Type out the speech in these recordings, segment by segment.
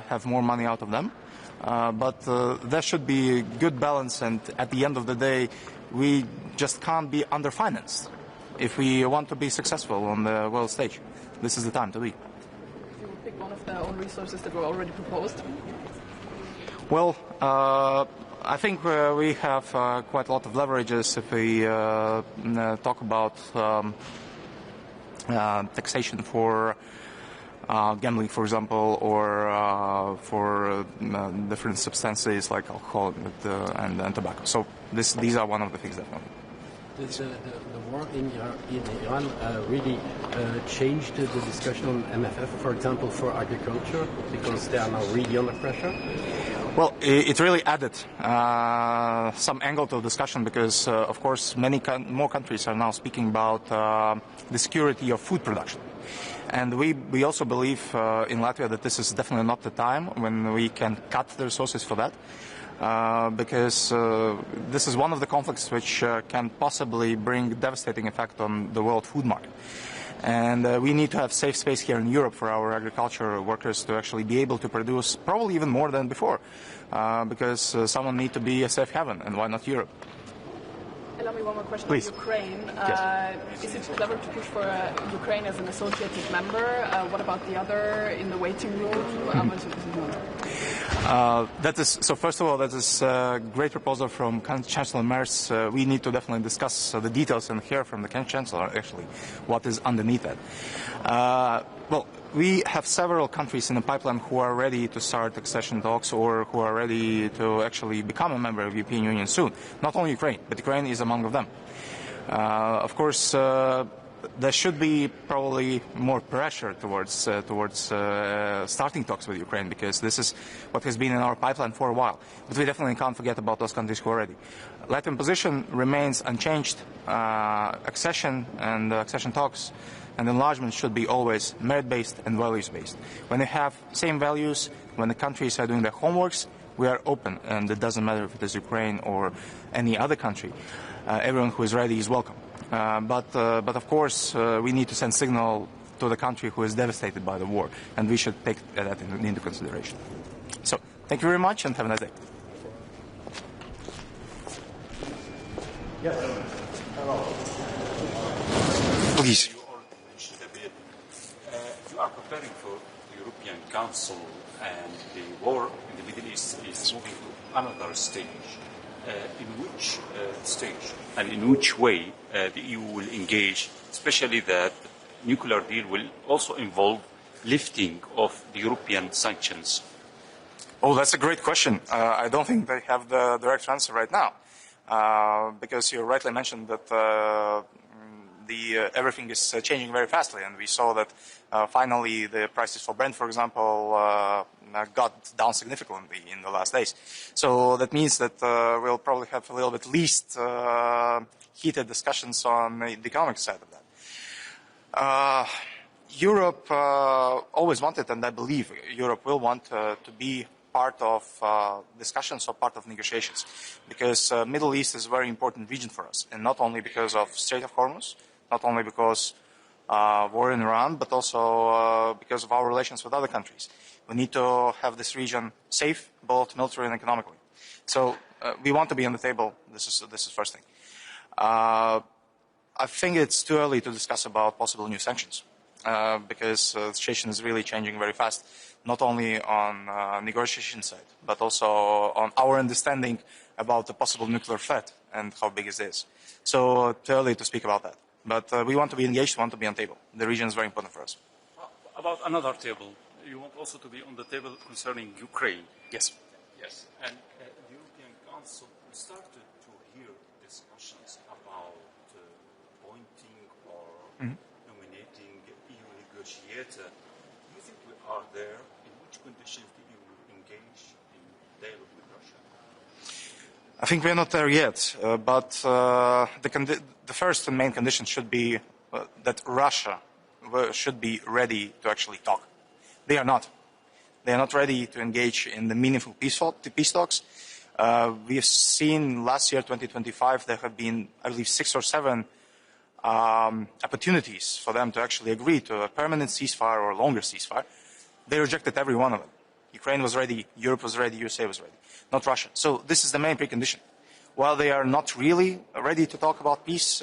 have more money out of them. But there should be a good balance, and at the end of the day, we just can't be underfinanced if we want to be successful on the world stage. This is the time to be. If you would pick one of the own resources that were already proposed? Well, I think we have quite a lot of leverages if we talk about taxation for gambling, for example, or for different substances like alcohol and tobacco. So these are one of the things that. The war in Iran really changed the discussion on MFF, for example, for agriculture, because they are now really under pressure? Well, it really added some angle to the discussion because, of course, many more countries are now speaking about the security of food production. And we also believe in Latvia that this is definitely not the time when we can cut the resources for that. Because this is one of the conflicts which can possibly bring devastating effect on the world food market. And we need to have safe space here in Europe for our agriculture workers to actually be able to produce probably even more than before, because someone needs to be a safe haven, and why not Europe? Allow me one more question. Please. On Ukraine. Yes. Is it clever to push for Ukraine as an associated member? What about the other in the waiting room? That is, so first of all, that is a great proposal from Chancellor Merz. We need to definitely discuss the details and hear from the Chancellor actually what is underneath that. Well, we have several countries in the pipeline who are ready to start accession talks or who are ready to actually become a member of the European Union soon. Not only Ukraine, but Ukraine is among them. Of course, there should be probably more pressure towards starting talks with Ukraine, because this is what has been in our pipeline for a while. But we definitely can't forget about those countries who are ready. Latvian position remains unchanged. Accession and accession talks and enlargement should be always merit-based and values-based. When they have same values, when the countries are doing their homeworks, we are open, and it doesn't matter if it is Ukraine or any other country. Everyone who is ready is welcome. But of course, we need to send signal to the country who is devastated by the war, and we should take that into consideration. So, thank you very much, and have a nice day. Yes. Hello. Please. You already mentioned a bit. You are preparing for the European Council, and the war in the Middle East is moving to another stage. In which stage and in which way the EU will engage, especially that nuclear deal will also involve lifting of the European sanctions? Oh, that's a great question. I don't think they have the direct answer right now, because you rightly mentioned that everything is changing very fastly, and we saw that finally the prices for Brent, for example, got down significantly in the last days. So that means that we'll probably have a little bit least heated discussions on the economic side of that. Europe always wanted, and I believe Europe will want to be part of discussions or part of negotiations, because Middle East is a very important region for us, and not only because of Strait of Hormuz, not only because war in Iran, but also because of our relations with other countries. We need to have this region safe, both militarily and economically. So we want to be on the table. This is first thing. I think it's too early to discuss about possible new sanctions, because the situation is really changing very fast, not only on negotiation side, but also on our understanding about the possible nuclear threat and how big it is. So too early to speak about that. But we want to be engaged, want to be on the table. The region is very important for us. About another table, you want also to be on the table concerning Ukraine. Yes. Yes. And the European Council started to hear discussions about appointing or nominating EU negotiator. Do you think we are there? In which conditions the EU will engage in dialogue with Russia? I think we're not there yet, but the first and main condition should be that Russia should be ready to actually talk. They are not. They are not ready to engage in the meaningful peace talks. We have seen last year, 2025, there have been, I believe, 6 or 7 opportunities for them to actually agree to a permanent ceasefire or a longer ceasefire. They rejected every one of them. Ukraine was ready, Europe was ready, USA was ready, not Russia. So this is the main precondition. While they are not really ready to talk about peace,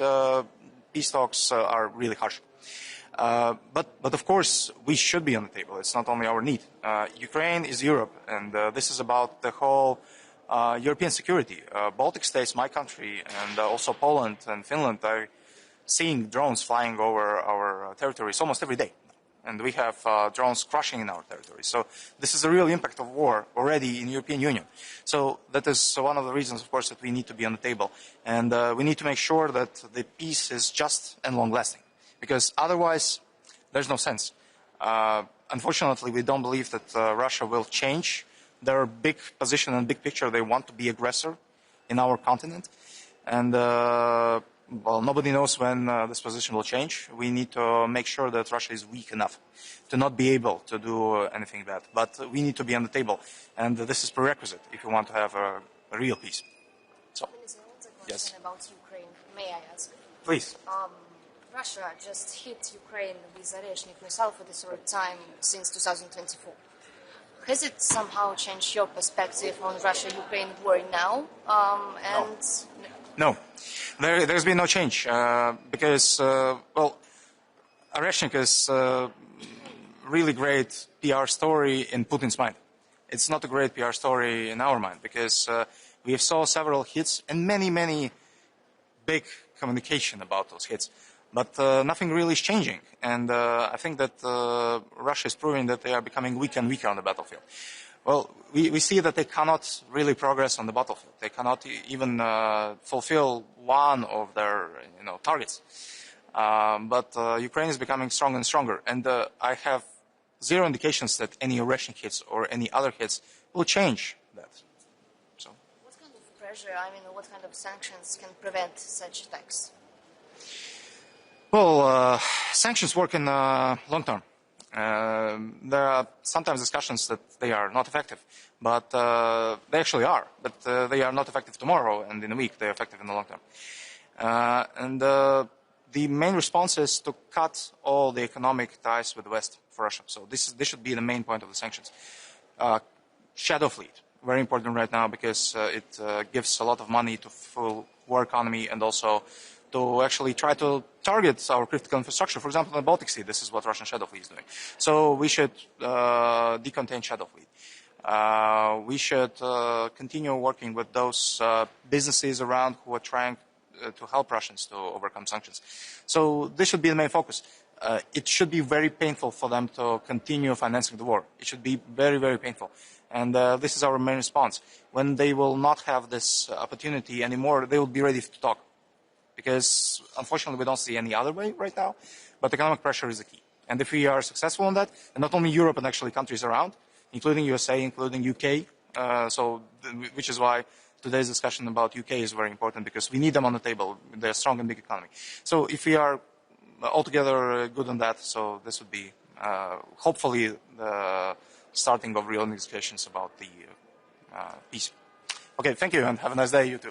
peace talks are really harsh. But of course, we should be on the table. It's not only our need. Ukraine is Europe, and this is about the whole European security. Baltic states, my country, and also Poland and Finland are seeing drones flying over our territories almost every day. And we have drones crashing in our territory. So this is a real impact of war already in the European Union. So that is one of the reasons, of course, that we need to be on the table. And we need to make sure that the peace is just and long-lasting. Because otherwise, there's no sense. Unfortunately, we don't believe that Russia will change their big position and big picture. They want to be aggressor in our continent. And well, nobody knows when this position will change. We need to make sure that Russia is weak enough to not be able to do anything bad. But we need to be on the table. And this is prerequisite if you want to have a real peace. So, Minister, what's a question yes. about Ukraine? May I ask? Please. Russia just hit Ukraine with Oreshnik missile for the third time since 2024. Has it somehow changed your perspective on Russia-Ukraine war now? No, there's been no change because, well, Oreshnik is a really great PR story in Putin's mind. It's not a great PR story in our mind because we saw several hits and many big communication about those hits. But nothing really is changing. And I think that Russia is proving that they are becoming weaker and weaker on the battlefield. Well, we see that they cannot really progress on the battlefield. They cannot even fulfill one of their targets. But Ukraine is becoming stronger and stronger. And I have zero indications that any Russian hits or any other hits will change that. So, what kind of pressure, what kind of sanctions can prevent such attacks? Well, sanctions work in long term. There are sometimes discussions that they are not effective, but they actually are. But they are not effective tomorrow, and in a week they are effective in the long term. The main response is to cut all the economic ties with the West for Russia. So this should be the main point of the sanctions. Shadow fleet, very important right now because it gives a lot of money to full war economy and also to actually try to target our critical infrastructure. For example, in the Baltic Sea, this is what Russian Shadow Fleet is doing. So we should decontain Shadow Fleet. We should continue working with those businesses around who are trying to help Russians to overcome sanctions. So this should be the main focus. It should be very painful for them to continue financing the war. It should be very painful. And this is our main response. When they will not have this opportunity anymore, they will be ready to talk. Because, unfortunately, we don't see any other way right now. But economic pressure is the key. And if we are successful in that, and not only Europe and actually countries around, including USA, including UK, which is why today's discussion about UK is very important, because we need them on the table. They're a strong and big economy. So if we are altogether good on that, so this would be hopefully the starting of real negotiations about the peace. Okay, thank you, and have a nice day, you too.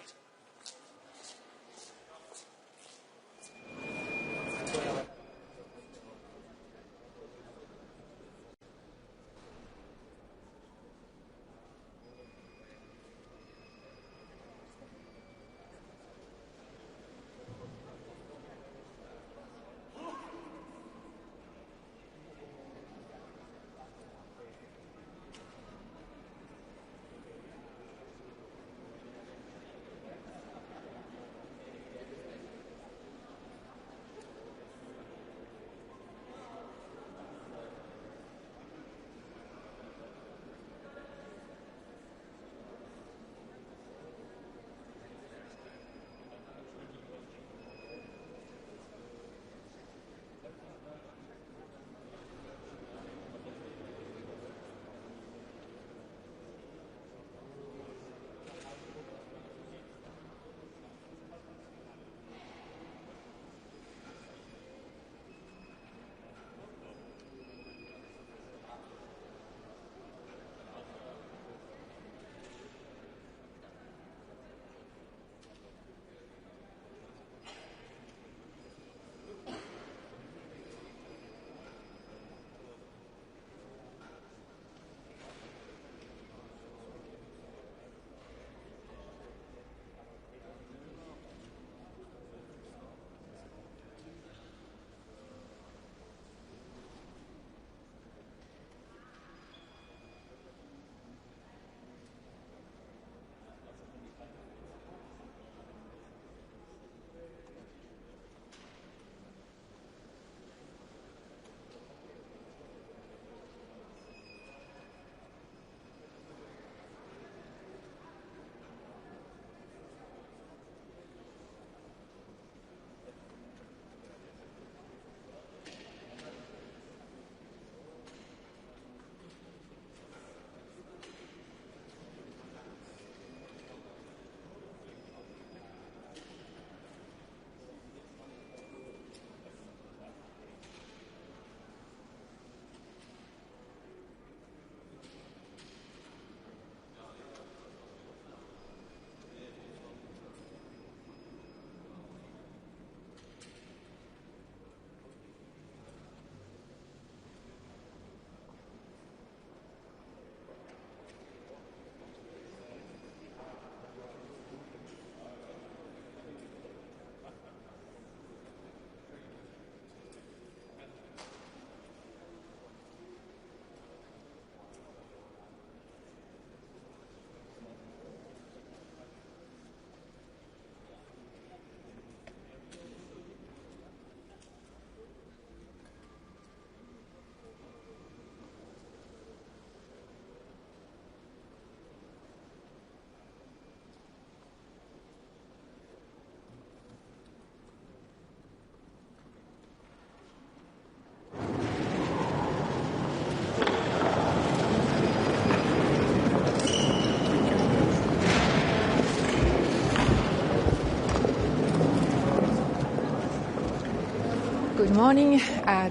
Good morning.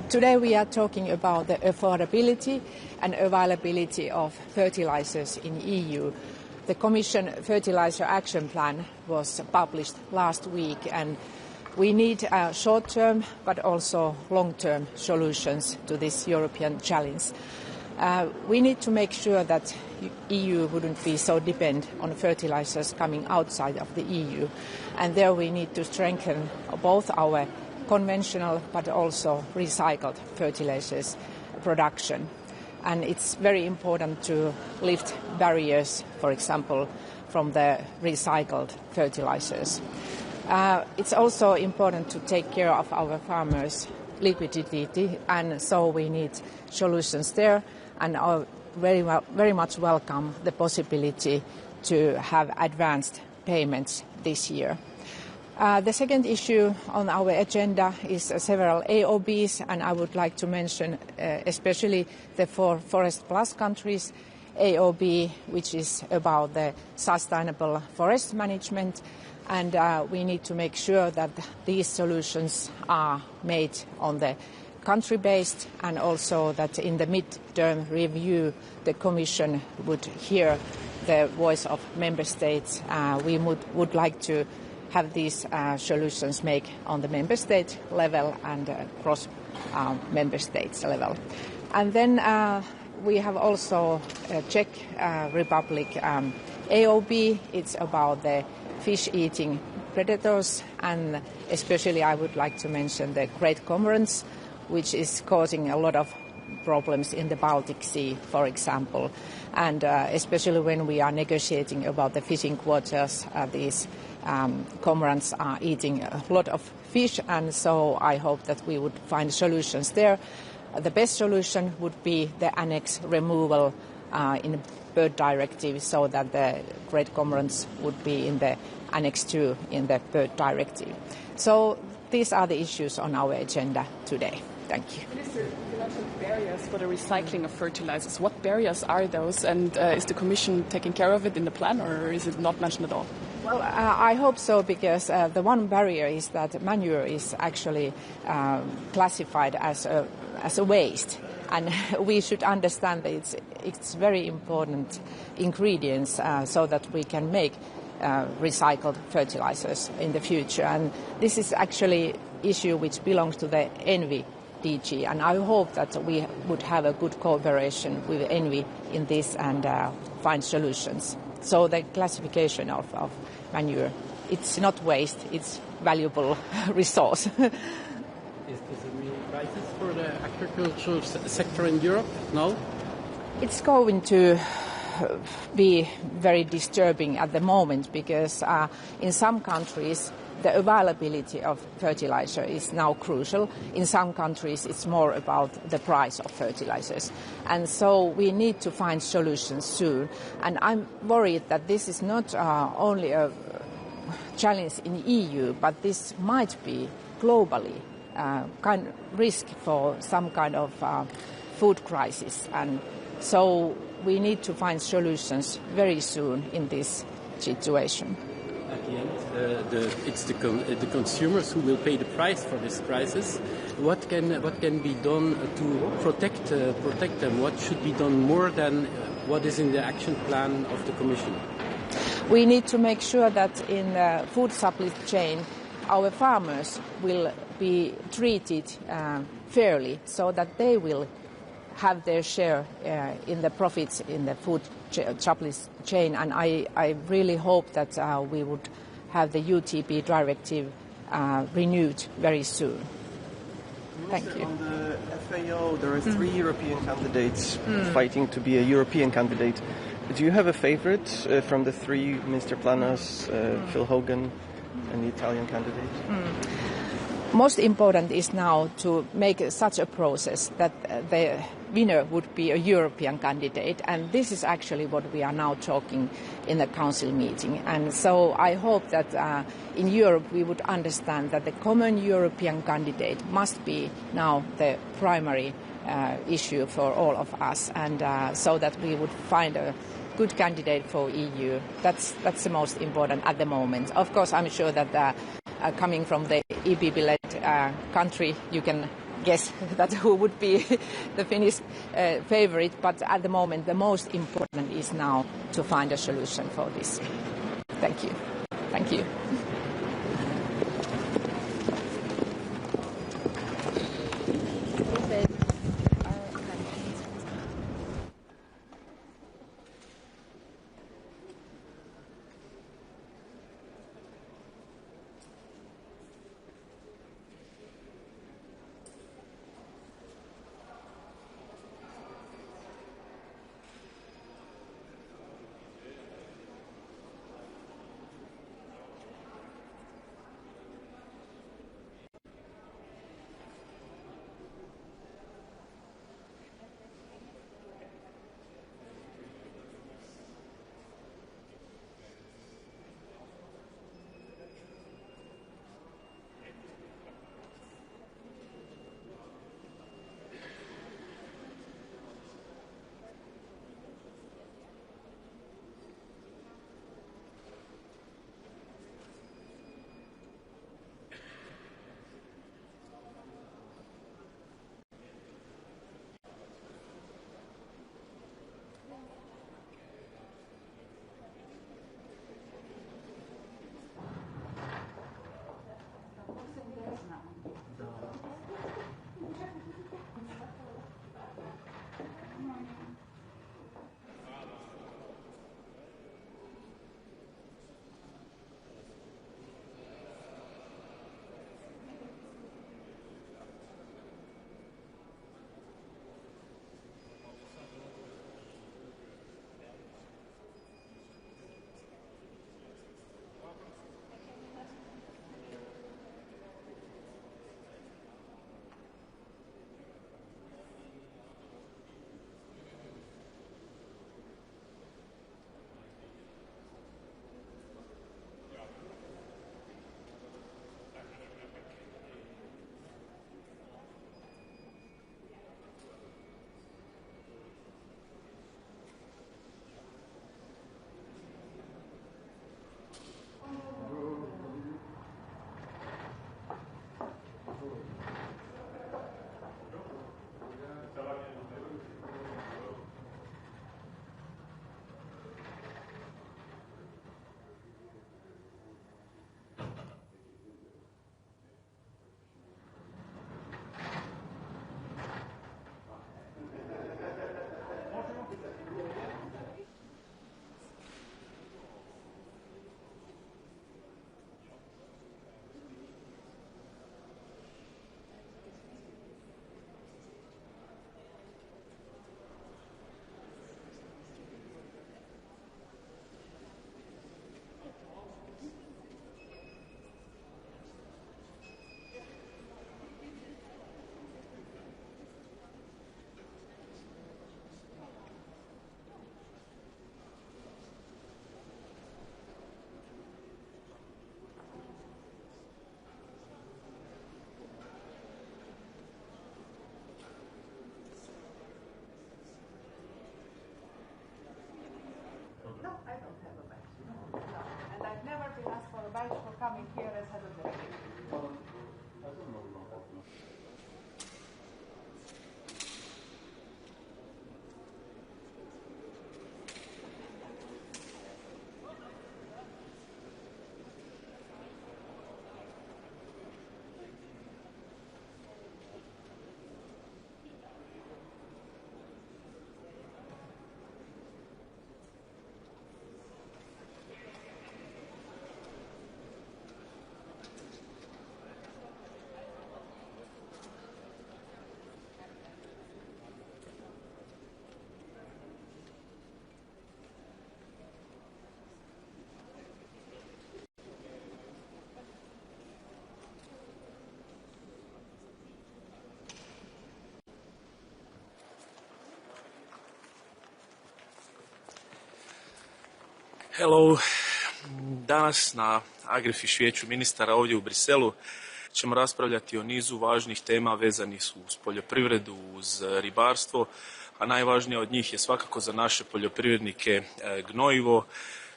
Today we are talking about the affordability and availability of fertilizers in EU. The Commission Fertilizer Action Plan was published last week, and we need short-term but also long-term solutions to this European challenge. We need to make sure that EU wouldn't be so dependent on fertilizers coming outside of the EU, and there we need to strengthen both our conventional but also recycled fertilizers production. And it's very important to lift barriers, for example, from the recycled fertilizers. It's also important to take care of our farmers' liquidity, and so we need solutions there, and I very much welcome the possibility to have advanced payments this year. The second issue on our agenda is several AOBs, and I would like to mention especially the Forest Plus countries AOB, which is about the sustainable forest management, and we need to make sure that these solutions are made on the country-based, and also that in the mid-term review the Commission would hear the voice of Member States. We would like to have these solutions made on the Member State level and across Member States level. And then we have also Czech Republic AOB. It's about the fish-eating predators, and especially I would like to mention the great cormorants, which is causing a lot of problems in the Baltic Sea, for example. And especially when we are negotiating about the fishing quotas, these cormorants are eating a lot of fish, and so I hope that we would find solutions there. The best solution would be the annex removal in the bird directive, so that the great cormorants would be in the annex 2 in the bird directive. So these are the issues on our agenda today. Thank you. Minister, you mentioned barriers for the recycling of fertilizers. What barriers are those, and is the Commission taking care of it in the plan, or is it not mentioned at all? Well, I hope so, because the one barrier is that manure is actually classified as a waste, and we should understand that it's very important ingredients so that we can make recycled fertilizers in the future. And this is actually an issue which belongs to the ENVI DG, and I hope that we would have a good cooperation with ENVI in this and find solutions. So the classification of manure, it's not waste, it's valuable resource. Is this a real crisis for the agricultural sector in Europe now? It's going to be very disturbing at the moment, because in some countries the availability of fertilizer is now crucial. In some countries it's more about the price of fertilizers. And so we need to find solutions soon. And I'm worried that this is not only a challenge in EU, but this might be globally kind of risk for some kind of food crisis. And so we need to find solutions very soon in this situation. At the end, it's the consumers who will pay the price for this crisis. What can be done to protect them? What should be done more than what is in the action plan of the Commission? We need to make sure that in the food supply chain our farmers will be treated fairly, so that they will have their share in the profits in the food supply chain. And I really hope that we would have the UTP directive renewed very soon. Thank you. On the FAO, there are three European candidates fighting to be a European candidate. Do you have a favorite from the three, Mr. Planas, Phil Hogan, and the Italian candidate? Most important is now to make such a process that the winner would be a European candidate, and this is actually what we are now talking in the Council meeting. And so I hope that in Europe we would understand that the common European candidate must be now the primary issue for all of us, and so that we would find a good candidate for EU. That's the most important at the moment. Of course, I'm sure that coming from the EPP-led country, you can guess that who would be the Finnish favorite. But at the moment, the most important is now to find a solution for this. Thank you. Thank you. Coming here as head of delegation. Hello. Danas na Agrifish vijeću ministara ovdje u Briselu ćemo raspravljati o nizu važnih tema vezanih uz poljoprivredu, uz ribarstvo, a najvažnija od njih je svakako za naše poljoprivrednike gnojivo,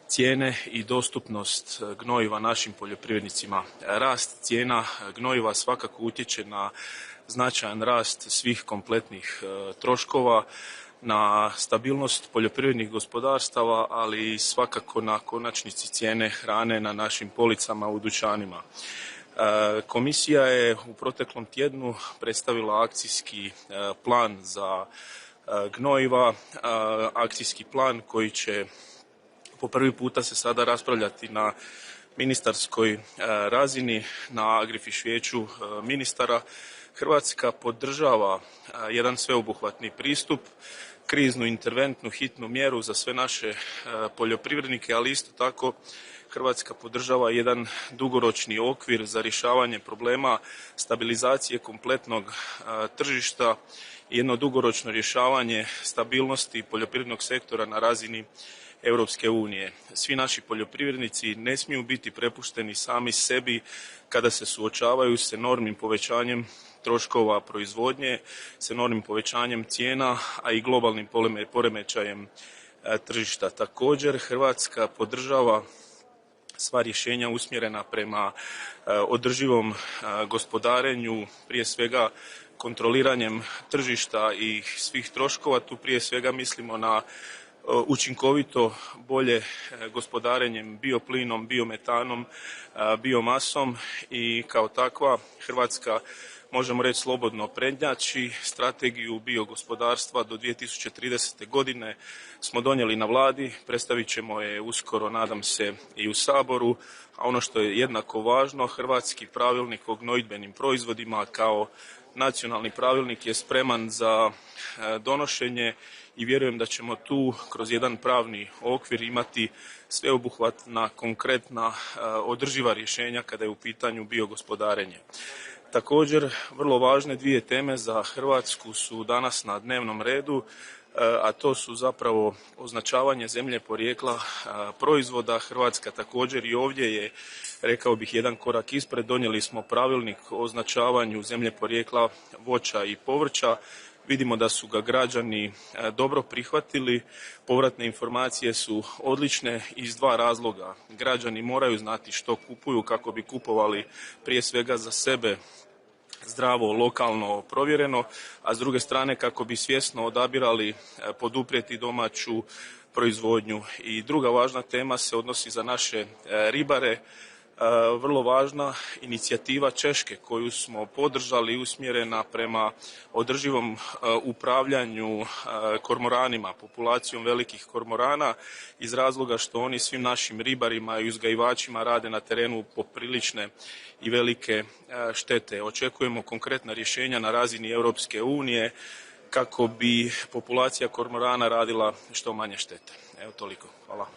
cijene i dostupnost gnojiva našim poljoprivrednicima. Rast cijena gnojiva svakako utječe na značajan rast svih kompletnih troškova, na stabilnost poljoprivrednih gospodarstava, ali i svakako na konačnici cijene hrane na našim policama u dućanima. Komisija je u proteklom tjednu predstavila akcijski plan za gnojiva, akcijski plan koji će po prvi puta se sada raspravljati na ministarskoj razini, na Agrifish vijeću ministara. Hrvatska podržava jedan sveobuhvatni pristup, kriznu, interventnu, hitnu mjeru za sve naše poljoprivrednike, ali isto tako Hrvatska podržava jedan dugoročni okvir za rješavanje problema stabilizacije kompletnog tržišta i jedno dugoročno rješavanje stabilnosti poljoprivrednog sektora na razini Europske unije. Svi naši poljoprivrednici ne smiju biti prepušteni sami sebi kada se suočavaju s enormnim povećanjem troškova proizvodnje, s enormnim povećanjem cijena, a i globalnim poremećajem tržišta. Također Hrvatska podržava sva rješenja usmjerena prema održivom gospodarenju, prije svega kontroliranjem tržišta i svih troškova. Tu prije svega mislimo na učinkovito bolje gospodarenjem bioplinom, biometanom, biomasom i kao takva Hrvatska, možemo reći slobodno, prednjači. Strategiju biogospodarstva do 2030. godine smo donijeli na vladi, predstavit ćemo je uskoro, nadam se, i u Saboru, a ono što je jednako važno, hrvatski pravilnik o gnojidbenim proizvodima kao nacionalni pravilnik je spreman za donošenje i vjerujem da ćemo tu kroz jedan pravni okvir imati sveobuhvatna, konkretna, održiva rješenja kada je u pitanju biogospodarenje. Također, vrlo važne dvije teme za Hrvatsku su danas na dnevnom redu, a to su zapravo označavanje zemlje porijekla proizvoda. Hrvatska također i ovdje je, rekao bih, jedan korak ispred. Donijeli smo pravilnik o označavanju zemlje porijekla voća i povrća. Vidimo da su ga građani dobro prihvatili. Povratne informacije su odlične iz dva razloga. Građani moraju znati što kupuju kako bi kupovali prije svega za sebe zdravo, lokalno, provjereno, a s druge strane kako bi svjesno odabirali poduprijeti domaću proizvodnju. I druga važna tema se odnosi za naše ribare. Vrlo važna inicijativa Češke koju smo podržali, usmjerena prema održivom upravljanju kormoranima, populacijom velikih kormorana, iz razloga što oni svim našim ribarima i uzgajivačima rade na terenu poprilične i velike štete. Očekujemo konkretna rješenja na razini Europske unije kako bi populacija kormorana radila što manje štete. Evo toliko. Hvala.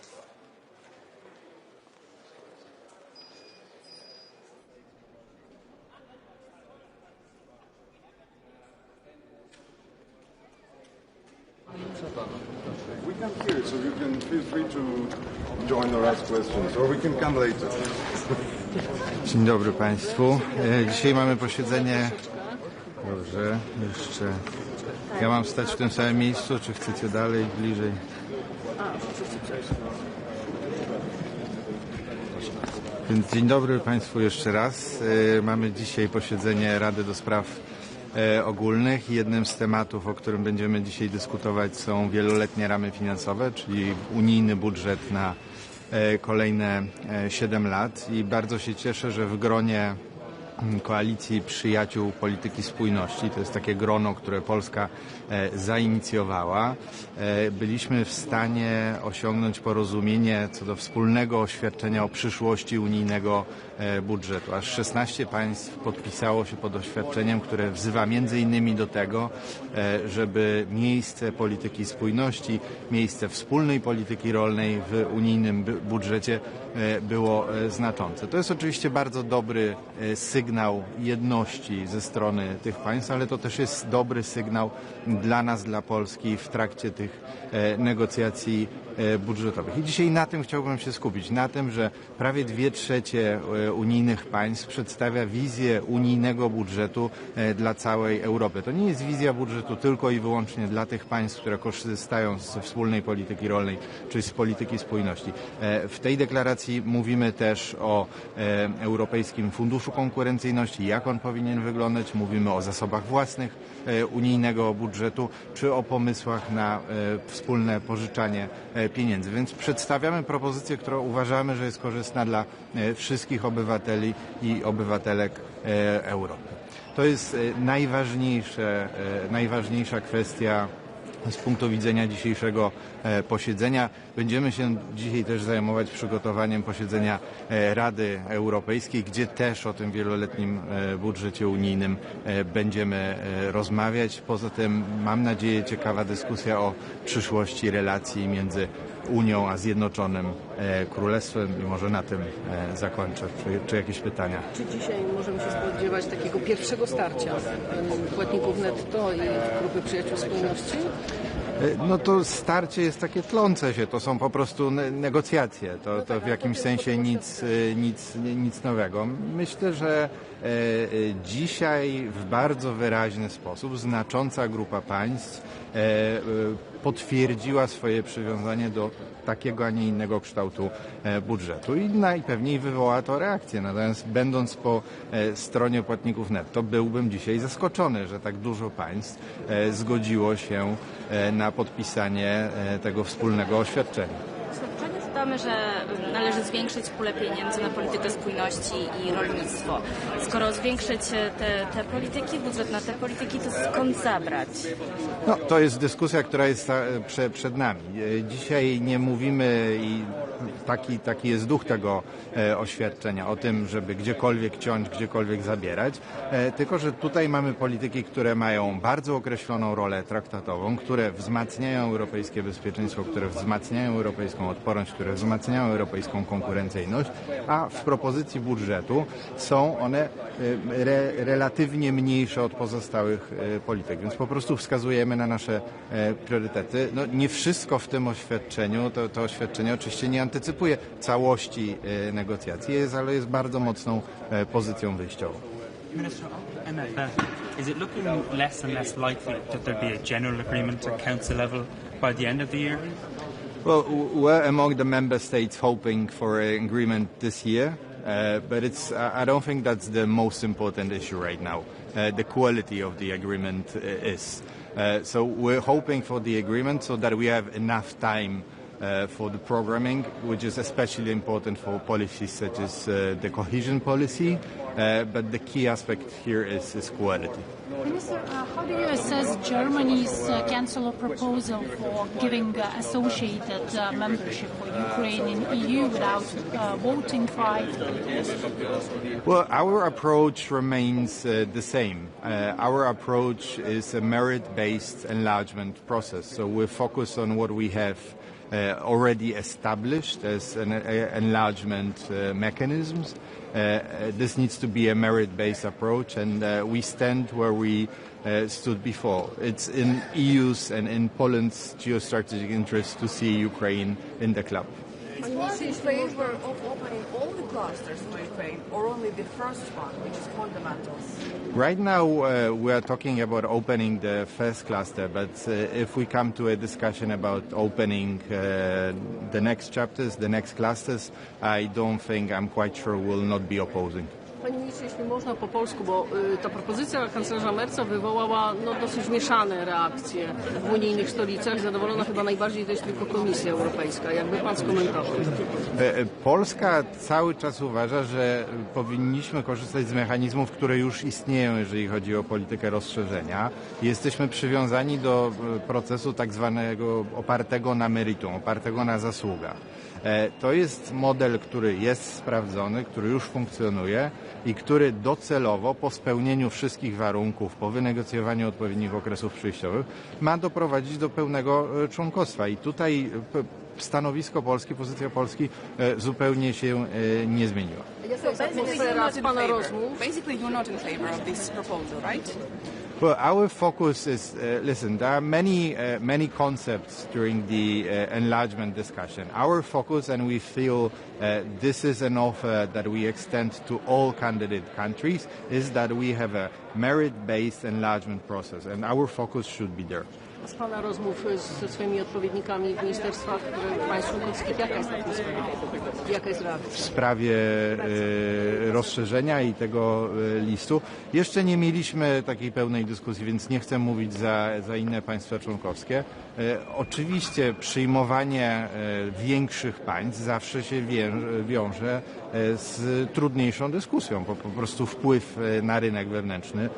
We come here, so you can feel free to join or ask questions, or we can come later. Dzień dobry Państwu. Dzisiaj mamy posiedzenie. Dobrze, jeszcze. Ja mam stać w tym samym miejscu, czy chcecie dalej, bliżej? Więc dzień dobry Państwu jeszcze raz. Mamy dzisiaj posiedzenie Rady do Spraw Ogólnych. Jednym z tematów, o którym będziemy dzisiaj dyskutować, są wieloletnie ramy finansowe, czyli unijny budżet na kolejne 7 lat. I bardzo się cieszę, że w gronie Koalicji Przyjaciół Polityki Spójności, to jest takie grono, które Polska zainicjowała, byliśmy w stanie osiągnąć porozumienie co do wspólnego oświadczenia o przyszłości unijnego budżetu. Aż 16 państw podpisało się pod oświadczeniem, które wzywa między innymi do tego, żeby miejsce polityki spójności, miejsce wspólnej polityki rolnej w unijnym budżecie było znaczące. To jest oczywiście bardzo dobry sygnał sygnał jedności ze strony tych państw, ale to też jest dobry sygnał dla nas, dla Polski w trakcie tych negocjacji budżetowych. I dzisiaj na tym chciałbym się skupić, na tym, że prawie 2/3 unijnych państw przedstawia wizję unijnego budżetu dla całej Europy. To nie jest wizja budżetu tylko i wyłącznie dla tych państw, które korzystają ze wspólnej polityki rolnej czy z polityki spójności. W tej deklaracji mówimy też o Europejskim Funduszu Konkurencyjności, jak on powinien wyglądać, mówimy o zasobach własnych unijnego budżetu, czy o pomysłach na wspólne pożyczanie pieniędzy. Więc przedstawiamy propozycję, która uważamy, że jest korzystna dla wszystkich obywateli i obywatelek Europy. To jest najważniejsza kwestia z punktu widzenia dzisiejszego posiedzenia. Będziemy się dzisiaj też zajmować przygotowaniem posiedzenia Rady Europejskiej, gdzie też o tym wieloletnim budżecie unijnym będziemy rozmawiać. Poza tym mam nadzieję ciekawa dyskusja o przyszłości relacji między Unią a Zjednoczonym Królestwem i może na tym zakończę. Czy jakieś pytania? Czy dzisiaj możemy się spodziewać takiego pierwszego starcia płatników netto i grupy przyjaciół spójności? No to starcie jest takie tlące się, to są po prostu negocjacje, to w jakimś sensie nic nowego. Myślę, że dzisiaj w bardzo wyraźny sposób znacząca grupa państw potwierdziła swoje przywiązanie do takiego, a nie innego kształtu budżetu i najpewniej wywoła to reakcję. Natomiast będąc po stronie płatników netto, byłbym dzisiaj zaskoczony, że tak dużo państw zgodziło się na podpisanie tego wspólnego oświadczenia. Czytamy, że należy zwiększyć pulę pieniędzy na politykę spójności i rolnictwo. Skoro zwiększyć te polityki, budżet na te polityki, to skąd zabrać? No, to jest dyskusja, która jest przed nami. Dzisiaj nie mówimy i taki jest duch tego oświadczenia o tym, żeby gdziekolwiek ciąć, gdziekolwiek zabierać, tylko że tutaj mamy polityki, które mają bardzo określoną rolę traktatową, które wzmacniają europejskie bezpieczeństwo, które wzmacniają europejską odporność, które wzmacniają europejską konkurencyjność, a w propozycji budżetu są one relatywnie mniejsze od pozostałych polityk. Więc po prostu wskazujemy na nasze priorytety. No, nie wszystko w tym oświadczeniu, to oświadczenie oczywiście nie antycypuje całości negocjacji, ale jest bardzo mocną pozycją wyjściową. Minister, on MFF, is it looking less and less likely that there'll be a general agreement at council level by the end of the year? Well, we're among the member states hoping for an agreement this year, but I don't think that's the most important issue right now. The quality of the agreement is. So we're hoping for the agreement so that we have enough time for the programming, which is especially important for policies such as the cohesion policy, but the key aspect here is quality. Minister, how do you assess Germany's Council proposal for giving associated membership for Ukraine in EU without voting right? Well, our approach remains the same. Our approach is a merit-based enlargement process, so we're focused on what we have already established as enlargement mechanisms. This needs to be a merit-based approach, and we stand where we stood before. It's in EU's and in Poland's geostrategic interest to see Ukraine in the club. Are you in favor of opening all the clusters for Ukraine, or only the first one, which is fundamentals? Right now, we are talking about opening the first cluster, but if we come to a discussion about opening the next chapters, the next clusters, I don't think, I'm quite sure, we'll not be opposing. Panie ministrze, jeśli można po polsku, bo ta propozycja kanclerza Merza wywołała dosyć mieszane reakcje w unijnych stolicach. Zadowolona chyba najbardziej to jest tylko Komisja Europejska. Jakby pan skomentował? Polska cały czas uważa, że powinniśmy korzystać z mechanizmów, które już istnieją, jeżeli chodzi o politykę rozszerzenia. Jesteśmy przywiązani do procesu tak zwanego opartego na meritum, opartego na zasługach. To jest model, który jest sprawdzony, który już funkcjonuje i który docelowo po spełnieniu wszystkich warunków, po wynegocjowaniu odpowiednich okresów przejściowych ma doprowadzić do pełnego członkostwa. I tutaj stanowisko Polski, pozycja Polski zupełnie się nie zmieniła. Basically, you're not in favor of this proposal, right? Well, our focus is, listen, there are many concepts during the enlargement discussion. Our focus, and we feel this is an offer that we extend to all candidate countries, is that we have a merit-based enlargement process, and our focus should be there. Z Pana rozmów ze swoimi odpowiednikami w ministerstwach państw członkowskich, jaka jest atmosfera? Jaka jest reakcja? W sprawie rozszerzenia i tego listu jeszcze nie mieliśmy takiej pełnej dyskusji, więc nie chcę mówić za inne państwa członkowskie. Oczywiście przyjmowanie większych państw zawsze się wiąże z trudniejszą dyskusją, bo po prostu wpływ na rynek wewnętrzny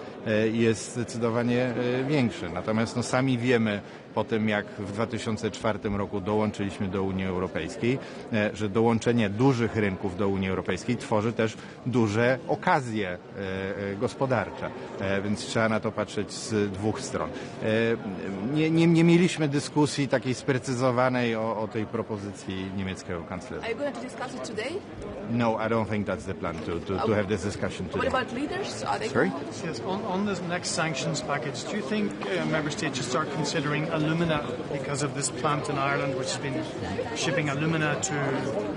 jest zdecydowanie większy. Natomiast sami wiemy po tym, jak w 2004 roku dołączyliśmy do Unii Europejskiej, że dołączenie dużych rynków do Unii Europejskiej tworzy też duże okazje gospodarcze, więc trzeba na to patrzeć z dwóch stron. Nie mieliśmy dyskusji takiej sprecyzowanej o tej propozycji niemieckiego kanclerza. Are you going to discuss it today? No, I don't think that's the plan to have this discussion today. What about leaders? Are they Sorry? Yes, on this next sanctions package, do you think member states should start considering alumina because of this plant in Ireland which has been shipping alumina to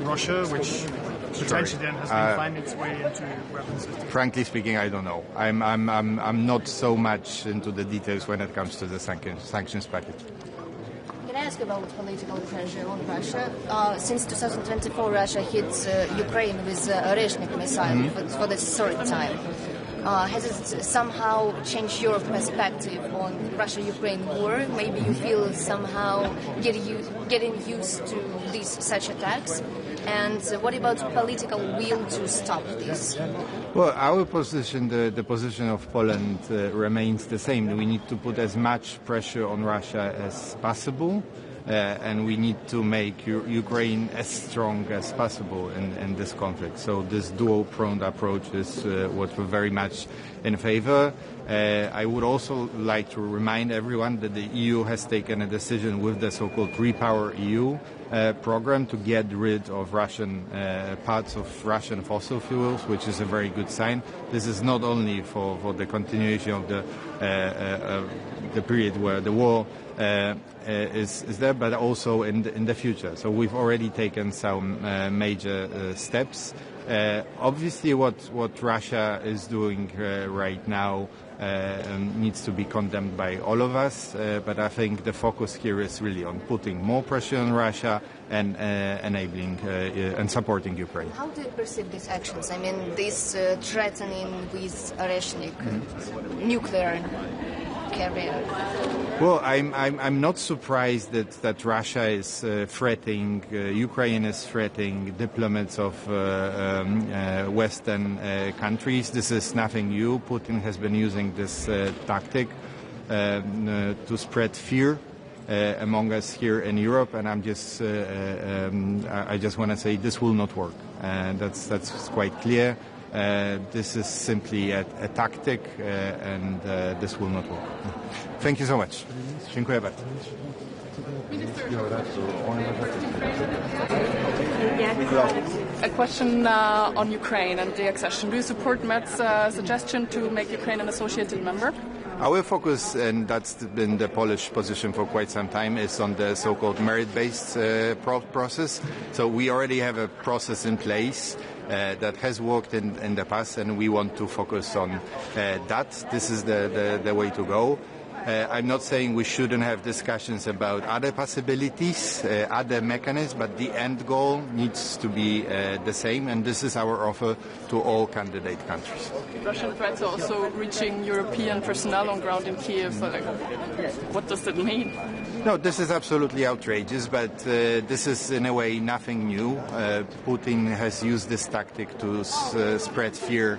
Russia, which potentially then has been finding its way into weapons systems? Frankly speaking, I don't know. I'm not so much into the details when it comes to the sanctions package. Can I ask about political pressure on Russia? Since 2024, Russia hit Ukraine with Oreshnik missile for the third time. Has it somehow changed your perspective on Russia-Ukraine war? Maybe you feel somehow getting used to such attacks? And what about political will to stop this? Well, our position, the position of Poland remains the same. We need to put as much pressure on Russia as possible. And we need to make Ukraine as strong as possible in this conflict. So this dual-pronged approach is what we're very much in favor. I would also like to remind everyone that the EU has taken a decision with the so-called Repower EU program to get rid of Russian parts of Russian fossil fuels, which is a very good sign. This is not only for the continuation of the period where the war is there, but also in the future. So we've already taken some major steps. Obviously, what Russia is doing right now needs to be condemned by all of us, but I think the focus here is really on putting more pressure on Russia and enabling and supporting Ukraine. How do you perceive these actions? I mean, this threatening with Oreshnik nuclear carrier. Well, I'm not surprised that Russia is threatening, Ukraine is threatening diplomats of Western countries. This is nothing new. Putin has been using this tactic to spread fear among us here in Europe, and I just want to say this will not work. That's quite clear. This is simply a tactic, and this will not work. Thank you so much. Dziękuję bardzo. A question on Ukraine and the accession. Do you support Matt's suggestion to make Ukraine an associated member? Our focus, and that's been the Polish position for quite some time, is on the so-called merit-based process. So we already have a process in place that has worked in the past, and we want to focus on that. This is the way to go. I'm not saying we shouldn't have discussions about other possibilities, other mechanisms, but the end goal needs to be the same, and this is our offer to all candidate countries. Russian threats are also reaching European personnel on ground in Kiev. So what does that mean? No, this is absolutely outrageous, but this is in a way nothing new. Putin has used this tactic to spread fear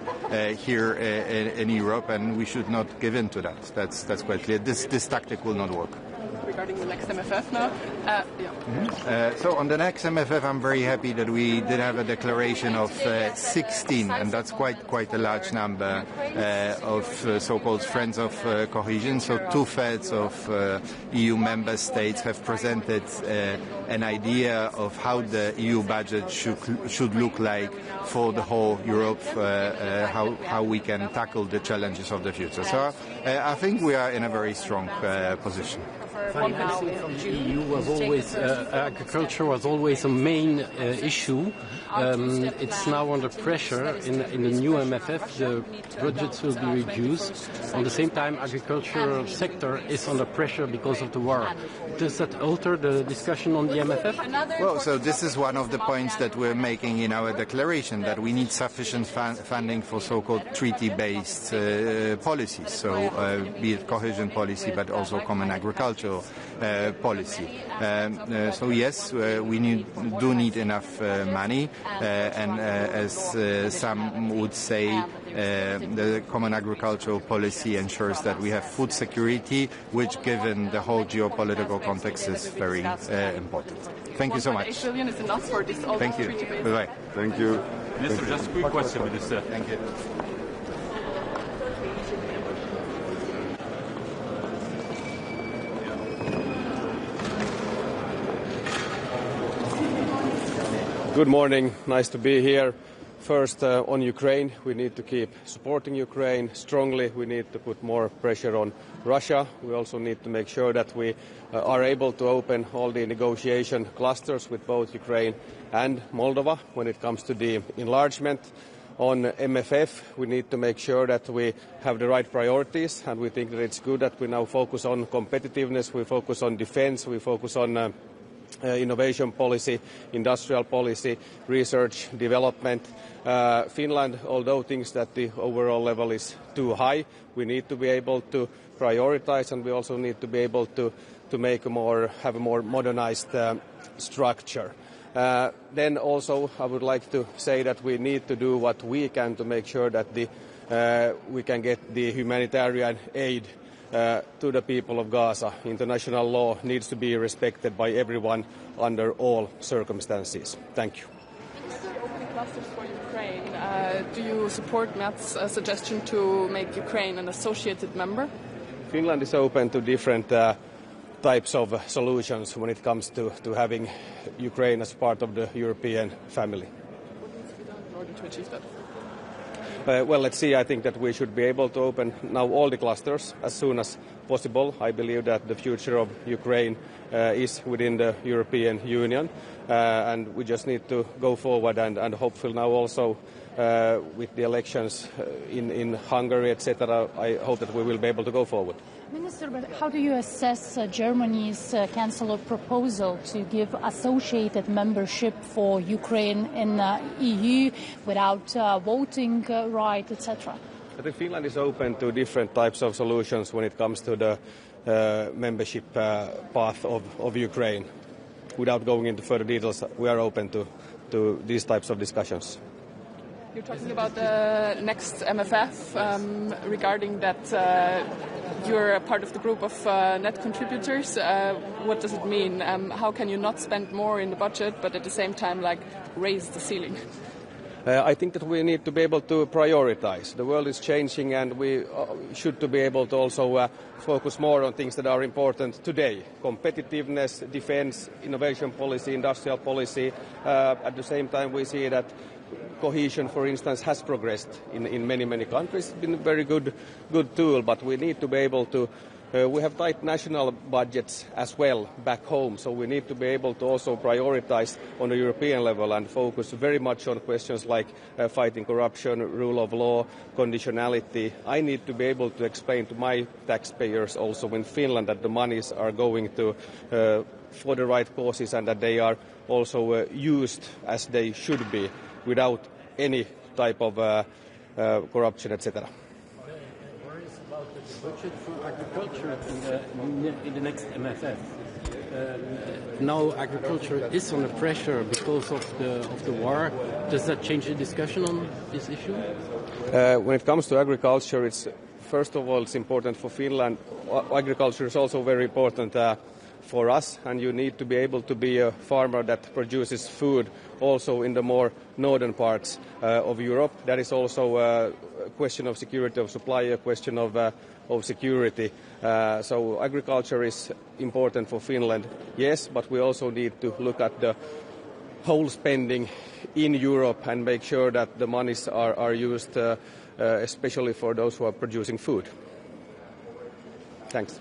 here in Europe, and we should not give in to that. That's quite clear. This tactic will not work. regarding the next MFF now. So on the next MFF, I'm very happy that we did have a declaration of 16, and that's quite a large number of so-called friends of cohesion. So 2/3 of EU member states have presented an idea of how the EU budget should look like for the whole Europe, how we can tackle the challenges of the future. So I think we are in a very strong position. Financing from the EU was always, agriculture was always a main issue. It's now under pressure. In the new MFF, the budgets will be reduced. At the same time, agricultural sector is under pressure because of the war. Does that alter the discussion on the MFF? Well, so this is one of the points that we're making in our declaration, that we need sufficient funding for so-called treaty-based policies, so be it cohesion policy, but also common agricultural policy. So yes, we do need enough money, and as some would say, the common agricultural policy ensures that we have food security, which, given the whole geopolitical context, is very important. Thank you so much. 8 billion is enough for this. Thank you. Bye-bye. Thank you. Minister, just a quick question, Minister. Thank you. Good morning. Nice to be here. First, on Ukraine, we need to keep supporting Ukraine strongly. We need to put more pressure on Russia. We also need to make sure that we are able to open all the negotiation clusters with both Ukraine and Moldova when it comes to the enlargement. On MFF, we need to make sure that we have the right priorities, and we think that it's good that we now focus on competitiveness, we focus on defense, we focus on innovation policy, industrial policy, research, development. Finland, although thinks that the overall level is too high, we need to be able to prioritize, and we also need to be able to have a more modernized structure. Then also I would like to say that we need to do what we can to make sure that we can get the humanitarian aid to the people of Gaza. International law needs to be respected by everyone under all circumstances. Thank you. Opening clusters for Ukraine. Do you support Matt's suggestion to make Ukraine an associated member? Finland is open to different types of solutions when it comes to having Ukraine as part of the European family. What needs to be done in order to achieve that? Well, let's see. I think that we should be able to open now all the clusters as soon as possible. I believe that the future of Ukraine is within the European Union, and we just need to go forward and hopefully now also with the elections in Hungary, etc., I hope that we will be able to go forward. Minister, but how do you assess Germany's Chancellor proposal to give associated membership for Ukraine in EU without voting right, etc.? I think Finland is open to different types of solutions when it comes to the membership path of Ukraine. Without going into further details, we are open to these types of discussions. You're talking about the next MFF regarding that you're a part of the group of net contributors. What does it mean? How can you not spend more in the budget but at the same time raise the ceiling? I think that we need to be able to prioritize. The world is changing, and we should be able to also focus more on things that are important today. Competitiveness, defense, innovation policy, industrial policy. At the same time, we see that cohesion, for instance, has progressed in many countries. It's been a very good tool, but we need to be able to we have tight national budgets as well back home, so we need to be able to also prioritize on the European level and focus very much on questions like fighting corruption, rule of law, conditionality. I need to be able to explain to my taxpayers also in Finland that the monies are going to for the right causes and that they are also used as they should be without any type of corruption, etc. Budget for agriculture in the next MFF. Now agriculture is under pressure because of the war. Does that change the discussion on this issue? When it comes to agriculture, it's first of all, it's important for Finland. Agriculture is also very important for us, and you need to be able to be a farmer that produces food also in the more northern parts of Europe. That is also a question of security of supply, a question of security. So agriculture is important for Finland, yes, but we also need to look at the whole spending in Europe and make sure that the monies are used especially for those who are producing food. Thanks.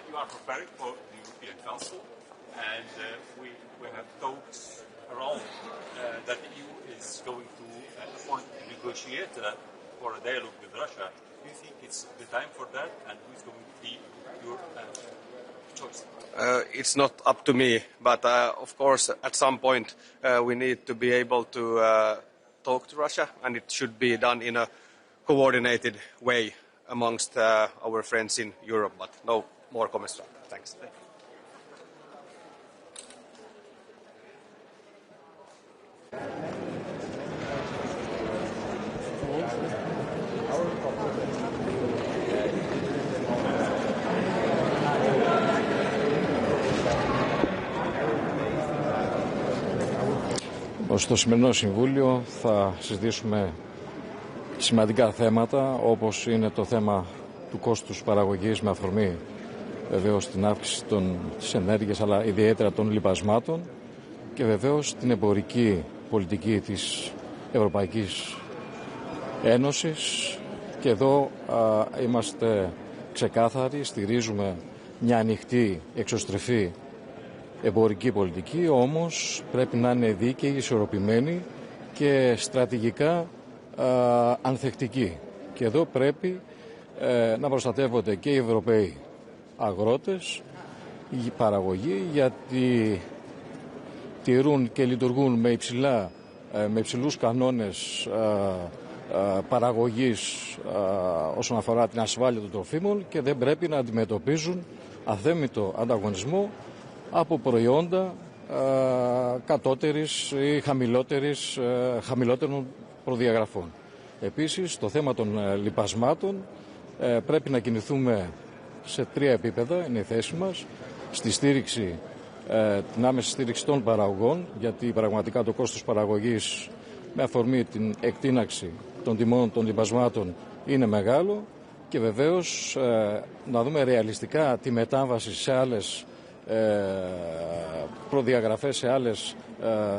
You are preparing for the European Council, and we have talks around that the EU is going to negotiate for a dialogue with Russia. Do you think it's the time for that, and who is going to be your choice? It's not up to me, but of course at some point we need to be able to talk to Russia, and it should be done in a coordinated way amongst our friends in Europe, but no more comments. Thanks. Στο σημερινό Συμβούλιο θα συζητήσουμε σημαντικά θέματα, όπως είναι το θέμα του κόστους παραγωγής με αφορμή βεβαίως την αύξηση της ενέργειας, αλλά ιδιαίτερα των λιπασμάτων, και βεβαίως την εμπορική πολιτική της Ευρωπαϊκής Ένωσης. Και εδώ είμαστε ξεκάθαροι, στηρίζουμε μια ανοιχτή, εξωστρεφή εμπορική πολιτική, όμως πρέπει να είναι δίκαιη, ισορροπημένη και στρατηγικά ανθεκτική. Και εδώ πρέπει να προστατεύονται και οι Ευρωπαίοι αγρότες, η παραγωγή, γιατί τηρούν και λειτουργούν με υψηλούς κανόνες παραγωγής όσον αφορά την ασφάλεια των τροφίμων, και δεν πρέπει να αντιμετωπίζουν αθέμητο ανταγωνισμό από προϊόντα κατώτερης ή χαμηλότερων προδιαγραφών. Επίσης, το θέμα των λιπασμάτων πρέπει να κινηθούμε σε 3 επίπεδα, είναι η θέση μας, στη στήριξη, την άμεση στήριξη των παραγωγών, γιατί πραγματικά το κόστος παραγωγής με αφορμή την εκτείναξη των τιμών των λιπασμάτων είναι μεγάλο, και βεβαίως να δούμε ρεαλιστικά τη μετάβαση σε άλλες προδιαγραφές, σε άλλες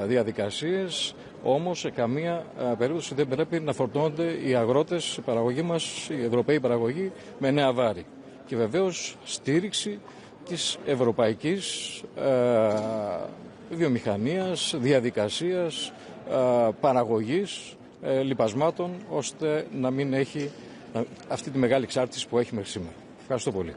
διαδικασίες, όμως σε καμία περίπτωση δεν πρέπει να φορτώνονται οι αγρότες, η παραγωγή μας, η ευρωπαίοι παραγωγοί, με νέα βάρη. Και βεβαίως στήριξη της ευρωπαϊκής βιομηχανίας, διαδικασίας, παραγωγής λιπασμάτων, ώστε να μην έχει αυτή τη μεγάλη εξάρτηση που έχει μέχρι σήμερα. Ευχαριστώ πολύ.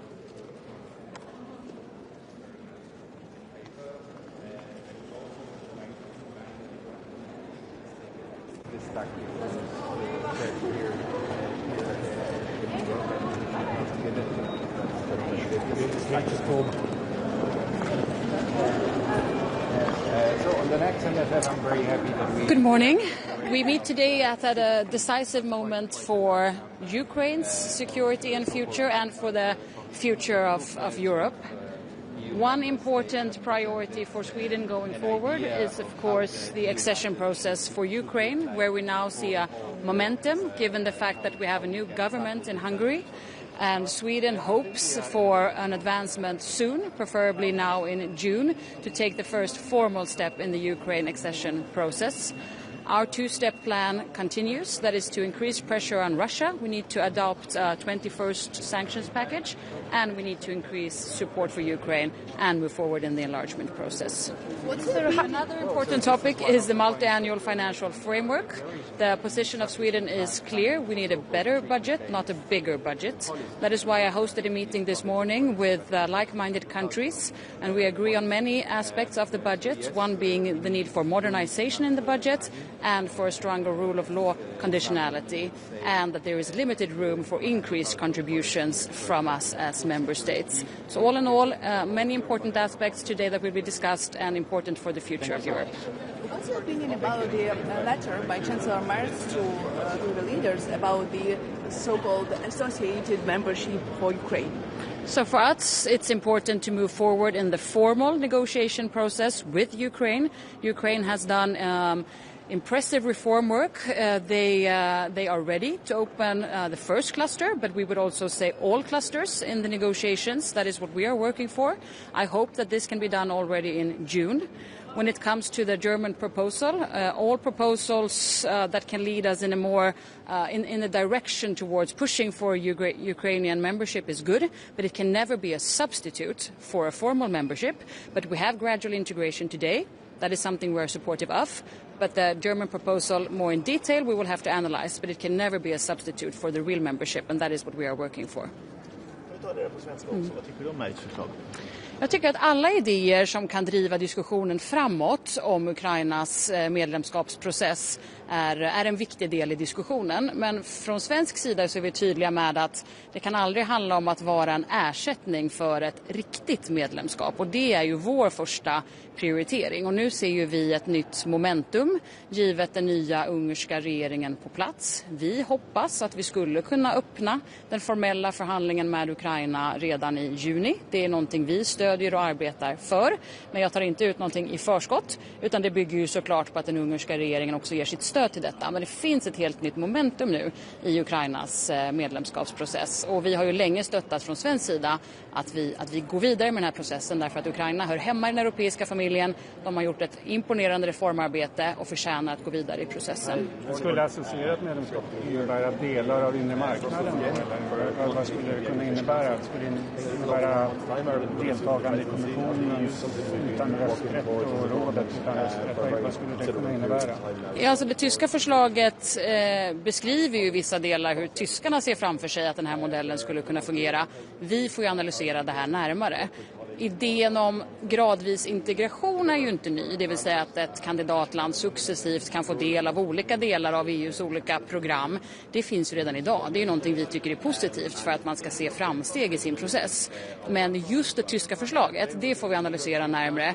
Good morning. We meet today at a decisive moment for Ukraine's security and future, and for the future of Europe. One important priority for Sweden going forward is, of course, the accession process for Ukraine, where we now see a momentum, given the fact that we have a new government in Hungary. And Sweden hopes for an advancement soon, preferably now in June, to take the first formal step in the Ukraine accession process. Our 2-step plan continues. That is to increase pressure on Russia. We need to adopt a 21st sanctions package, and we need to increase support for Ukraine and move forward in the enlargement process. Another important topic is the multi-annual financial framework. The position of Sweden is clear. We need a better budget, not a bigger budget. That is why I hosted a meeting this morning with like-minded countries, and we agree on many aspects of the budget, one being the need for modernization in the budget, and for a stronger rule of law conditionality, and that there is limited room for increased contributions from us as member states. So all in all, many important aspects today that will be discussed and important for the future of Europe. What's your opinion about the letter by Chancellor Merz to the leaders about the so-called associated membership for Ukraine? So for us, it's important to move forward in the formal negotiation process with Ukraine. Ukraine has done impressive reform work. They are ready to open the first cluster, but we would also say all clusters in the negotiations. That is what we are working for. I hope that this can be done already in June. When it comes to the German proposal, all proposals that can lead us in a more in a direction towards pushing for Ukrainian membership is good, but it can never be a substitute for a formal membership. But we have gradual integration today. That is something we are supportive of. But the German proposal, more in detail, we will have to analyze, but it can never be a substitute for the real membership, and that is what we are working for. Jag tycker att alla idéer som kan driva diskussionen framåt om Ukrainas medlemskapsprocess är en viktig del i diskussionen. Men från svensk sida så är vi tydliga med att det kan aldrig handla om att vara en ersättning för ett riktigt medlemskap. Och det är ju vår första prioritering. Och nu ser ju vi ett nytt momentum givet den nya ungerska regeringen på plats. Vi hoppas att vi skulle kunna öppna den formella förhandlingen med Ukraina redan i juni. Det är någonting vi stödjer och arbetar för. Men jag tar inte ut någonting i förskott, utan det bygger ju såklart på att den ungerska regeringen också ger sitt stöd till detta. Men det finns ett helt nytt momentum nu i Ukrainas medlemskapsprocess. Och vi har ju länge stöttat från svensk sida att vi går vidare med den här processen, därför att Ukraina hör hemma i den europeiska familjen. De har gjort ett imponerande reformarbete och förtjänar att gå vidare i processen. Skulle associerat medlemskap innebära delar av inre marknaden? Eller vad skulle det kunna innebära? Skulle det innebära deltagande i kommissionen utan rösträtt och rådet utan rösträtt? Vad skulle det kunna innebära? Ja, alltså det tyska förslaget beskriver ju vissa delar hur tyskarna ser framför sig att den här modellen skulle kunna fungera. Vi får ju analysera det här närmare. Idén om gradvis integration är ju inte ny, det vill säga att ett kandidatland successivt kan få del av olika delar av EUs olika program. Det finns ju redan idag. Det är ju någonting vi tycker är positivt för att man ska se framsteg i sin process. Men just det tyska förslaget, det får vi analysera närmare.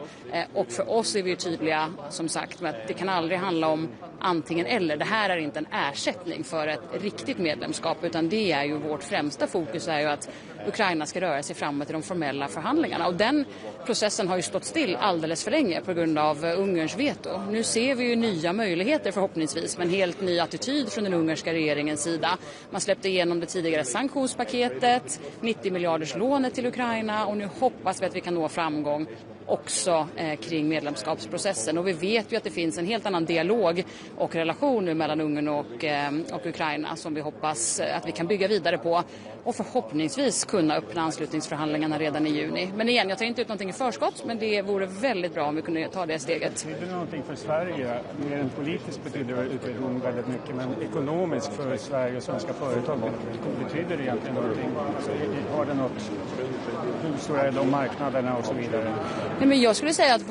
Och för oss är vi tydliga, som sagt, med att det kan aldrig handla om antingen eller. Det här är inte en ersättning för ett riktigt medlemskap, utan det är ju vårt främsta fokus är ju att Ukraina ska röra sig framåt i de formella förhandlingarna. Och den processen har ju stått still alldeles för länge på grund av Ungerns veto. Nu ser vi ju nya möjligheter förhoppningsvis, med en helt ny attityd från den ungerska regeringens sida. Man släppte igenom det tidigare sanktionspaketet, 90 miljarders lånet till Ukraina, och nu hoppas vi att vi kan nå framgång också kring medlemskapsprocessen. Och vi vet ju att det finns en helt annan dialog och relation nu mellan Ungern och Ukraina som vi hoppas att vi kan bygga vidare på och förhoppningsvis kunna öppna anslutningsförhandlingarna redan i juni. Men igen, jag tar inte ut någonting i förskott, men det vore väldigt bra om vi kunde ta det steget. Betyder det någonting för Sverige? Mer än politiskt betyder utvidgningen väldigt mycket, men ekonomiskt för Sverige och svenska företag betyder det egentligen någonting? Har det något? Hur stora är de marknaderna och så vidare? Nej, men jag skulle säga att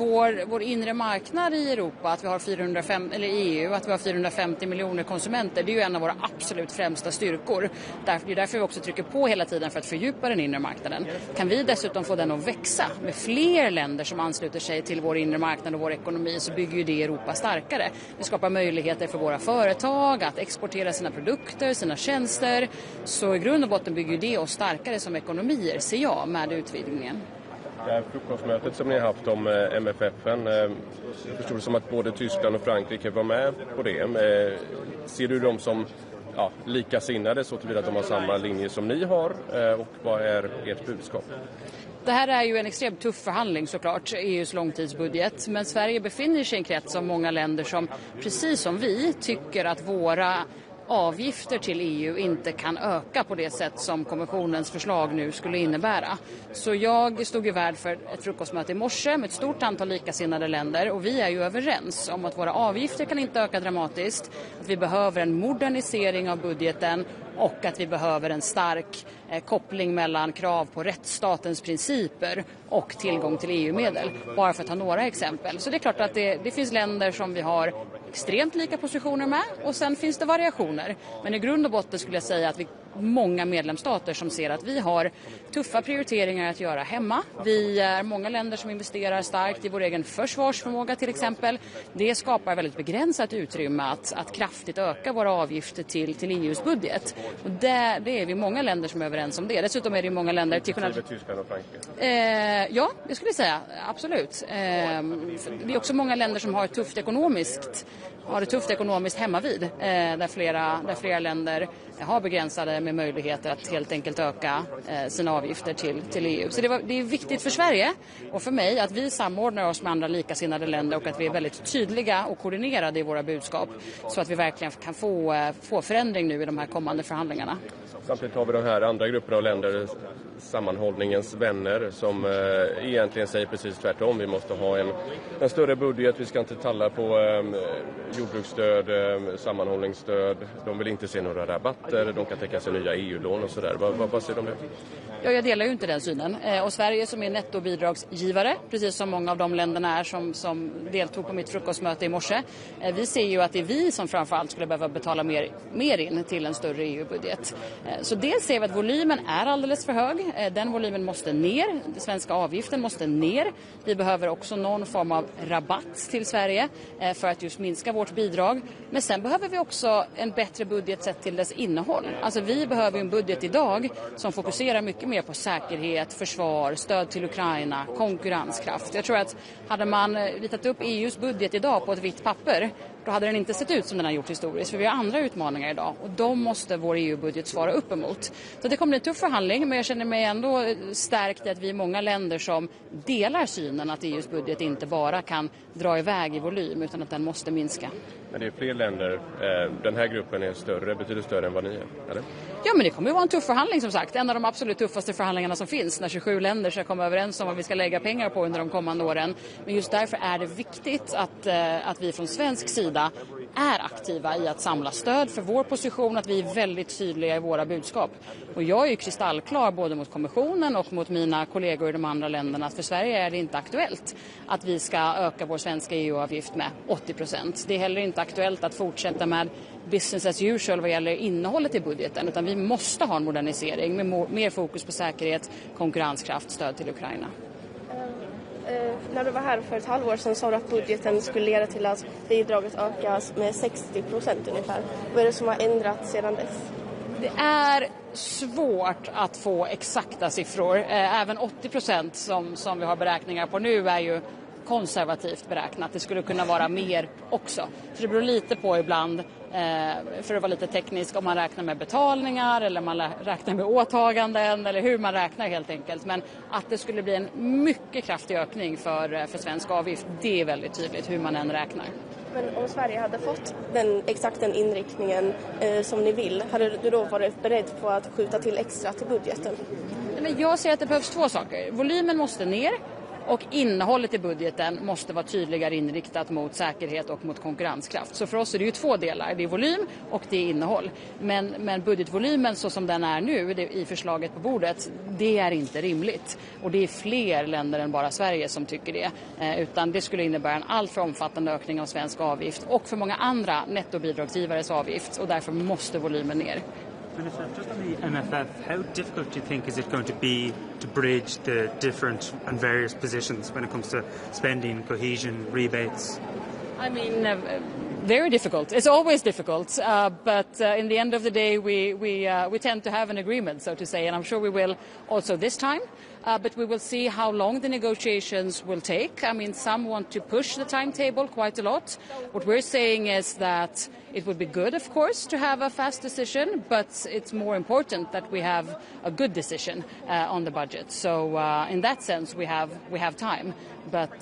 vår inre marknad i Europa, att vi har 450 miljoner konsumenter, det är ju en av våra absolut främsta styrkor. Det är därför vi också trycker på hela tiden för att fördjupa den inre marknaden. Kan vi dessutom få den att växa med fler länder som ansluter sig till vår inre marknad och vår ekonomi, så bygger ju det Europa starkare. Det skapar möjligheter för våra företag att exportera sina produkter, sina tjänster. Så i grund och botten bygger det oss starkare som ekonomier, ser jag, med utvidgningen. Det här frukostmötet som ni har haft om MFF:en, jag förstår det som att både Tyskland och Frankrike var med på det. Ser du dem som likasinnade så tillvida att de har samma linje som ni har, och vad är ert budskap? Det här är ju en extremt tuff förhandling såklart, EUs långtidsbudget. Men Sverige befinner sig i en krets av många länder som, precis som vi, tycker att våra avgifter till EU inte kan öka på det sätt som kommissionens förslag nu skulle innebära. Så jag stod ju värd för ett frukostmöte i morse med ett stort antal likasinnade länder, och vi är ju överens om att våra avgifter kan inte öka dramatiskt, att vi behöver en modernisering av budgeten och att vi behöver en stark koppling mellan krav på rättsstatens principer och tillgång till EU-medel. Bara för att ta några exempel. Så det är klart att det finns länder som vi har extremt lika positioner med och sen finns det variationer. Men i grund och botten skulle jag säga att vi många medlemsstater som ser att vi har tuffa prioriteringar att göra hemma. Vi är många länder som investerar starkt i vår egen försvarsförmåga till exempel. Det skapar väldigt begränsat utrymme att kraftigt öka våra avgifter till EUs budget. Och det är vi många länder som är överens om det. Dessutom är det många länder... Tyskland och Frankrike? Ja, det skulle jag säga. Absolut. Det är också många länder som har ett tufft ekonomiskt hemmavid. Där flera länder har begränsade med möjligheter att helt enkelt öka sina avgifter till EU. Så det är viktigt för Sverige och för mig att vi samordnar oss med andra likasinnade länder och att vi är väldigt tydliga och koordinerade i våra budskap så att vi verkligen kan få förändring nu i de här kommande förhandlingarna. Samtidigt har vi de här andra grupperna av länder, sammanhållningens vänner, som egentligen säger precis tvärtom. Vi måste ha en större budget, vi ska inte talla på jordbruksstöd, sammanhållningsstöd. De vill inte se några rabatter, de kan tänka sig nya EU-lån och sådär. Vad säger de det? Ja, jag delar ju inte den synen. Och Sverige som är nettobidragsgivare, precis som många av de länderna är som deltog på mitt frukostmöte i morse. Vi ser ju att det är vi som framförallt skulle behöva betala mer in till en större EU-budget. Så dels ser vi att volymen är alldeles för hög. Den volymen måste ner. Den svenska avgiften måste ner. Vi behöver också någon form av rabatt till Sverige för att just minska vårt bidrag. Men sen behöver vi också en bättre budget sett till dess innehåll. Alltså vi behöver en budget idag som fokuserar mycket mer på säkerhet, försvar, stöd till Ukraina, konkurrenskraft. Jag tror att hade man ritat upp EUs budget idag på ett vitt papper, då hade den inte sett ut som den har gjort historiskt. För vi har andra utmaningar idag och de måste vår EU-budget svara upp emot. Så det kommer bli en tuff förhandling, men jag känner mig ändå stärkt i att vi är många länder som delar synen att EUs budget inte bara kan dra iväg i volym utan att den måste minska. Men det är fler länder. Den här gruppen är betydligt större än vad ni är, eller? Ja, men det kommer ju vara en tuff förhandling som sagt. En av de absolut tuffaste förhandlingarna som finns när 27 länder ska komma överens om vad vi ska lägga pengar på under de kommande åren. Men just därför är det viktigt att vi från svensk sida är aktiva i att samla stöd för vår position, att vi är väldigt tydliga i våra budskap. Och jag är ju kristallklar både mot kommissionen och mot mina kollegor i de andra länderna att för Sverige är det inte aktuellt att vi ska öka vår svenska EU-avgift med 80%. Det är heller inte aktuellt att fortsätta med business as usual vad gäller innehållet i budgeten, utan vi måste ha en modernisering med mer fokus på säkerhet, konkurrenskraft, stöd till Ukraina. När du var här för ett halvår sedan sa du att budgeten skulle leda till att bidraget ökas med 60% ungefär. Vad är det som har ändrats sedan dess? Det är svårt att få exakta siffror. Även 80% som vi har beräkningar på nu är ju konservativt beräknat. Det skulle kunna vara mer också. Så det beror lite på ibland, för att vara lite teknisk, om man räknar med betalningar eller man räknar med åtaganden eller hur man räknar helt enkelt. Men att det skulle bli en mycket kraftig ökning för svensk avgift, det är väldigt tydligt hur man än räknar. Men om Sverige hade fått exakt den inriktningen som ni vill, hade du då varit beredd på att skjuta till extra till budgeten? Men jag ser att det behövs två saker. Volymen måste ner. Och innehållet i budgeten måste vara tydligare inriktat mot säkerhet och mot konkurrenskraft. Så för oss är det ju två delar. Det är volym och det är innehåll. Men budgetvolymen så som den är nu i förslaget på bordet, det är inte rimligt. Och det är fler länder än bara Sverige som tycker det. Utan det skulle innebära en alltför omfattande ökning av svensk avgift och för många andra nettobidragsgivares avgift. Och därför måste volymen ner. Minister, just on the MFF, how difficult do you think is it going to be to bridge the different and various positions when it comes to spending, cohesion, rebates? I mean, very difficult. It's always difficult, but in the end of the day, we tend to have an agreement, so to say, and I'm sure we will also this time. But we will see how long the negotiations will take. I mean, some want to push the timetable quite a lot. What we're saying is that it would be good, of course, to have a fast decision, but it's more important that we have a good decision on the budget. So in that sense, we have time. But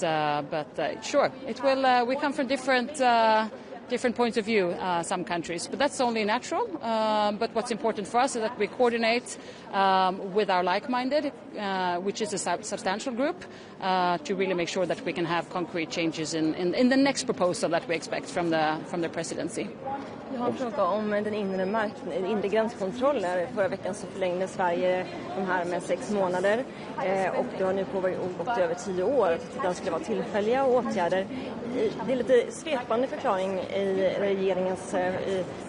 sure, it will. We come from different points of view, some countries, but that's only natural. But what's important for us is that we coordinate with our like-minded, which is a substantial group, to really make sure that we can have concrete changes in the next proposal that we expect from the presidency. Jag har en fråga om den inre gränskontroller. Förra veckan så förlängde Sverige de här med 6 månader och det har nu gått över 10 år. Den skulle vara tillfälliga åtgärder. Det är lite svepande förklaring i regeringens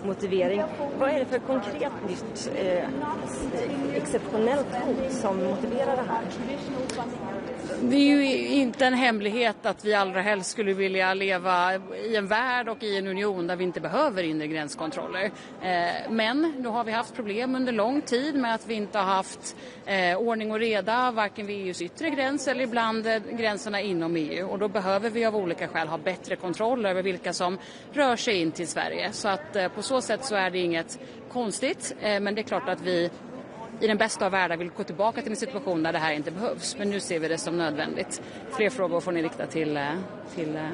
motivering. Vad är det för konkret nytt exceptionellt hot som motiverar det här? Det är ju inte en hemlighet att vi allra helst skulle vilja leva i en värld och i en union där vi inte behöver inre gränskontroller. Men då har vi haft problem under lång tid med att vi inte har haft ordning och reda varken vid EUs yttre gräns eller ibland gränserna inom EU. Och då behöver vi av olika skäl ha bättre kontroll över vilka som rör sig in till Sverige. Så att på så sätt så är det inget konstigt, men det är klart att vi i den bästa av världar vill gå tillbaka till en situation där det här inte behövs. Men nu ser vi det som nödvändigt. Fler frågor får ni rikta till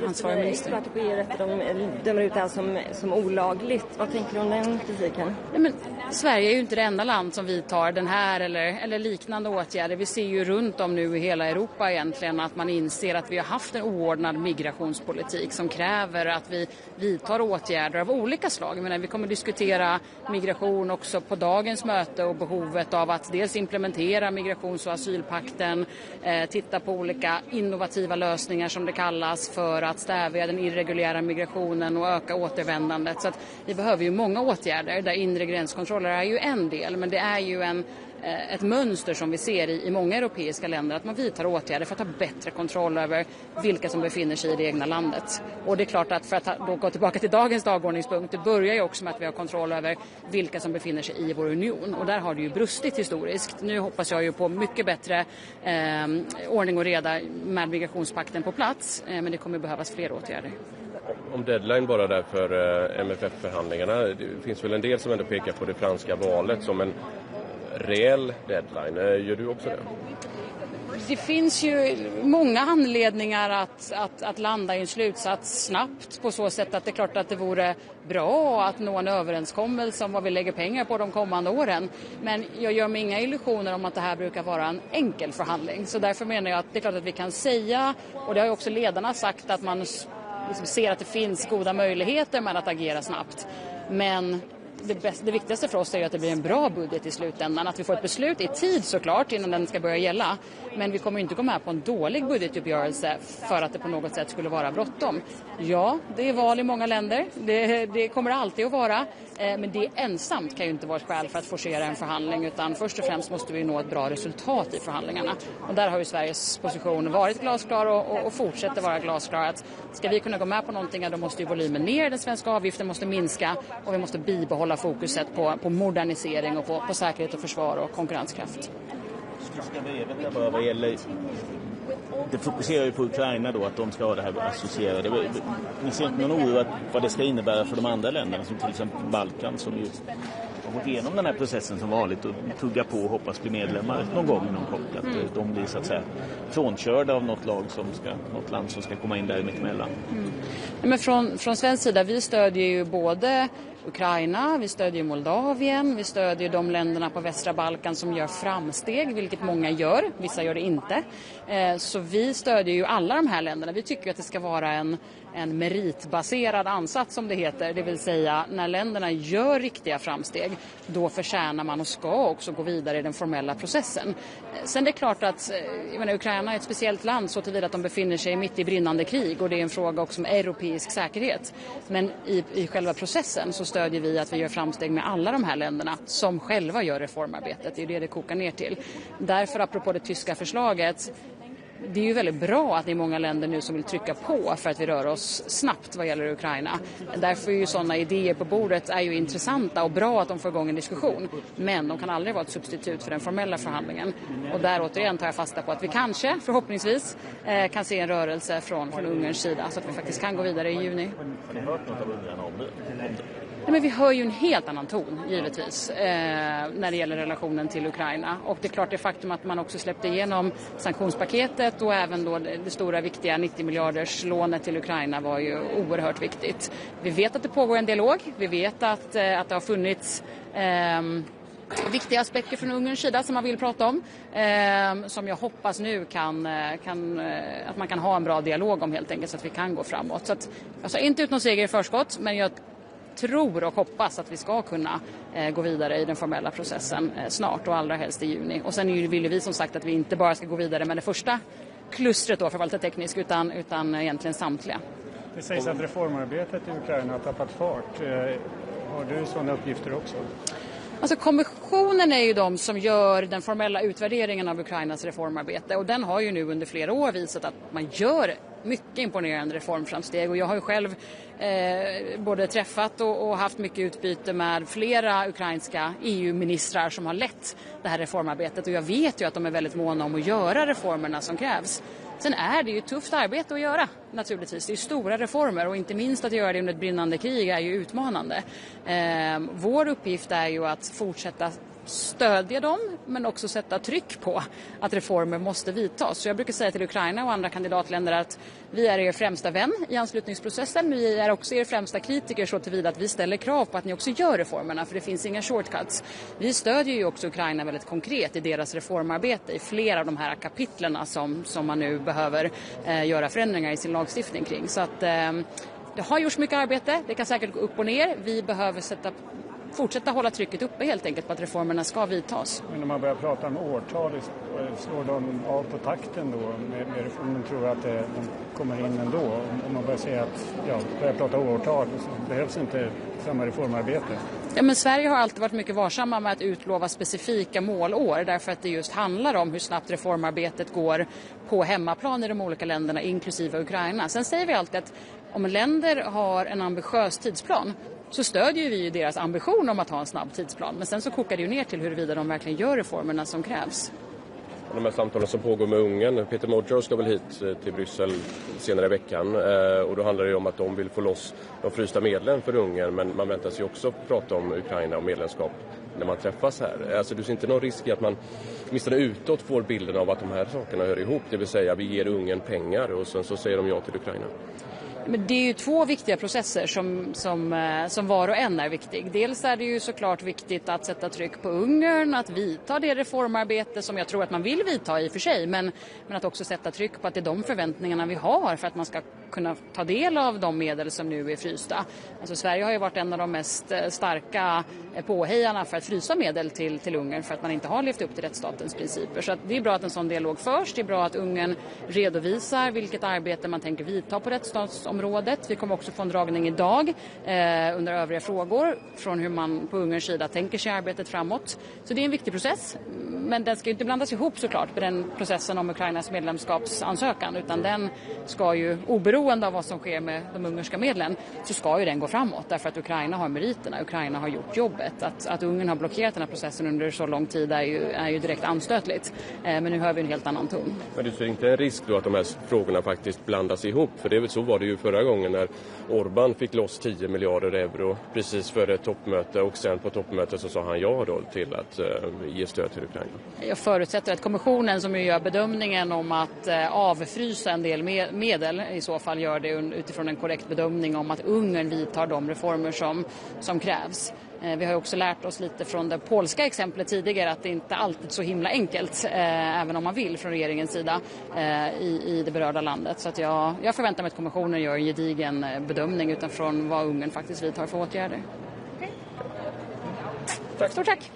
ansvarig minister. Experter på EU-rätt dömer ut det här som olagligt. Vad tänker du om den kritiken? Nej, men Sverige är ju inte det enda land som vidtar den här eller liknande åtgärder. Vi ser ju runt om nu i hela Europa egentligen att man inser att vi har haft en oordnad migrationspolitik som kräver att vi vidtar åtgärder av olika slag. Jag menar, vi kommer diskutera migration också på dagens möte och behovet av att dels implementera migrations- och asylpakten, titta på olika innovativa lösningar som det kallas för att stävja den irreguljära migrationen och öka återvändandet. Så att vi behöver ju många åtgärder där inre gränskontroller är ju en del, men det är ju ett mönster som vi ser i många europeiska länder att man vidtar åtgärder för att ha bättre kontroll över vilka som befinner sig i det egna landet. Och det är klart att för att då gå tillbaka till dagens dagordningspunkt, det börjar ju också med att vi har kontroll över vilka som befinner sig i vår union. Och där har det ju brustit historiskt. Nu hoppas jag ju på mycket bättre ordning och reda med migrationspakten på plats, men det kommer behövas fler åtgärder. Om deadline bara där för MFF-förhandlingarna, det finns väl en del som ändå pekar på det franska valet som en reell deadline. Gör du också det? Det finns ju många anledningar att landa i en slutsats snabbt på så sätt att det är klart att det vore bra att nå en överenskommelse om vad vi lägger pengar på de kommande åren. Men jag gör mig inga illusioner om att det här brukar vara en enkel förhandling. Så därför menar jag att det är klart att vi kan säga, och det har ju också ledarna sagt, att man liksom ser att det finns goda möjligheter med att agera snabbt. Men det viktigaste för oss är ju att det blir en bra budget i slutändan. Att vi får ett beslut i tid såklart innan den ska börja gälla. Men vi kommer inte gå med på en dålig budgetuppgörelse för att det på något sätt skulle vara bråttom. Ja, det är val i många länder. Det kommer alltid att vara. Men det ensamt kan ju inte vara ett skäl för att forcera en förhandling. Utan först och främst måste vi nå ett bra resultat i förhandlingarna. Och där har ju Sveriges position varit glasklar och fortsätter vara glasklar. Att ska vi kunna gå med på någonting, då måste ju volymen ner, den svenska avgiften måste minska och vi måste bibehålla fokuset på modernisering och på säkerhet och försvar och konkurrenskraft. Vad gäller, det fokuserar ju på Ukraina då, att de ska ha det här associerade. Ni ser inte någon oro vad det ska innebära för de andra länderna, som till exempel Balkan, som ju har gått igenom den här processen som vanligt och tuggar på och hoppas bli medlemmar någon gång inom kort. Att de blir så att säga frånkörda av något land som ska komma in där mittemellan. Men från svensk sida, vi stödjer ju både Ukraina, vi stödjer Moldavien, vi stödjer de länderna på västra Balkan som gör framsteg, vilket många gör, vissa gör det inte. Så vi stödjer ju alla de här länderna. Vi tycker att det ska vara en meritbaserad ansats som det heter, det vill säga när länderna gör riktiga framsteg, då förtjänar man och ska också gå vidare i den formella processen. Sen det är klart att Ukraina är ett speciellt land så tillvida att de befinner sig mitt i brinnande krig och det är en fråga också om europeisk säkerhet. Men i själva processen så stödjer vi att vi gör framsteg med alla de här länderna som själva gör reformarbetet. Det är det kokar ner till. Därför, apropå det tyska förslaget, det är ju väldigt bra att det är många länder nu som vill trycka på för att vi rör oss snabbt vad gäller Ukraina. Därför är ju sådana idéer på bordet är ju intressanta och bra att de får igång en diskussion. Men de kan aldrig vara ett substitut för den formella förhandlingen. Och där återigen tar jag fasta på att vi kanske, förhoppningsvis, kan se en rörelse från Ungerns sida så att vi faktiskt kan gå vidare i juni. Har ni hört något av ungrarna om det? Nej, men vi hör ju en helt annan ton, givetvis, när det gäller relationen till Ukraina. Och det är klart det faktum att man också släppte igenom sanktionspaketet och även då det stora viktiga 90 miljarders lånet till Ukraina var ju oerhört viktigt. Vi vet att det pågår en dialog, vi vet att det har funnits viktiga aspekter från Ungerns sida som man vill prata om, som jag hoppas nu att man kan ha en bra dialog om helt enkelt så att vi kan gå framåt. Så att, alltså inte ut någon seger i förskott, men jag tror och hoppas att vi ska kunna gå vidare i den formella processen snart och allra helst i juni. Och sen vill vi som sagt att vi inte bara ska gå vidare med det första klustret då för att vara lite teknisk utan egentligen samtliga. Det sägs att reformarbetet i Ukraina har tappat fart. Har du sådana uppgifter också? Alltså kommissionen är ju de som gör den formella utvärderingen av Ukrainas reformarbete, och den har ju nu under flera år visat att man gör mycket imponerande reformframsteg, och jag har ju själv både träffat och haft mycket utbyte med flera ukrainska EU-ministrar som har lett det här reformarbetet, och jag vet ju att de är väldigt måna om att göra reformerna som krävs. Sen är det ju tufft arbete att göra naturligtvis. Det är stora reformer, och inte minst att göra det under ett brinnande krig är ju utmanande. Vår uppgift är ju att fortsätta stödja dem, men också sätta tryck på att reformer måste vidtas. Så jag brukar säga till Ukraina och andra kandidatländer att vi är er främsta vän i anslutningsprocessen. Vi är också er främsta kritiker så tillvida att vi ställer krav på att ni också gör reformerna, för det finns inga shortcuts. Vi stödjer ju också Ukraina väldigt konkret i deras reformarbete i flera av de här kapitlerna som man nu behöver göra förändringar i sin lagstiftning kring. Så att det har gjorts mycket arbete, det kan säkert gå upp och ner. Vi behöver fortsätta hålla trycket uppe helt enkelt på att reformerna ska vidtas. Men om man börjar prata om årtal, slår de av på takten då med reformen, tror att de kommer in ändå? Om man börjar säga att börjar prata årtal så behövs inte samma reformarbete. Ja, men Sverige har alltid varit mycket varsamma med att utlova specifika målår, därför att det just handlar om hur snabbt reformarbetet går på hemmaplan i de olika länderna, inklusive Ukraina. Sen säger vi alltid att om länder har en ambitiös tidsplan så stödjer vi ju deras ambition om att ha en snabb tidsplan. Men sen så kokar det ju ner till huruvida de verkligen gör reformerna som krävs. De här samtalen som pågår med Ungern, Peter Modjor ska väl hit till Bryssel senare i veckan, och då handlar det ju om att de vill få loss de frysta medlen för Ungern, men man väntar sig också prata om Ukraina och medlemskap när man träffas här. Alltså du ser inte någon risk i att man åtminstone utåt får bilden av att de här sakerna hör ihop, det vill säga vi ger Ungern pengar och sen så säger de ja till Ukraina? Men det är ju två viktiga processer som var och en är viktig. Dels är det ju såklart viktigt att sätta tryck på Ungern, att vidta det reformarbete som jag tror att man vill vidta i och för sig, men att också sätta tryck på att det är de förväntningarna vi har för att man ska kunna ta del av de medel som nu är frysta. Alltså Sverige har ju varit en av de mest starka påhejarna för att frysa medel till Ungern för att man inte har levt upp till rättsstatens principer. Så att det är bra att en sån dialog förs. Det är bra att Ungern redovisar vilket arbete man tänker vidta på rättsstatsområdet. Vi kommer också få en dragning idag under övriga frågor från hur man på Ungerns sida tänker sig arbetet framåt. Så det är en viktig process, men den ska inte blandas ihop såklart med den processen om Ukrainas medlemskapsansökan, utan den ska ju, oberoende av vad som sker med de ungerska medlen, så ska ju den gå framåt därför att Ukraina har meriterna, Ukraina har gjort jobbet. Att Ungern har blockerat den här processen under så lång tid är ju direkt anstötligt, men nu hör vi en helt annan ton. Men du ser inte en risk då att de här frågorna faktiskt blandas ihop? För det är väl så var det ju förra gången när Orbán fick loss 10 miljarder euro precis före ett toppmöte, och sen på toppmötet så sa han ja då till att ge stöd till Ukraina. Jag förutsätter att kommissionen som ju gör bedömningen om att avfrysa en del medel i så fall gör det utifrån en korrekt bedömning om att Ungern vidtar de reformer som krävs. Vi har också lärt oss lite från det polska exemplet tidigare att det inte alltid är så himla enkelt, även om man vill från regeringens sida i det berörda landet. Så att jag förväntar mig att kommissionen gör en gedigen bedömning utifrån vad Ungern faktiskt vidtar för åtgärder. Tack. Stort tack!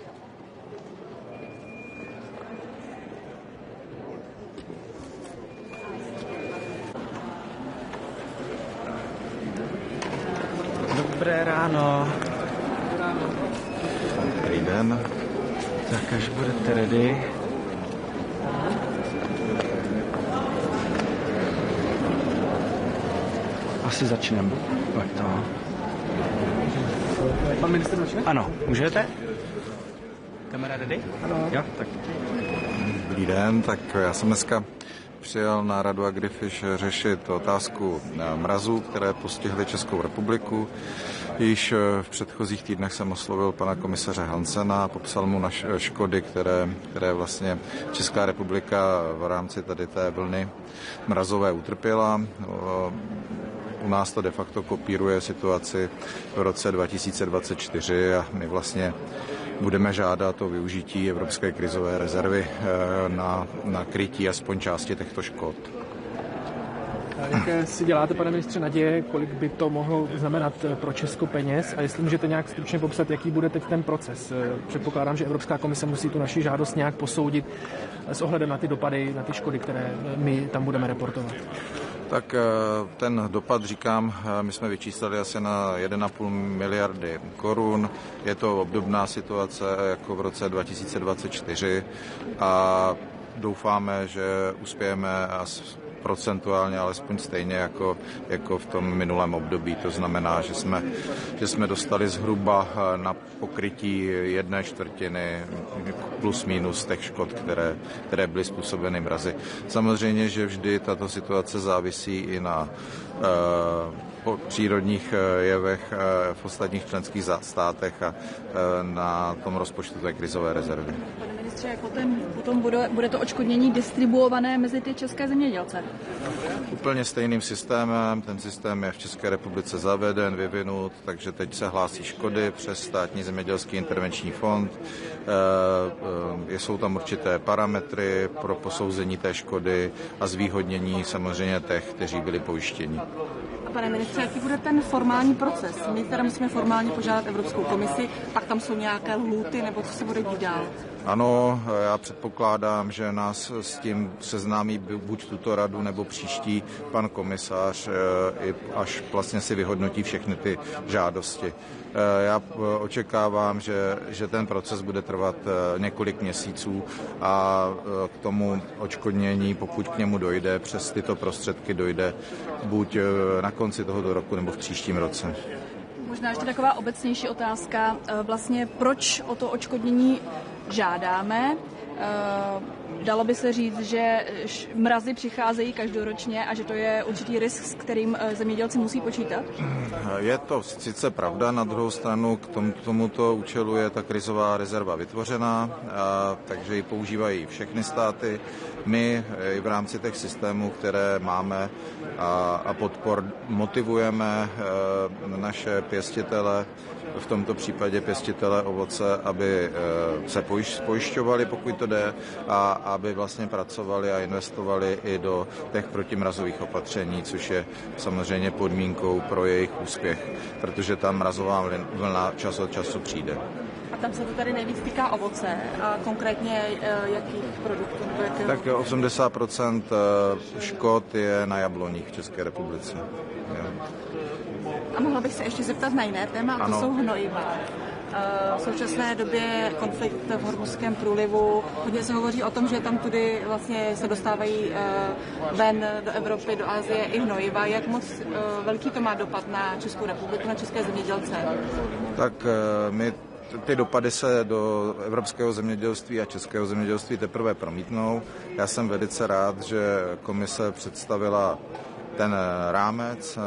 Dobré ráno. Dobrý den. Tak až budete ready. Asi začneme. Tak to. Pan ministr začne? Ano, můžete? Kamera ready? Ano. Jo, tak. Dobrý den, tak já jsem dneska přijel na Radu Agrifish řešit otázku mrazů, které postihly Českou republiku. Již v předchozích týdnech jsem oslovil pana komisaře Hansena, popsal mu škody, které vlastně Česká republika v rámci tady té vlny mrazové utrpěla. U nás to de facto kopíruje situaci v roce 2024 a my vlastně budeme žádat o využití Evropské krizové rezervy na krytí aspoň části těchto škod. Jaké si děláte, pane ministře, naděje, kolik by to mohlo znamenat pro Česko peněz, a jestli můžete nějak stručně popsat, jaký bude teď ten proces? Předpokládám, že Evropská komise musí tu naši žádost nějak posoudit s ohledem na ty dopady, na ty škody, které my tam budeme reportovat. Tak ten dopad, říkám, my jsme vyčíslili asi na 1,5 miliardy korun. Je to obdobná situace jako v roce 2024 a doufáme, že uspějeme procentuálně alespoň stejně jako v tom minulém období. To znamená, že jsme dostali zhruba na pokrytí 1/4 plus minus těch škod, které byly způsobeny mrazy. Samozřejmě, že vždy tato situace závisí i na přírodních jevech v ostatních členských státech a na tom rozpočtu té krizové rezervy. Pane ministře, jak potom bude to odškodnění distribuované mezi ty české zemědělce? Úplně stejným systémem. Ten systém je v České republice zaveden, vyvinut, takže teď se hlásí škody přes Státní zemědělský intervenční fond. Jsou tam určité parametry pro posouzení té škody a zvýhodnění samozřejmě těch, kteří byli pojištěni. Pane ministře, jaký bude ten formální proces? My teda musíme formálně požádat Evropskou komisi, pak tam jsou nějaké lhůty, nebo co se bude dít dál? Ano, já předpokládám, že nás s tím seznámí buď tuto radu, nebo příští pan komisař, až vlastně si vyhodnotí všechny ty žádosti. Já očekávám, že ten proces bude trvat několik měsíců a k tomu odškodnění, pokud k němu dojde, přes tyto prostředky dojde buď na konci tohoto roku, nebo v příštím roce. Možná ještě taková obecnější otázka. Vlastně proč o to odškodnění žádáme? Dalo by se říct, že mrazy přicházejí každoročně a že to je určitý risk, s kterým zemědělci musí počítat? Je to sice pravda, na druhou stranu k tomuto účelu je ta krizová rezerva vytvořená, takže ji používají všechny státy. My i v rámci těch systémů, které máme a podpor, motivujeme naše pěstitele, v tomto případě pěstitele ovoce, aby se pojišťovali, pokud to jde, a aby vlastně pracovali a investovali i do těch protimrazových opatření, což je samozřejmě podmínkou pro jejich úspěch, protože ta mrazová vlna čas od času přijde. A tam se to tady nejvíc týká ovoce a konkrétně jakých produktů? Tak 80% škod je na jabloních v České republice. A mohla bych se ještě zeptat na jiné téma, a to jsou hnojiva. V současné době konflikt v Hormuzském průlivu. Hodně se hovoří o tom, že tam tudy vlastně se dostávají ven do Evropy, do Asie i hnojiva. Jak moc velký to má dopad na Českou republiku, na české zemědělce? Tak my ty dopady se do evropského zemědělství a českého zemědělství teprve promítnou. Já jsem velice rád, že komise představila ten rámec,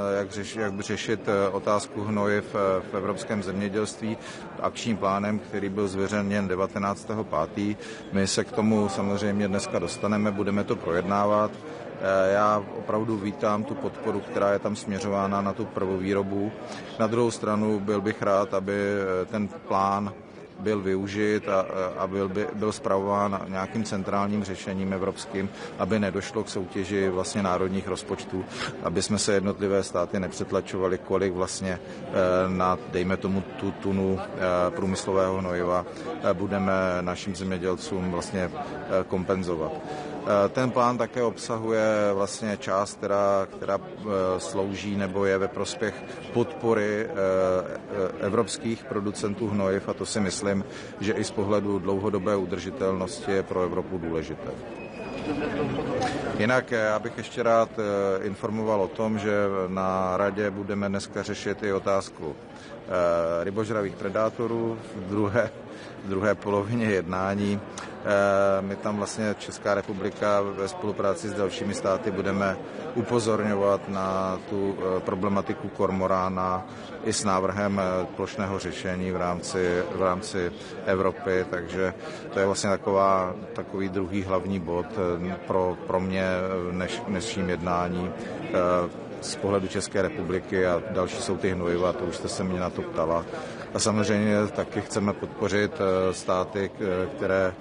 jak by řešit otázku hnojiv v evropském zemědělství akčním plánem, který byl zveřejněn 19.5. My se k tomu samozřejmě dneska dostaneme, budeme to projednávat. Já opravdu vítám tu podporu, která je tam směřována na tu prvovýrobu. Na druhou stranu byl bych rád, aby ten plán byl využit a byl spravován nějakým centrálním řešením evropským, aby nedošlo k soutěži vlastně národních rozpočtů, aby jsme se jednotlivé státy nepřetlačovali, kolik vlastně na, dejme tomu, tu tunu průmyslového hnojiva budeme našim zemědělcům vlastně kompenzovat. Ten plán také obsahuje vlastně část, která slouží nebo je ve prospěch podpory evropských producentů hnojiv, a to si myslím, že i z pohledu dlouhodobé udržitelnosti je pro Evropu důležité. Jinak já bych ještě rád informoval o tom, že na radě budeme dneska řešit i otázku rybožravých predátorů v druhé polovině jednání. My tam vlastně Česká republika ve spolupráci s dalšími státy budeme upozorňovat na tu problematiku kormorána i s návrhem plošného řešení v rámci Evropy, takže to je vlastně takový druhý hlavní bod pro mě v dnešním jednání z pohledu České republiky, a další jsou ty hnojiva, to už jste se mě na to ptala. A samozřejmě taky chceme podpořit státy, které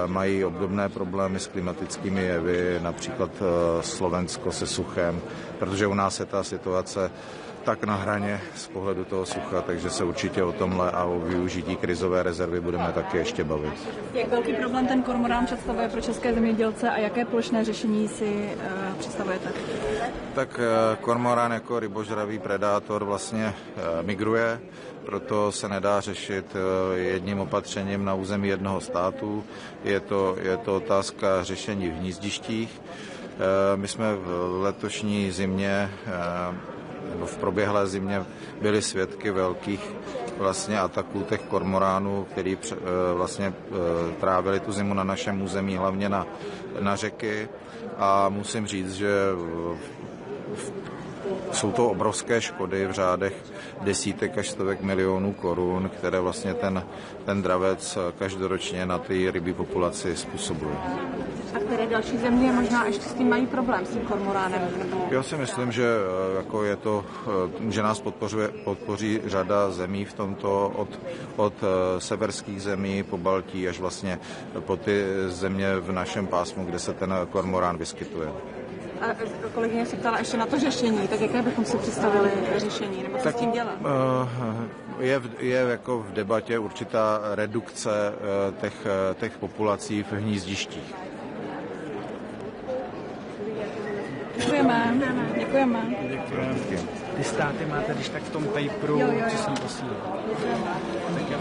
mají obdobné problémy s klimatickými jevy, například Slovensko se suchem, protože u nás je ta situace tak na hraně z pohledu toho sucha, takže se určitě o tomhle a o využití krizové rezervy budeme také ještě bavit. Jak velký problém ten kormorán představuje pro české zemědělce a jaké plošné řešení si představujete? Tak kormorán jako rybožravý predátor vlastně migruje, proto se nedá řešit jedním opatřením na území jednoho státu. Je to otázka řešení v hnízdištích. My jsme v letošní zimě nebo v proběhlé zimě byli svědky velkých vlastně ataků těch kormoránů, který vlastně trávili tu zimu na našem území, hlavně na řeky. A musím říct, že jsou to obrovské škody v řádech desítek až stovek milionů korun, které vlastně ten dravec každoročně na té rybí populaci způsobuje. A které další země možná ještě s tím mají problém, s tím kormoránem? Já si myslím, že jako že nás podpoří řada zemí v tomto, od severských zemí po Baltí až vlastně po ty země v našem pásmu, kde se ten kormorán vyskytuje. A kolegyně se ptala ještě na to řešení, tak jaké bychom si představili řešení, nebo co s tím dělat? Je jako v debatě určitá redukce těch populací v hnízdištích. Děkujeme. Ty státy máte když tak v tom paperu, co jsem posílal. Tak jo,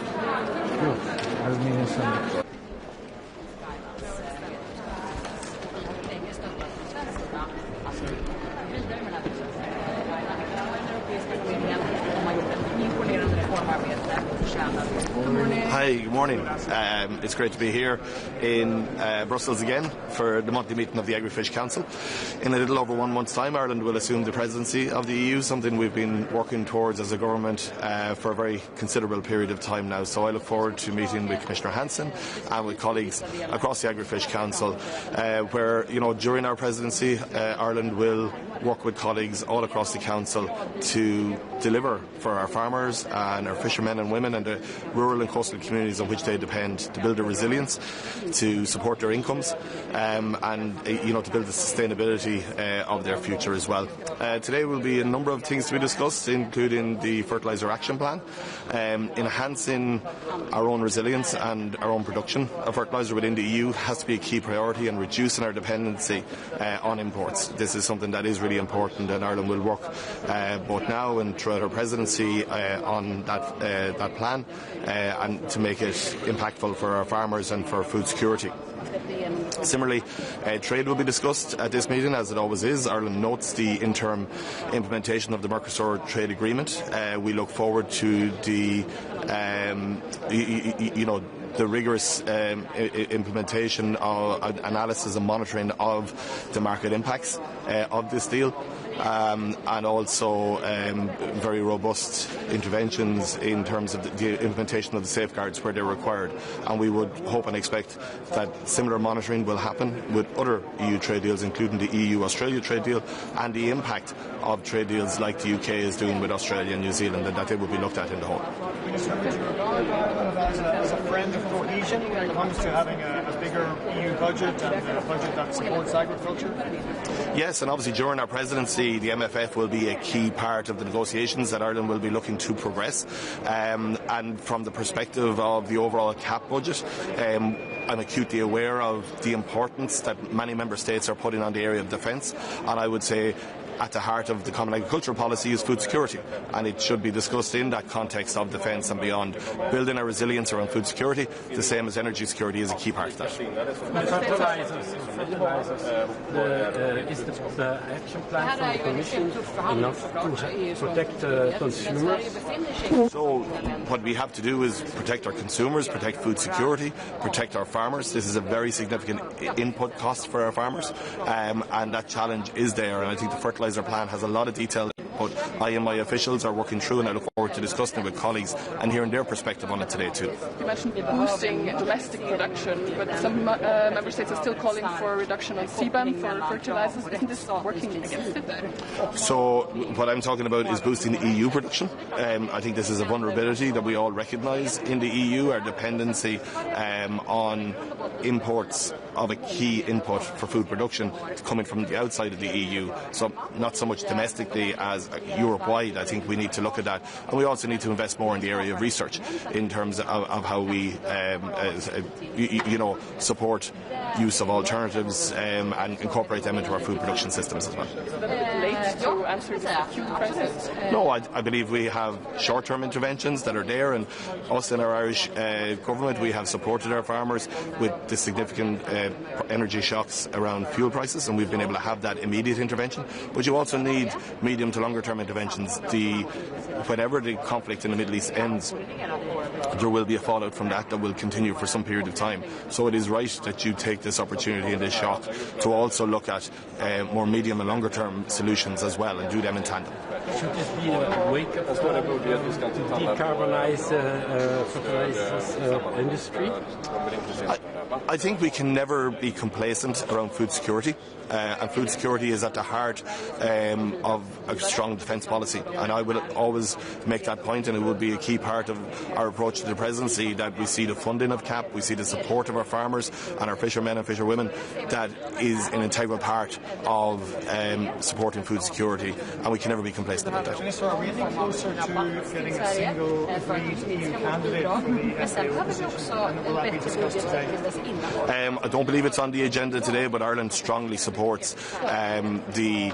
a zmínil jsem. Hi, good morning. It's great to be here in Brussels again for the monthly meeting of the Agrifish Council. In a little over 1 month's time, Ireland will assume the presidency of the EU, something we've been working towards as a government for a very considerable period of time now. So I look forward to meeting with Commissioner Hansen and with colleagues across the Agrifish Council, where, during our presidency, Ireland will work with colleagues all across the Council to deliver for our farmers and our fishermen and women and the rural and coastal communities on which they depend, to build their resilience, to support their incomes, and to build the sustainability of their future as well. Today will be a number of things to be discussed, including the Fertiliser Action Plan, enhancing our own resilience and our own production of fertiliser within the EU has to be a key priority, and reducing our dependency on imports. This is something that is really important, and Ireland will work both now and throughout our presidency on that plan and to make it impactful for our farmers and for food security. Similarly, trade will be discussed at this meeting, as it always is. Ireland notes the interim implementation of the Mercosur trade agreement. We look forward to the rigorous implementation of analysis and monitoring of the market impacts of this deal. And also very robust interventions in terms of the implementation of the safeguards where they're required. And we would hope and expect that similar monitoring will happen with other EU trade deals, including the EU-Australia trade deal, and the impact of trade deals like the UK is doing with Australia and New Zealand, and that they will be looked at in the whole. As a friend of cohesion when it comes to having a bigger EU budget and a budget that supports agriculture? Yes, and obviously during our presidency, the MFF will be a key part of the negotiations that Ireland will be looking to progress. And from the perspective of the overall CAP budget, I'm acutely aware of the importance that many member states are putting on the area of defence, and I would say at the heart of the common agricultural policy is food security, and it should be discussed in that context of defence and beyond. Building our resilience around food security, the same as energy security, is a key part of that. Is the action plan from the Commission enough to protect consumers? So what we have to do is protect our consumers, protect food security, protect our farmers. This is a very significant input cost for our farmers, and that challenge is there, and I think the fertiliser plan has a lot of detail, but I and my officials are working through, and I look forward to discussing it with colleagues and hearing their perspective on it today too. You mentioned boosting domestic production, but some member states are still calling for a reduction on CBAM for fertilizers. Isn't this working against it? So what I'm talking about is boosting the EU production. I think this is a vulnerability that we all recognise in the EU, our dependency on imports of a key input for food production coming from the outside of the EU. So not so much domestically as Europe-wide. I think we need to look at that. And we also need to invest more in the area of research in terms of how we support use of alternatives and incorporate them into our food production systems as well. To answer the acute crisis? No, I believe we have short-term interventions that are there, and us in our Irish government, we have supported our farmers with the significant energy shocks around fuel prices, and we've been able to have that immediate intervention. But you also need medium to longer-term interventions. Whenever the conflict in the Middle East ends, there will be a fallout from that will continue for some period of time. So it is right that you take this opportunity and this shock to also look at more medium and longer-term solutions as well, and do them in tandem. Should this be a wake-up call to decarbonize fertilizers industry? I think we can never be complacent around food security. And food security is at the heart of a strong defence policy. And I will always make that point, and it will be a key part of our approach to the presidency, that we see the funding of CAP, we see the support of our farmers and our fishermen and fisherwomen. That is an integral part of supporting food security, and we can never be complacent about that. Minister, are we getting closer to getting a single agreed EU candidate for the FAO position? And will that be discussed today? I don't believe it's on the agenda today, but Ireland strongly supports the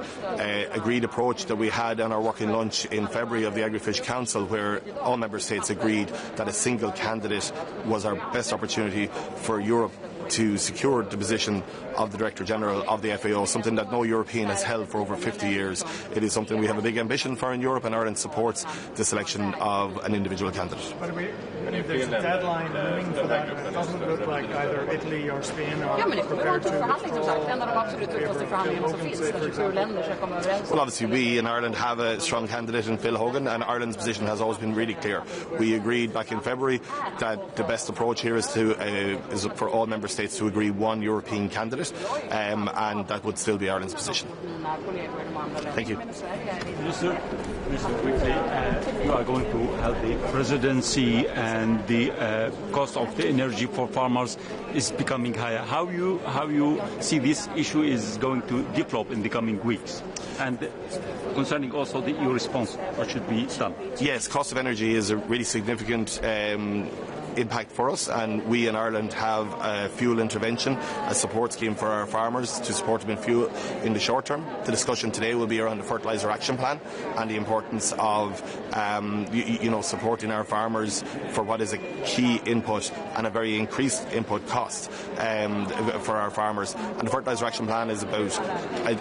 agreed approach that we had on our working lunch in February of the Agri-Fish Council, where all member states agreed that a single candidate was our best opportunity for Europe to secure the position of the Director General of the FAO, something that no European has held for over 50 years. It is something we have a big ambition for in Europe, and Ireland supports the selection of an individual candidate. But there's a deadline looming for that. It doesn't look like either Italy or Spain are prepared to Well, obviously we in Ireland have a strong candidate in Phil Hogan, and Ireland's position has always been really clear. We agreed back in February that the best approach here is for all member states to agree one European candidate, and that would still be Ireland's position. Thank you. Minister, quickly, you are going to have the presidency, and the cost of the energy for farmers is becoming higher. How you see this issue is going to develop in the coming weeks? And concerning also the EU response, what should be done? Yes, cost of energy is a really significant impact for us, and we in Ireland have a fuel intervention, a support scheme for our farmers to support them in fuel in the short term. The discussion today will be around the fertiliser action plan and the importance of supporting our farmers for what is a key input and a very increased input cost for our farmers. And the fertiliser action plan is about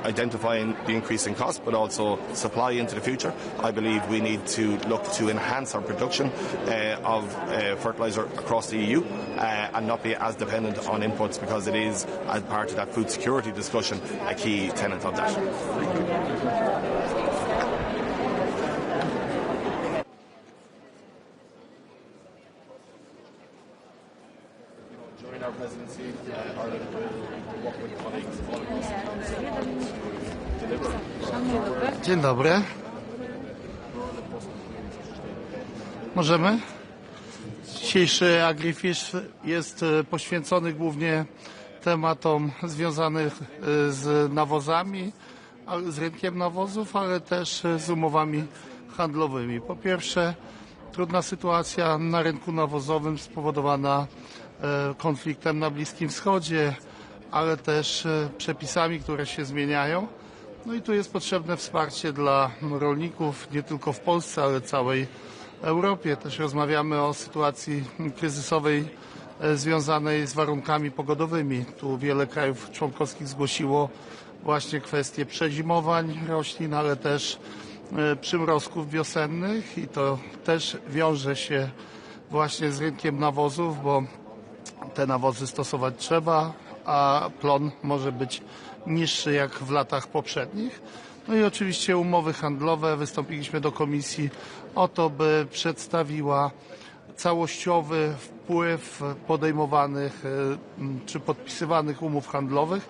identifying the increase in cost, but also supply into the future. I believe we need to look to enhance our production of fertiliser across the EU and not be as dependent on inputs, because it is, as part of that food security discussion, a key tenet of that. During our presidency, Ireland will work with colleagues all across the council to deliver. Dzień dobry. Możemy? Dzisiejszy Agri-Fish jest poświęcony głównie tematom związanych z nawozami, z rynkiem nawozów, ale też z umowami handlowymi. Po pierwsze, trudna sytuacja na rynku nawozowym spowodowana konfliktem na Bliskim Wschodzie, ale też przepisami, które się zmieniają. No i tu jest potrzebne wsparcie dla rolników, nie tylko w Polsce, ale całej Europie. Też rozmawiamy o sytuacji kryzysowej związanej z warunkami pogodowymi. Tu wiele krajów członkowskich zgłosiło właśnie kwestie przezimowań roślin, ale też przymrozków wiosennych, i to też wiąże się właśnie z rynkiem nawozów, bo te nawozy stosować trzeba, a plon może być niższy jak w latach poprzednich. No i oczywiście umowy handlowe. Wystąpiliśmy do Komisji o to, by przedstawiła całościowy wpływ podejmowanych czy podpisywanych umów handlowych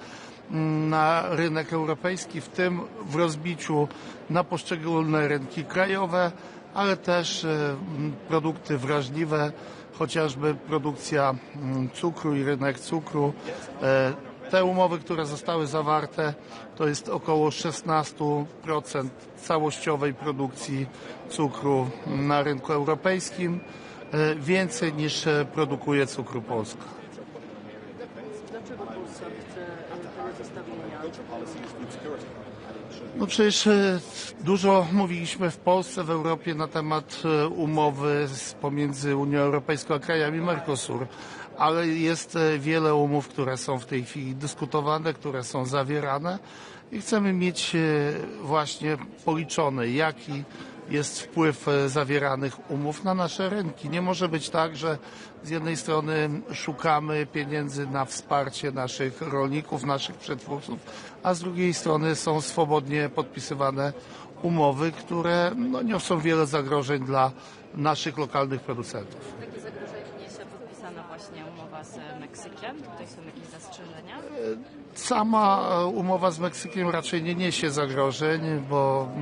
na rynek europejski, w tym w rozbiciu na poszczególne rynki krajowe, ale też produkty wrażliwe, chociażby produkcja cukru i rynek cukru. Te umowy, które zostały zawarte, to jest około 16% całościowej produkcji cukru na rynku europejskim, więcej niż produkuje cukru Polska. Dlaczego Polska chce te zestawienia? No przecież dużo mówiliśmy w Polsce, w Europie na temat umowy pomiędzy Unią Europejską a krajami Mercosur, ale jest wiele umów, które są w tej chwili dyskutowane, które są zawierane i chcemy mieć właśnie policzone, jaki jest wpływ zawieranych umów na nasze rynki. Nie może być tak, że z jednej strony szukamy pieniędzy na wsparcie naszych rolników, naszych przetwórców, a z drugiej strony są swobodnie podpisywane umowy, które niosą wiele zagrożeń dla naszych lokalnych producentów. Jakie zagrożenie niesie podpisana właśnie umowa z Meksykiem? Tutaj są jakieś zastrzeżenia? Sama umowa z Meksykiem raczej nie niesie zagrożeń,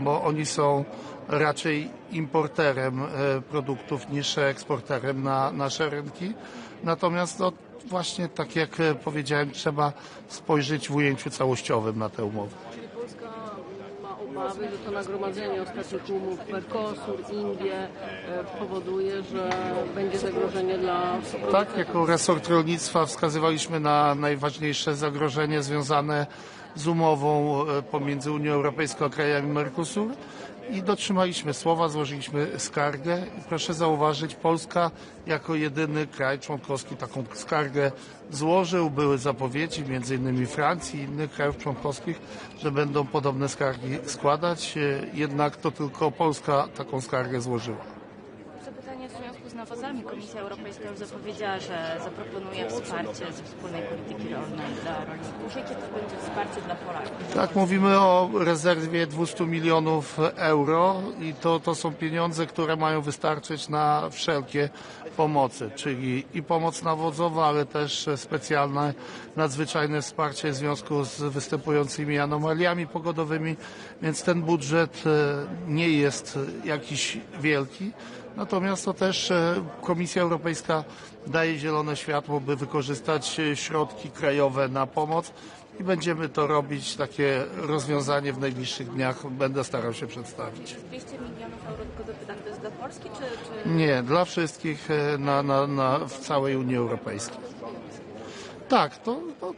bo oni są raczej importerem produktów niż eksporterem na nasze rynki. Natomiast właśnie tak jak powiedziałem, trzeba spojrzeć w ujęciu całościowym na te umowy. Czyli Polska ma obawy, że to nagromadzenie ostatnich umów Mercosur, Indie powoduje, że będzie zagrożenie dla... Tak, jako resort rolnictwa wskazywaliśmy na najważniejsze zagrożenie związane z umową pomiędzy Unią Europejską a krajami Mercosur i dotrzymaliśmy słowa, złożyliśmy skargę. I proszę zauważyć, Polska jako jedyny kraj członkowski taką skargę złożył. Były zapowiedzi między innymi Francji i innych krajów członkowskich, że będą podobne skargi składać, jednak to tylko Polska taką skargę złożyła. Zapytanie w związku z nawozami. Komisja Europejska już zapowiedziała, że zaproponuje wsparcie ze wspólnej polityki rolnej dla rolników. Jakie to będzie wsparcie dla Polaków? Tak, mówimy o rezerwie 200 milionów euro i to są pieniądze, które mają wystarczyć na wszelkie pomocy, czyli i pomoc nawozowa, ale też specjalne, nadzwyczajne wsparcie w związku z występującymi anomaliami pogodowymi, więc ten budżet nie jest jakiś wielki. Natomiast to też Komisja Europejska daje zielone światło, by wykorzystać środki krajowe na pomoc i będziemy to robić. Takie rozwiązanie w najbliższych dniach będę starał się przedstawić. 200 milionów euro, tylko dopytam, to jest dla Polski czy... Nie, dla wszystkich w całej Unii Europejskiej. Tak,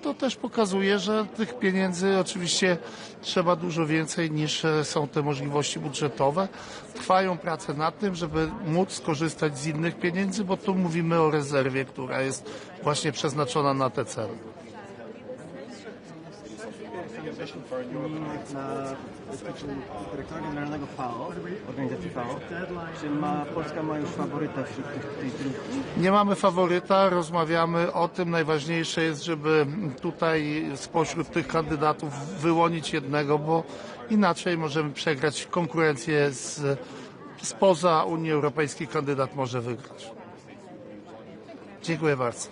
to też pokazuje, że tych pieniędzy oczywiście trzeba dużo więcej niż są te możliwości budżetowe. Trwają prace nad tym, żeby móc skorzystać z innych pieniędzy, bo tu mówimy o rezerwie, która jest właśnie przeznaczona na te cele. Na dyrektora generalnego FAO, organizacji FAO. Czy Polska ma już faworyta wśród tej trójki? Nie mamy faworyta, rozmawiamy o tym. Najważniejsze jest, żeby tutaj spośród tych kandydatów wyłonić jednego, bo inaczej możemy przegrać konkurencję spoza Unii Europejskiej. Kandydat może wygrać. Dziękuję bardzo.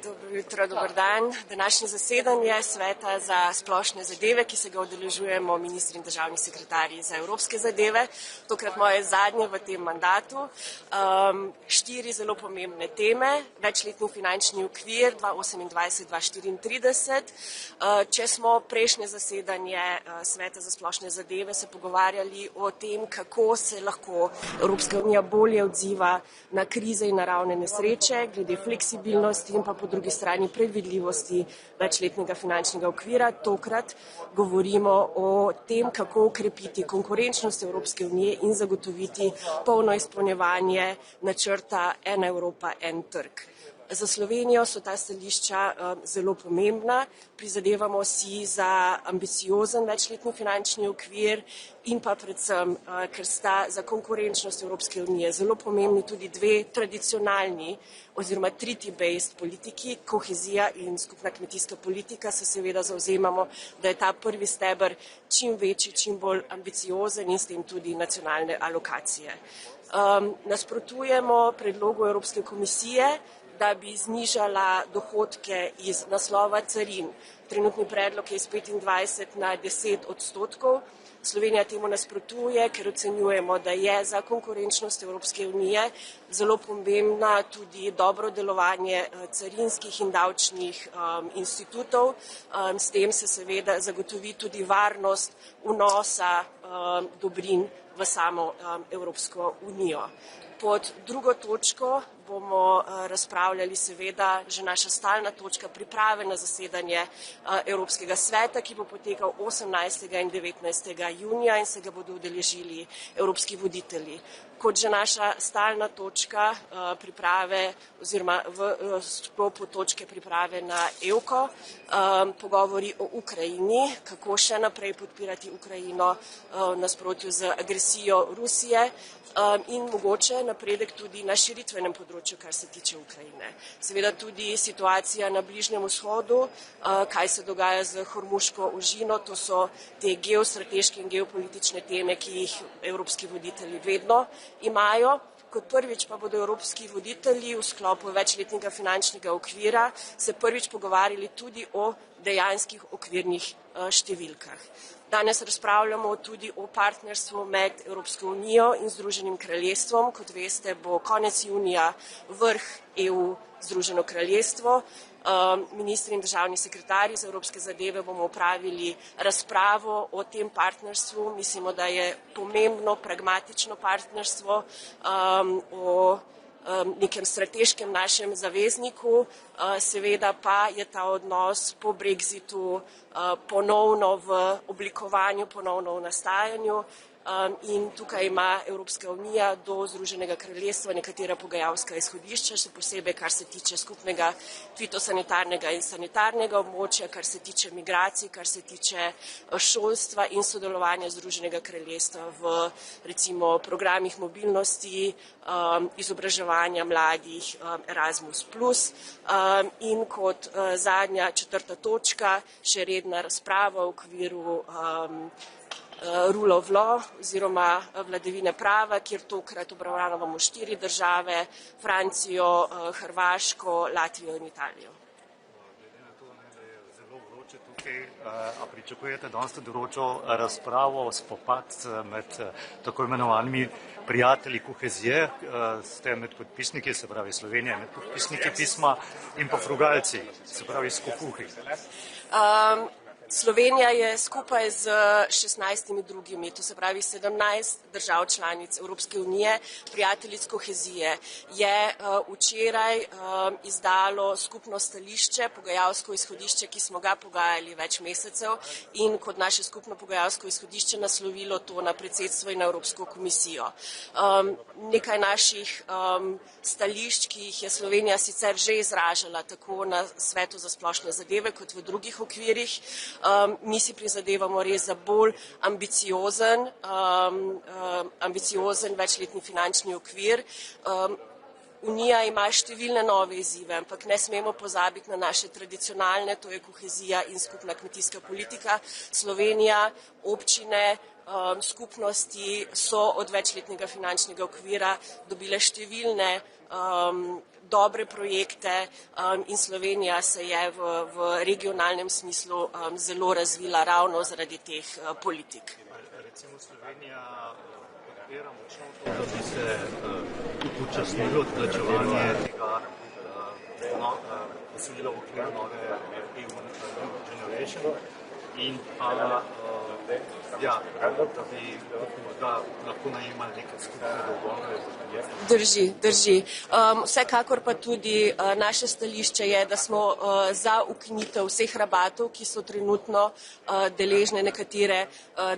Dobro jutro, dober dan. Današnje zasedanje Sveta za splošne zadeve, ki se ga udeležujemo ministri in državni sekretarji za evropske zadeve, tokrat moje zadnje v tem mandatu. 4 zelo pomembne teme, večletni finančni okvir 2028-2034. Če smo prejšnje zasedanje Sveta za splošne zadeve se pogovarjali o tem, kako se lahko Evropska unija bolje odziva na krize in naravne nesreče, glede fleksibilnosti in pa po drugi strani predvidljivosti večletnega finančnega okvira. Tokrat govorimo o tem, kako ukrepiti konkurenčnost Evropske unije in zagotoviti polno izpolnjevanje načrta Ena Evropa, en trg. Za Slovenijo so ta stališča zelo pomembna, prizadevamo si za ambiciozen večletni finančni okvir in pa predvsem, ker sta za konkurenčnost Evropske unije zelo pomembni tudi dve tradicionalni oziroma treaty-based politiki, kohezija in skupna kmetijska politika, se seveda zavzemamo, da je ta prvi steber čim večji, čim bolj ambiciozen in s tem tudi nacionalne alokacije. Nasprotujemo predlogu Evropske komisije, da bi znižala dohodke iz naslova carin. Trenutni predlog je iz 25 na 10%. Slovenija temu nasprotuje, ker ocenjujemo, da je za konkurenčnost Evropske unije zelo pomembna tudi dobro delovanje carinskih in davčnih institutov. S tem se seveda zagotovi tudi varnost vnosa dobrin v samo Evropsko unijo. Pod drugo točko bomo razpravljali seveda že naša stalna točka priprave na zasedanje Evropskega sveta, ki bo potekal 18. in 19. junija in se ga bodo udeležili evropski voditelji. Kot že naša stalna točka priprave oziroma v sklopu točke priprave na EUKO, pogovori o Ukrajini, kako še naprej podpirati Ukrajino v nasprotju z agresijo Rusije in mogoče napredek tudi na širitvenem področju, kar se tiče Ukrajine. Seveda tudi situacija na Bližnjem vzhodu, kaj se dogaja z Hormuško ožino, to so te geostrateške in geopolitične teme, ki jih evropski voditelji vedno imajo. Kot prvič pa bodo evropski voditelji v sklopu večletnega finančnega okvira se prvič pogovarjali tudi o dejanskih okvirnih številkah. Danes razpravljamo tudi o partnerstvu med Evropsko unijo in Združenim kraljestvom. Kot veste, bo konec junija vrh EU Združeno kraljestvo. Ministri in državni sekretarji za evropske zadeve bomo opravili razpravo o tem partnerstvu. Mislimo, da je pomembno, pragmatično partnerstvo o nekem strateškem našem zavezniku, seveda pa je ta odnos po Brexitu ponovno v oblikovanju, ponovno v nastajanju in tukaj ima Evropska unija do Združenega kraljestva nekatera pogajalska izhodišča, še posebej kar se tiče skupnega fitosanitarnega in sanitarnega območja, kar se tiče migracij, kar se tiče šolstva in sodelovanja Združenega kraljestva v recimo programih mobilnosti, izobraževanja mladih, Erasmus+. In kot zadnja četrta točka še redna razprava v okviru rule of law oziroma vladavine prava, kjer tokrat obravnavamo 4 države, Francijo, Hrvaško, Latvijo in Italijo. A pričakujete danes določo razpravo, spopad med tako imenovanimi prijatelji kohezije, ste med podpisniki, se pravi Slovenija, med podpisniki pisma in pa frugalci, se pravi skopuhi? Slovenija je skupaj z 16 drugimi, to se pravi 17 držav članic Evropske unije, prijateljic kohezije, je včeraj izdalo skupno stališče, pogajalsko izhodišče, ki smo ga pogajali več mesecev in kot naše skupno pogajalsko izhodišče naslovilo to na predsedstvo in na Evropsko komisijo. Nekaj naših stališč, ki jih je Slovenija sicer že izražala tako na Svetu za splošne zadeve kot v drugih okvirih, mi si prizadevamo res za bolj ambiciozen večletni finančni okvir. Unija ima številne nove izzive, ampak ne smemo pozabiti na naše tradicionalne, to je kohezija in skupna kmetijska politika. Slovenija, občine, skupnosti so od večletnega finančnega okvira dobile številne dobre projekte in Slovenija se je v regionalnem smislu zelo razvila ravno zaradi teh politik. Recimo Slovenija podpira močno to, da bi se upočasnilo odplačevanje tega posojila v okviru nove EU Generation in pa da bi lahko najemali neke skupne dolgove. Drži. Vsekakor pa tudi naše stališče je, da smo za ukinitev vseh rabatov, ki so trenutno deležne nekatere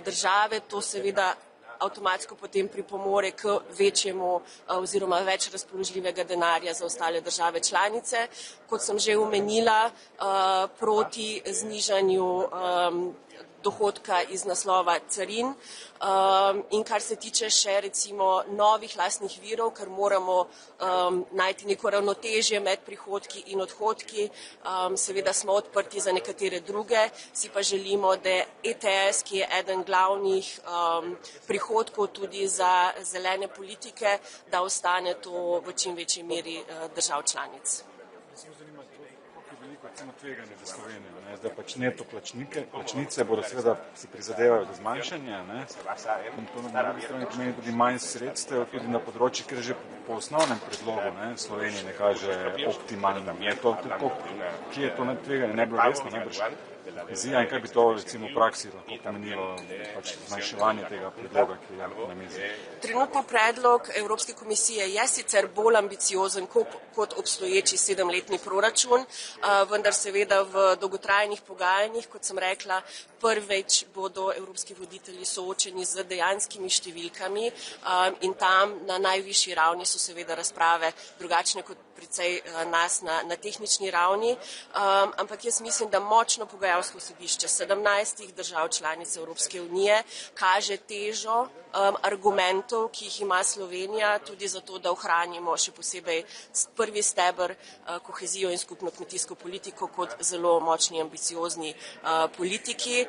države. To seveda avtomatsko potem pripomore k večjemu oziroma več razpoložljivega denarja za ostale države članice. Kot sem že omenila, proti znižanju dohodka iz naslova carin in kar se tiče še recimo novih lastnih virov, ker moramo najti neko ravnotežje med prihodki in odhodki. Seveda smo odprti za nekatere druge, si pa želimo, da ETS, ki je eden glavnih prihodkov tudi za zelene politike, da ostane to v čim večji meri držav članic. Recimo tveganje za Slovenijo, zdaj pač neto plačnice bodo seveda si prizadevajo za zmanjšanje, in to na drugi strani pomeni tudi manj sredstev, tudi na področjih, ker že po osnovnem predlogu Slovenije ne kaže optimalno. Kje je to tveganje? Ne bilo resno, najbrž kohezija in kaj bi to recimo v praksi lahko pomenilo pač zmanjševanje tega predloga, ki je na mizi? Trenutni predlog Evropske komisije je sicer bolj ambiciozen kot obstoječi 7-letni proračun, vendar seveda v dolgotrajnih pogajanjih, kot sem rekla, prvič bodo evropski voditelji soočeni z dejanskimi številkami in tam na najvišji ravni so seveda razprave drugačne kot precej nas na tehnični ravni, ampak jaz mislim, da močno pogajalsko sodišče 17 držav članic Evropske unije kaže težo argumentov, ki jih ima Slovenija, tudi zato, da ohranimo še posebej prvi steber kohezijo in skupno kmetijsko politiko kot zelo močni ambiciozni politiki.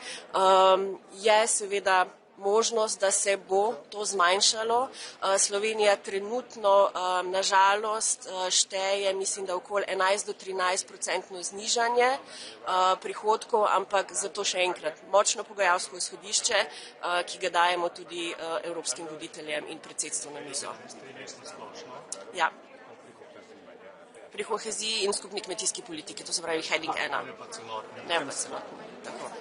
Je seveda možnost, da se bo to zmanjšalo. Slovenija trenutno nažalost šteje, mislim, da okoli 11 do 13% znižanje prihodkov, ampak zato še enkrat močno pogajalsko izhodišče, ki ga dajemo tudi evropskim voditeljem in predsedstvu na mizo. Ja. Pri koheziji in skupni kmetijski politiki, to se pravi heading 1. Ne pa celotno. Tako.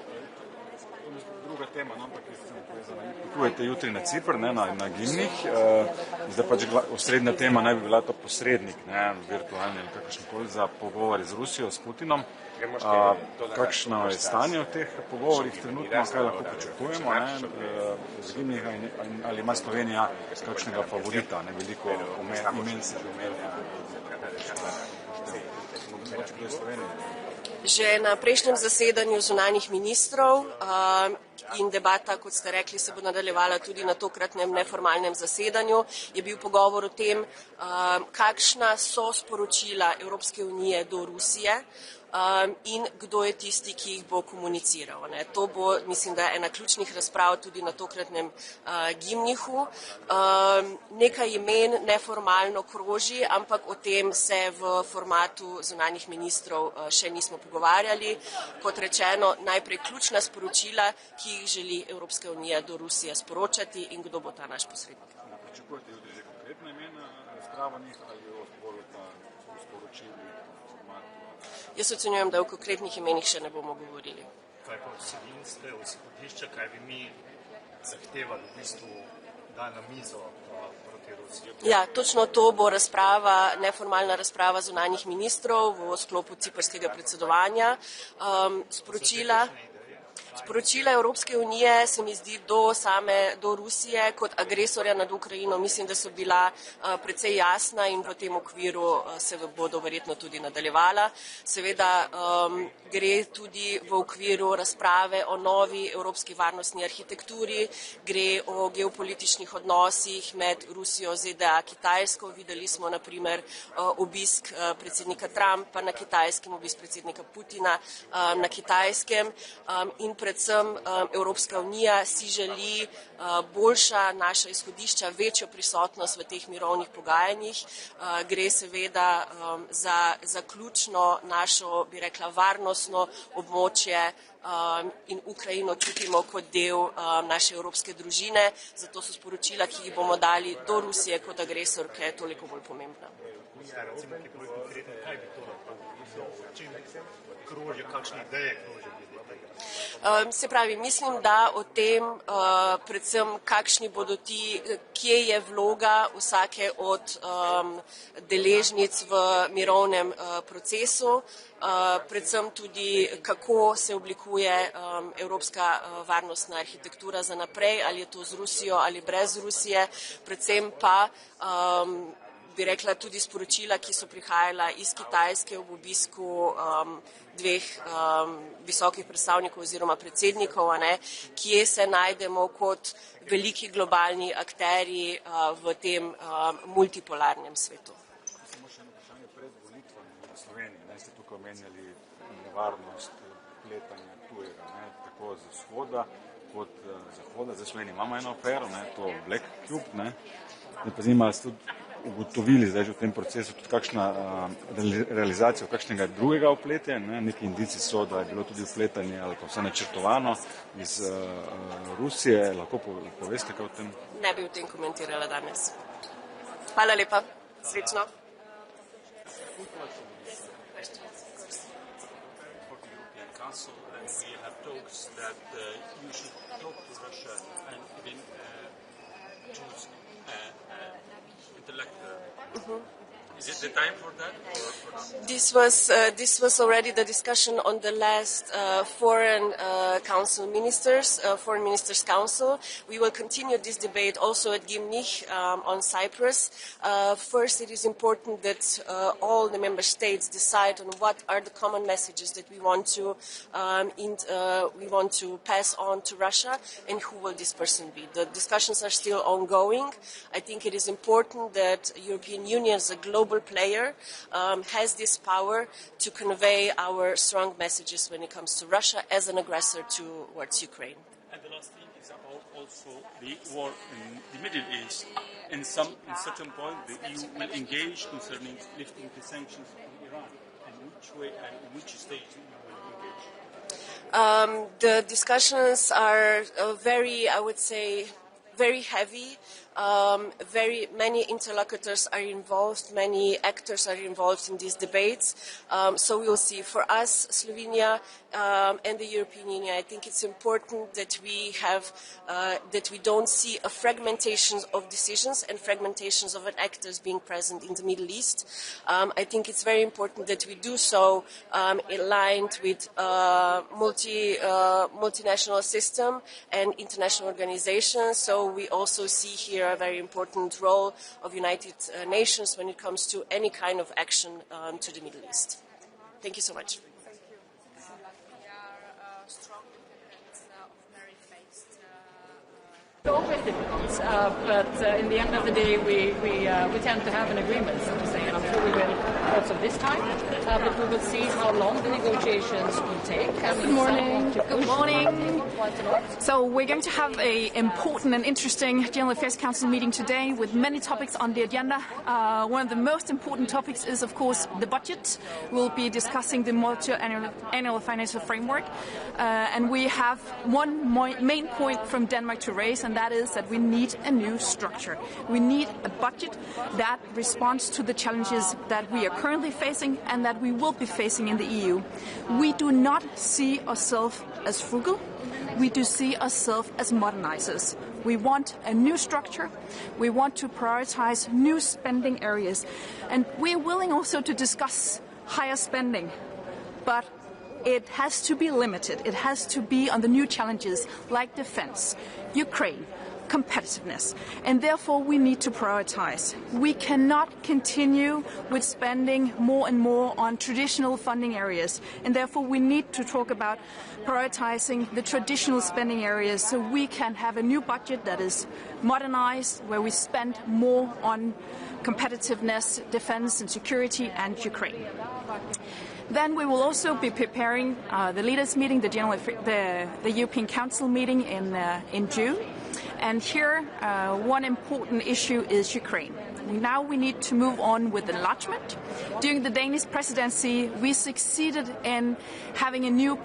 Druga tema, ampak potujete jutri na Cipr, na Gimnih. Zdaj pač osrednja tema naj bi bila to posrednik, virtualni ali kakršenkoli za pogovori z Rusijo, s Putinom. Kakšno je stanje v teh pogovorih trenutno, kaj lahko pričakujemo z Gimnih, ali ima Slovenija kakšnega favorita, veliko imen se že omenja. Že na prejšnjem zasedanju zunanjih ministrov in debata, kot ste rekli, se bo nadaljevala tudi na tokratnem neformalnem zasedanju, je bil pogovor o tem, kakšna so sporočila Evropske unije do Rusije in kdo je tisti, ki jih bo komuniciral. To bo, mislim, da ena ključnih razprav tudi na tokratnem Gimnihu. Nekaj imen neformalno kroži, ampak o tem se v formatu zunanjih ministrov še nismo pogovarjali. Kot rečeno, najprej ključna sporočila, ki jih želi Evropska unija do Rusije sporočati in kdo bo ta naš posrednik. Pričakujete jutri že konkretna imena razpravanih ali bolj pa sporočili? Jaz ocenjujem, da o konkretnih imenih še ne bomo govorili. Kaj pa vsebinske izhodišča, kaj bi mi zahtevali v bistvu, da na mizo proti Rusiji? Ja, točno to bo razprava, neformalna razprava zunanjih ministrov v sklopu ciprskega predsedovanja. Sporočila Evropske unije se mi zdi do Rusije kot agresorja nad Ukrajino, mislim, da so bila precej jasna in v tem okviru se bodo verjetno tudi nadaljevala. Seveda gre tudi v okviru razprave o novi evropski varnostni arhitekturi, gre o geopolitičnih odnosih med Rusijo, ZDA, Kitajsko. Videli smo na primer obisk predsednika Trumpa na Kitajskem, obisk predsednika Putina na Kitajskem in predvsem Evropska unija si želi boljša naša izhodišča, večjo prisotnost v teh mirovnih pogajanjih. Gre seveda za ključno našo, bi rekla, varnostno območje in Ukrajino čutimo kot del naše evropske družine, zato so sporočila, ki jih bomo dali do Rusije kot agresorke, toliko bolj pomembna. krožijo, kakšne ideje krožijo glede tega? Se pravi, mislim, da o tem, predvsem kakšni bodo ti, kje je vloga vsake od deležnic v mirovnem procesu, predvsem tudi kako se oblikuje evropska varnostna arhitektura za naprej, ali je to z Rusijo ali brez Rusije, predvsem pa bi rekla tudi sporočila, ki so prihajala iz Kitajske ob obisku dveh visokih predstavnikov oziroma predsednikov, kje se najdemo kot veliki globalni akteri v tem multipolarnem svetu. Samo še eno vprašanje pred volitvami v Sloveniji. Ste tukaj omenjali nevarnost pletanja tujega, tako z vzhoda kot zahoda. Zdaj v Sloveniji imamo eno afero, to Black Cube. Me pa zanima, ste tudi ugotovili zdaj že v tem procesu tudi kakšna realizacija kakšnega drugega vpletja. Neki indici so, da je bilo tudi vpletanje ali pa vse načrtovano iz Rusije. Lahko poveste kaj o tem? Ne bi o tem komentirala danes. Hvala lepa. Srečno. Is it the time for that? Or not? This was already the discussion on the last Foreign Ministers Council. We will continue this debate also at Gimnich on Cyprus. First, it is important that all the member states decide on what are the common messages that we want to pass on to Russia, and who will this person be. The discussions are still ongoing. I think it is important that the European Union, as a global player, has this power to convey our strong messages when it comes to Russia as an aggressor towards Ukraine. And the last thing is about also the war in the Middle East. In certain point, the EU will engage concerning lifting the sanctions on Iran. And which way and which stage the EU will engage? The discussions are very, I would say, very heavy. Very many interlocutors are involved, many actors are involved in these debates. So we will see. For us, Slovenia and the European Union, I think it's important that we don't see a fragmentation of decisions and fragmentations of actors being present in the Middle East. I think it's very important that we do so aligned with multinational system and international organizations. So we also see here a very important role of United Nations when it comes to any kind of action to the Middle East. Thank you so much. Always difficult, but in the end of the day, we tend to have an agreement, so to say, and I'm sure we will also this time. But we will see how long the negotiations will take. Good morning. Good morning. So we're going to have an important and interesting General Affairs Council meeting today with many topics on the agenda. One of the most important topics is, of course, the budget. We'll be discussing the multi-annual financial framework, and we have one main point from Denmark to raise, and that is that we need a new structure. We need a budget that responds to the challenges that we are currently facing and that we will be facing in the EU. We do not see ourselves as frugal. We do see ourselves as modernizers. We want a new structure. We want to prioritize new spending areas. And we are willing also to discuss higher spending. But it has to be limited. It has to be on the new challenges like defense, Ukraine, competitiveness, and therefore we need to prioritize. We cannot continue with spending more and more on traditional funding areas, and therefore we need to talk about prioritizing the traditional spending areas so we can have a new budget that is modernized, where we spend more on competitiveness, defense and security and Ukraine. Then we will also be preparing the leaders' meeting, the European Council meeting in June. And here, one important issue is Ukraine. Now we need to move on with enlargement. During the Danish presidency, we succeeded in having a new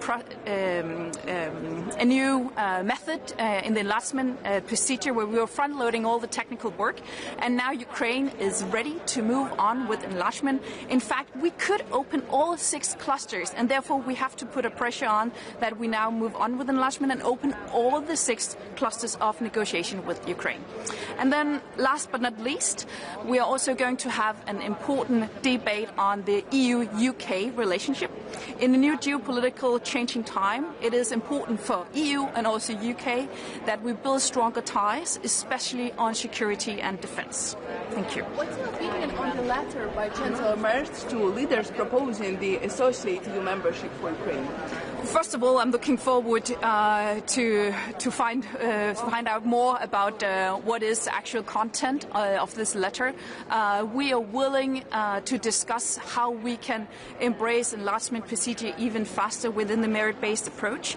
method in the enlargement procedure where we were front-loading all the technical work. And now Ukraine is ready to move on with enlargement. In fact, we could open all 6 clusters, and therefore we have to put a pressure on that we now move on with enlargement and open all the 6 clusters of negotiation with Ukraine. And then last but not least, we are also going to have an important debate on the EU-UK relationship. In a new geopolitical changing time, it is important for EU and also UK that we build stronger ties, especially on security and defense. Thank you. What's your opinion on the letter by Chancellor Merz to leaders proposing the associate EU membership for Ukraine? First of all, I'm looking forward to find out more about what is the actual content of this letter. We are willing to discuss how we can embrace enlargement procedure even faster within the merit-based approach.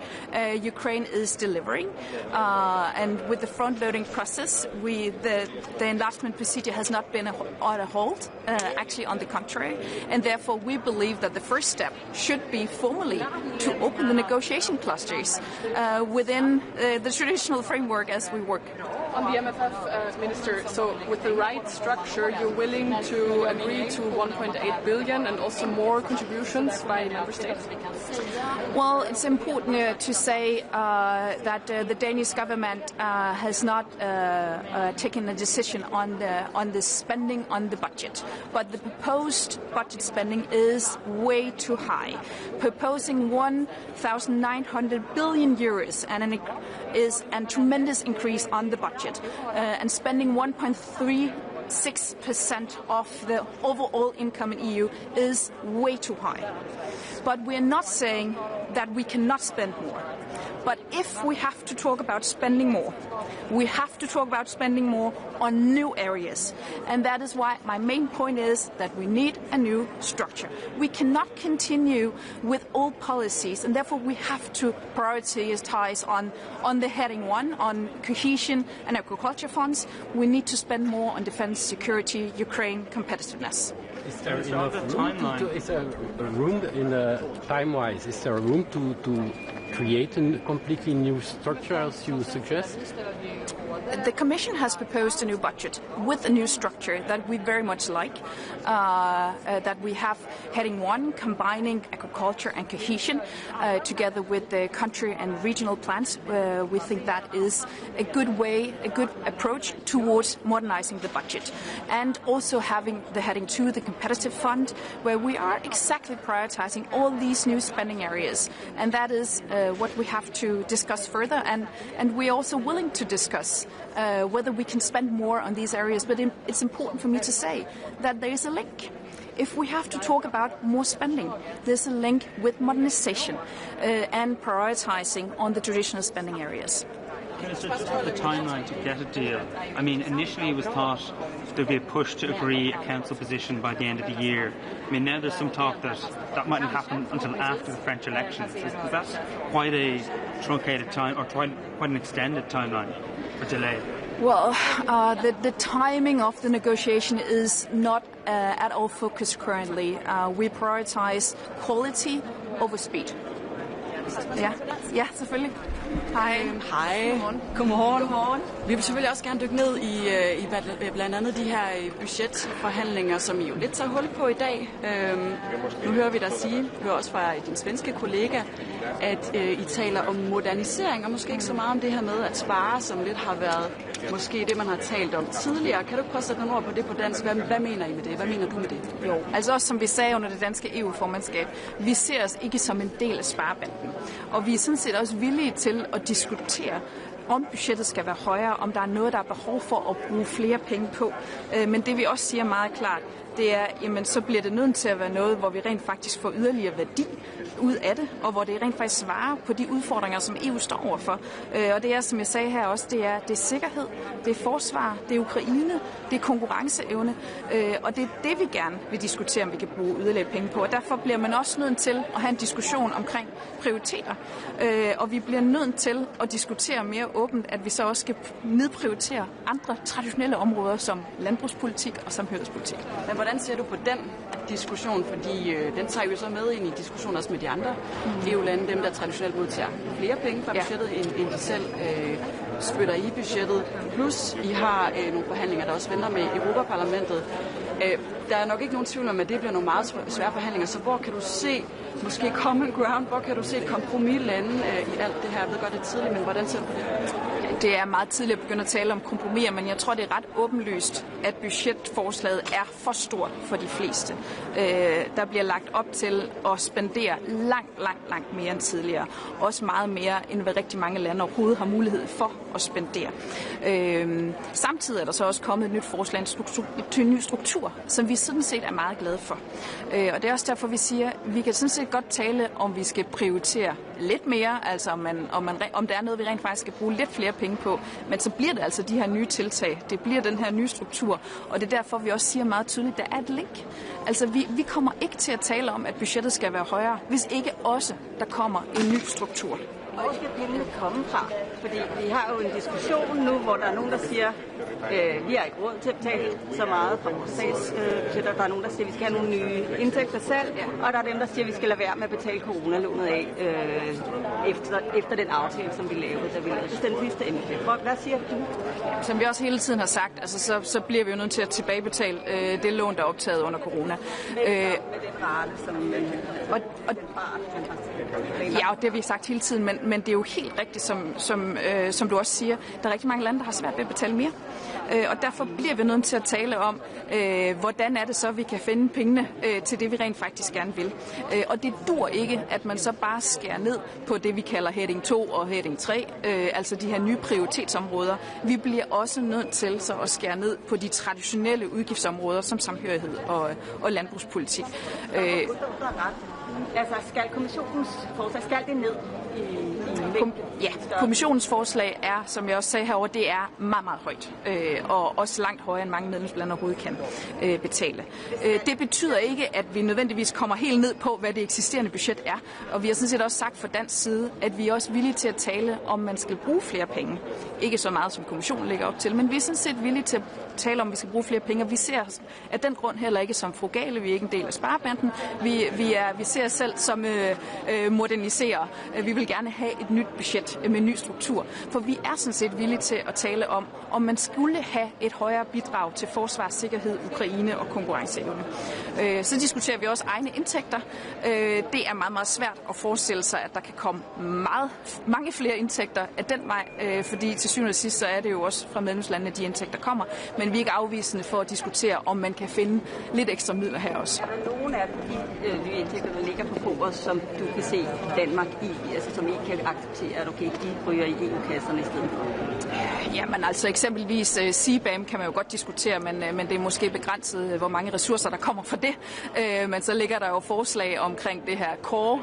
Ukraine is delivering, and with the front-loading process, the enlargement procedure has not been on a hold. Actually, on the contrary, and therefore we believe that the first step should be formally to open the negotiation clusters within the traditional framework as we work. On the MFF, Minister, so with the right structure, you're willing to agree to 1.8 billion and also more contributions by member states? Well, it's important to say that the Danish government has not taken a decision on the spending on the budget, but the proposed budget spending is way too high. Proposing 1,900 billion euros is a tremendous increase on the budget. And spending 1.36% of the overall income in EU is way too high. But we're not saying that we cannot spend more. But if we have to talk about spending more, we have to talk about spending more on new areas. And that is why my main point is that we need a new structure. We cannot continue with old policies, and therefore we have to prioritize on the heading 1, on cohesion and agriculture funds. We need to spend more on defense, security, Ukraine, competitiveness. Is there enough room is there room in time-wise? Is there room to create a completely new structure, as you suggest? The Commission has proposed a new budget with a new structure that we very much like, that we have heading 1 combining agriculture and cohesion together with the country and regional plans. We think that is a good way, a good approach towards modernizing the budget. And also having the heading 2, the competitive fund, where we are exactly prioritizing all these new spending areas. And that is what we have to discuss further. And we're also willing to discuss whether we can spend more on these areas. But it's important for me to say that there is a link. If we have to talk about more spending, there's a link with modernization and prioritizing on the traditional spending areas. Minister, just about the timeline to get a deal. I mean, initially it was thought there'd be a push to agree a council position by the end of the year. I mean, now there's some talk that mightn't happen until after the French elections. Is that quite a truncated time, or quite an extended timeline or delay? Well, the timing of the negotiation is not at all focused currently. We prioritize quality over speed. Ja, selvfølgelig. Hej. Godmorgen. Vi vil selvfølgelig også gerne dykke ned i blandt andet de her budgetforhandlinger, som I jo lidt tager hul på i dag. Nu hører vi dig sige, hører også fra din svenske kollega, at I taler om modernisering, og måske ikke så meget om det her med at spare, som lidt har været måske det, man har talt om tidligere. Kan du prøve at sætte nogle ord på det på dansk? Hvad mener I med det? Hvad mener du med det? Jo, altså også som vi sagde under det danske EU-formandskab, vi ser os ikke som en del af sparebanden. Og vi er sådan set også villige til at diskutere, om budgettet skal være højere, om der er noget, der er behov for at bruge flere penge på. Men det vi også siger meget klart, det er, jamen så bliver det nødt til at være noget, hvor vi rent faktisk får yderligere værdi ud af det, og hvor det rent faktisk svarer på de udfordringer, som EU står overfor. Og det er, som jeg sagde her også, det er sikkerhed, det er forsvar, det er Ukraine, det er konkurrenceevne, og det er det, vi gerne vil diskutere, om vi kan bruge yderligere penge på. Og derfor bliver man også nødt til at have en diskussion omkring prioriteter, og vi bliver nødt til at diskutere mere åbent, at vi så også skal nedprioritere andre traditionelle områder, som landbrugspolitik og samhørighedspolitik. Men hvordan ser du på den diskussion? Fordi den tager jo så med ind i diskussioner også med de andre EU-lande, dem der traditionelt modtager flere penge fra budgettet, end de selv spytter i budgettet. Plus I har nogle forhandlinger, der også venter med Europaparlamentet. der er nok ikke nogen tvivl om, at det bliver nogle meget svære forhandlinger. Så hvor kan du se måske common ground? Hvor kan du se et kompromis lande i alt det her? Jeg ved godt, det er tidligt, men hvordan ser du på det? Det er meget tidligt at begynde at tale om kompromiser, men jeg tror, det er ret åbenlyst, at budgetforslaget er for stort for de fleste. Der bliver lagt op til at spendere langt mere end tidligere. Også meget mere, end hvad rigtig mange lande overhovedet har mulighed for at spendere. Samtidig er der så også kommet et nyt forslag til en ny struktur, som vi sådan set er meget glade for. Og det er også derfor, vi siger, at vi kan sådan set godt tale, om vi skal prioritere lidt mere, altså om der er noget, vi rent faktisk skal bruge lidt flere penge på, men så bliver det altså de her nye tiltag, det bliver den her nye struktur, og det er derfor, vi også siger meget tydeligt, at der er et link. Altså vi kommer ikke til at tale om, at budgettet skal være højere, hvis ikke også der kommer en ny struktur. Hvor skal pengene komme fra? Fordi vi har jo en diskussion nu, hvor der er nogen, der siger, vi har ikke råd til at betale så meget fra vores statsbudgetter. Der er nogen, der siger, at vi skal have nogle nye indtægter selv, og der er dem, der siger, at vi skal lade være med at betale coronalånet af efter den aftale, som vi lavede, da vi lavede den sidste MFF. Hvad siger du? Som vi også hele tiden har sagt, altså så bliver vi jo nødt til at tilbagebetale det lån, der er optaget under corona. Med den rate, som ja, det har vi sagt hele tiden, men det er jo helt rigtigt, som du også siger, der er rigtig mange lande, der har svært ved at betale mere. Og derfor bliver vi nødt til at tale om, hvordan er det så, vi kan finde pengene til det, vi rent faktisk gerne vil. Og det dur ikke, at man så bare skærer ned på det, vi kalder heading 2 og heading 3, altså de her nye prioritetsområder. Vi bliver også nødt til så at skære ned på de traditionelle udgiftsområder, som samhørighed og landbrugspolitik. Altså, skal kommissionens forslag, skal det ned Ja, kommissionens forslag er, som jeg også sagde herovre, det er meget højt, og også langt højere, end mange medlemslande overhovedet kan betale. Det betyder ikke, at vi nødvendigvis kommer helt ned på, hvad det eksisterende budget er, og vi har sådan set også sagt fra dansk side, at vi er også villige til at tale, om man skal bruge flere penge. Ikke så meget, som kommissionen lægger op til, men vi er sådan set villige til at tale om, vi skal bruge flere penge, og vi ser af den grund heller ikke som frugale, vi er ikke en del af sparebanden. Vi ser os selv som moderniserer. Vi vil gerne have et nyt budget med en ny struktur, for vi er sådan set villige til at tale om man skulle have et højere bidrag til forsvar, sikkerhed, Ukraine og konkurrenceevne. Så diskuterer vi også egne indtægter. Det er meget svært at forestille sig, at der kan komme mange flere indtægter af den vej, fordi til syvende og sidst, så er det jo også fra medlemslandene, de indtægter kommer, men vi er ikke afvisende for at diskutere, om man kan finde lidt ekstra midler her også. Er der nogle af de indtægter, der ligger på bordet, som du kan se Danmark i, altså som ikke kan acceptere, at okay, de ryger i EU-kasserne i stedet for? Jamen altså eksempelvis CBAM kan man jo godt diskutere, men det er måske begrænset, hvor mange ressourcer der kommer fra det. Men så ligger der jo forslag omkring det her core,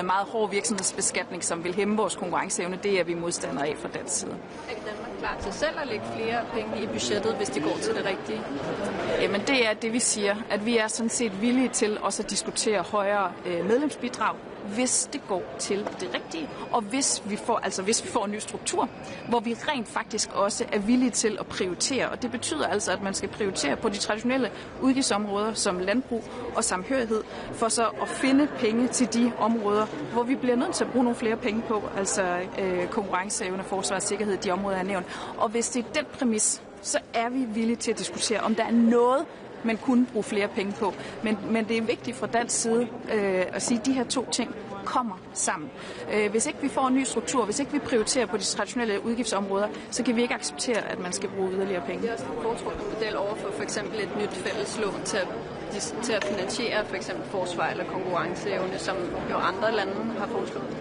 meget hård virksomhedsbeskatning, som vil hæmme vores konkurrenceevne. Det er vi modstandere af fra dansk side. Er Danmark klar til selv at lægge flere penge i budgettet, hvis det går til det rigtige? Jamen det er det, vi siger, at vi er sådan set villige til også at diskutere højere medlemsbidrag, hvis det går til det rigtige, og hvis vi får en ny struktur, hvor vi rent faktisk også er villige til at prioritere. Og det betyder altså, at man skal prioritere på de traditionelle udgiftsområder som landbrug og samhørighed, for så at finde penge til de områder, hvor vi bliver nødt til at bruge nogle flere penge på, altså konkurrenceevne, forsvar og sikkerhed, de områder, jeg har nævnt. Og hvis det er den præmis, så er vi villige til at diskutere, om der er noget, man kunne bruge flere penge på. Men det er vigtigt fra dansk side at sige, at de her to ting kommer sammen. Hvis ikke vi får en ny struktur, hvis ikke vi prioriterer på de traditionelle udgiftsområder, så kan vi ikke acceptere, at man skal bruge yderligere penge. Det er også en foretrukket model over for eksempel et nyt fælles lån til at finansiere for eksempel forsvar eller konkurrenceevne, som jo andre lande har foreslået.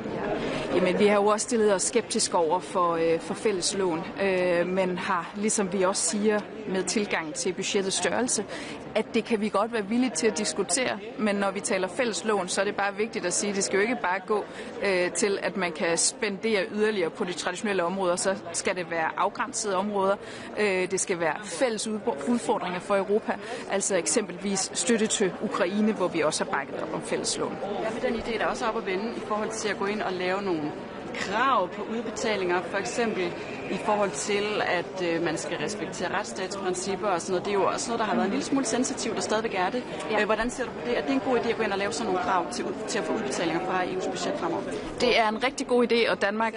Jamen, vi har jo også stillet os skeptisk over for fælles lån, men har, ligesom vi også siger, med tilgang til budgettets størrelse, at det kan vi godt være villige til at diskutere, men når vi taler fælles lån, så er det bare vigtigt at sige, at det skal jo ikke bare gå til, at man kan spendere yderligere på de traditionelle områder, så skal det være afgrænsede områder, det skal være fælles udfordringer for Europa, altså eksempelvis støtte til Ukraine, hvor vi også har bakket op om fælles lån. Hvad med den idé, der også er op at vende i forhold til at gå ind og lave nogle krav på udbetalinger, for eksempel i forhold til, at man skal respektere retsstatsprincipper og sådan noget. Det er jo også noget, der har været en lille smule sensitivt og stadigvæk er det. Ja. Hvordan ser du på det? Er det en god idé at gå ind og lave sådan nogle krav til at få udbetalinger fra EU's budget fremover? Det er en rigtig god idé, og Danmark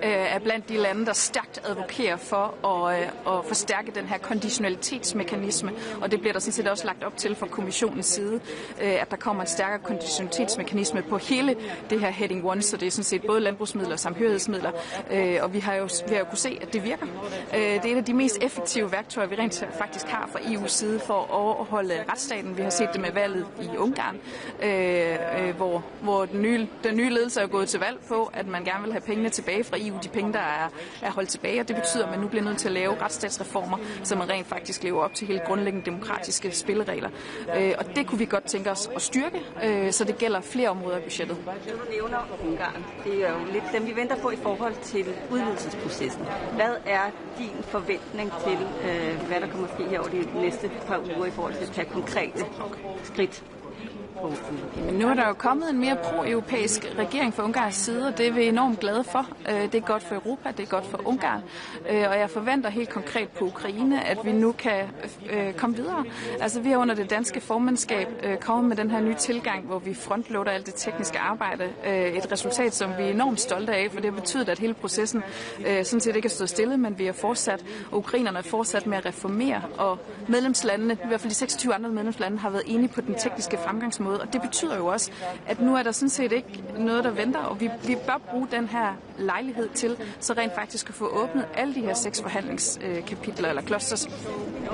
er blandt de lande, der stærkt advokerer for at forstærke den her konditionalitetsmekanisme, og det bliver der sådan set også lagt op til fra kommissionens side, at der kommer en stærkere konditionalitetsmekanisme på hele det her heading 1, så det er sådan set både landbrugsmidler og samhørighedsmidler, og vi har jo kunne se, at det virker. Det er et af de mest effektive værktøjer, vi rent faktisk har fra EU's side for at overholde retsstaten. Vi har set det med valget i Ungarn, hvor den nye ledelse er gået til valg på, at man gerne vil have pengene tilbage fra EU, de penge, der er holdt tilbage, og det betyder, at man nu bliver nødt til at lave retsstatsreformer, så man rent faktisk lever op til helt grundlæggende demokratiske spilleregler. Og det kunne vi godt tænke os at styrke, så det gælder flere områder af budgettet. Du nævner Ungarn. Det er jo lidt dem, vi venter på i forhold til udvidelsesprocessen. Hvad er din forventning til, hvad der kommer at ske her over de næste par uger i forhold til at tage konkrete skridt? Men nu er der jo kommet en mere pro-europæisk regering fra Ungarns side, og det er vi enormt glade for. Det er godt for Europa, det er godt for Ungarn, og jeg forventer helt konkret på Ukraine, at vi nu kan komme videre. Altså vi har under det danske formandskab kommet med den her nye tilgang, hvor vi frontloader alt det tekniske arbejde. Et resultat, som vi er enormt stolte af, for det har betydet, at hele processen sådan set ikke er stået stille, men vi er fortsat, og ukrainerne er fortsat med at reformere, og medlemslandene, i hvert fald de 26 andre medlemslande, har været enige på den tekniske fremgangsmåde. Og det betyder jo også, at nu er der sådan set ikke noget, der venter, og vi bør bruge den her lejlighed til, så rent faktisk at få åbnet alle de her 6 forhandlingskapitler eller clusters. En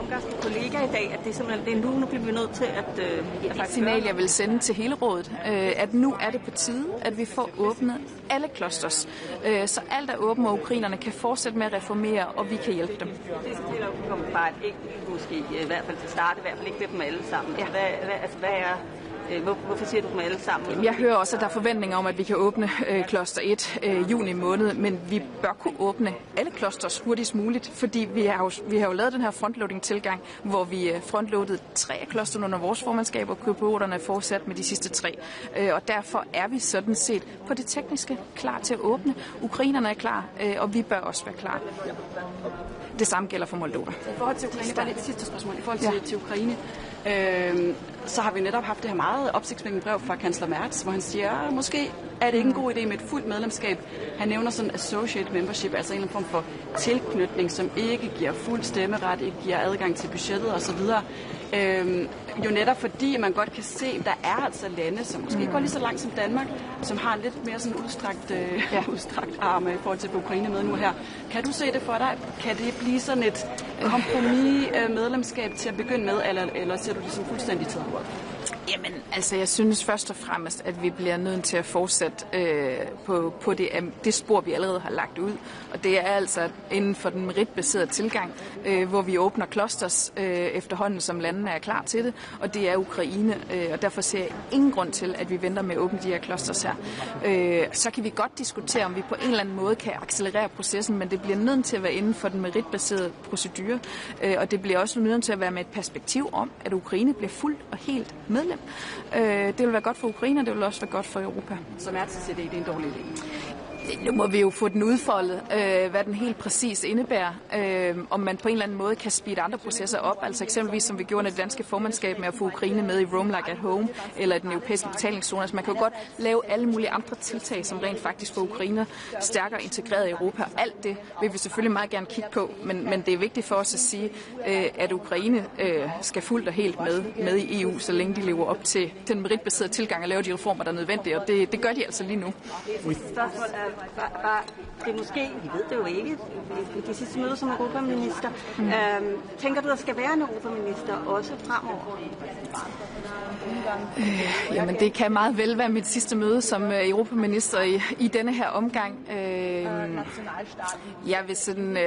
ungarsk kollega i dag, at det simpelthen nu bliver vi nødt til at... Et signal, jeg vil sende til hele rådet, at nu er det på tide, at vi får åbnet alle clusters, så alt er åbent, og ukrainerne kan fortsætte med at reformere, og vi kan hjælpe dem. Det er selvfølgelig bare et enkelt, måske i hvert fald til start, i hvert fald ikke med dem alle sammen. Ja. Hvad er... Hvorfor siger du dem alle sammen? Jamen, jeg hører også, at der er forventninger om, at vi kan åbne kloster 1 juni måned, men vi bør kunne åbne alle klosters hurtigst muligt, fordi vi har jo lavet den her frontloading-tilgang, hvor vi frontloadede 3 af klosterne under vores formandskab, og KPO'erne er fortsat med de sidste 3. Og derfor er vi sådan set på det tekniske klar til at åbne. Ukrainerne er klar, og vi bør også være klar. Det samme gælder for Moldova. I forhold til Ukraine, bare lidt sidste spørgsmål. I forhold til Ukraine, så har vi netop haft det her meget opsigtsvækkende brev fra kansler Merz, hvor han siger, måske er det ikke en god idé med et fuldt medlemskab. Han nævner sådan associate membership, altså en eller anden form for tilknytning, som ikke giver fuld stemmeret, ikke giver adgang til budgettet osv. Jo netop fordi man godt kan se, at der er altså lande, som måske ikke går lige så langt som Danmark, som har en lidt mere sådan udstrakt arm i forhold til Ukraine med nu her. Kan du se det for dig? Kan det blive sådan et kompromis medlemskab til at begynde med, eller ser du det som fuldstændig taget bort? Jamen, altså jeg synes først og fremmest, at vi bliver nødt til at fortsætte på det spor, vi allerede har lagt ud. Og det er altså inden for den meritbaserede tilgang, hvor vi åbner clusters efterhånden, som landene er klar til det. Og det er Ukraine, og derfor ser jeg ingen grund til, at vi venter med at åbne de her clusters her. Så kan vi godt diskutere, om vi på en eller anden måde kan accelerere processen, men det bliver nødt til at være inden for den meritbaserede procedure. Og det bliver også nødt til at være med et perspektiv om, at Ukraine bliver fuldt og helt medlem. Det vil være godt for Ukraine, og det vil også være godt for Europa. Så Merz det er en dårlig idé. Nu må vi jo få den udfoldet, hvad den helt præcis indebærer. Om man på en eller anden måde kan speede andre processer op. Altså eksempelvis, som vi gjorde med det danske formandskab med at få Ukraine med i Roam Like at Home, eller den europæiske betalingszone. Altså man kan jo godt lave alle mulige andre tiltag, som rent faktisk får Ukraine stærkere integreret i Europa. Og alt det vil vi selvfølgelig meget gerne kigge på. Men det er vigtigt for os at sige, at Ukraine skal fuldt og helt med i EU, så længe de lever op til den meritbaserede tilgang og laver de reformer, der er nødvendige. Og det gør de altså lige nu. Det er måske, vi ved det jo ikke, de sidste møder som europaminister. Tænker du, der skal være en europaminister også fremover? Jamen det kan meget vel være mit sidste møde som europaminister i denne her omgang. Jeg vil sådan,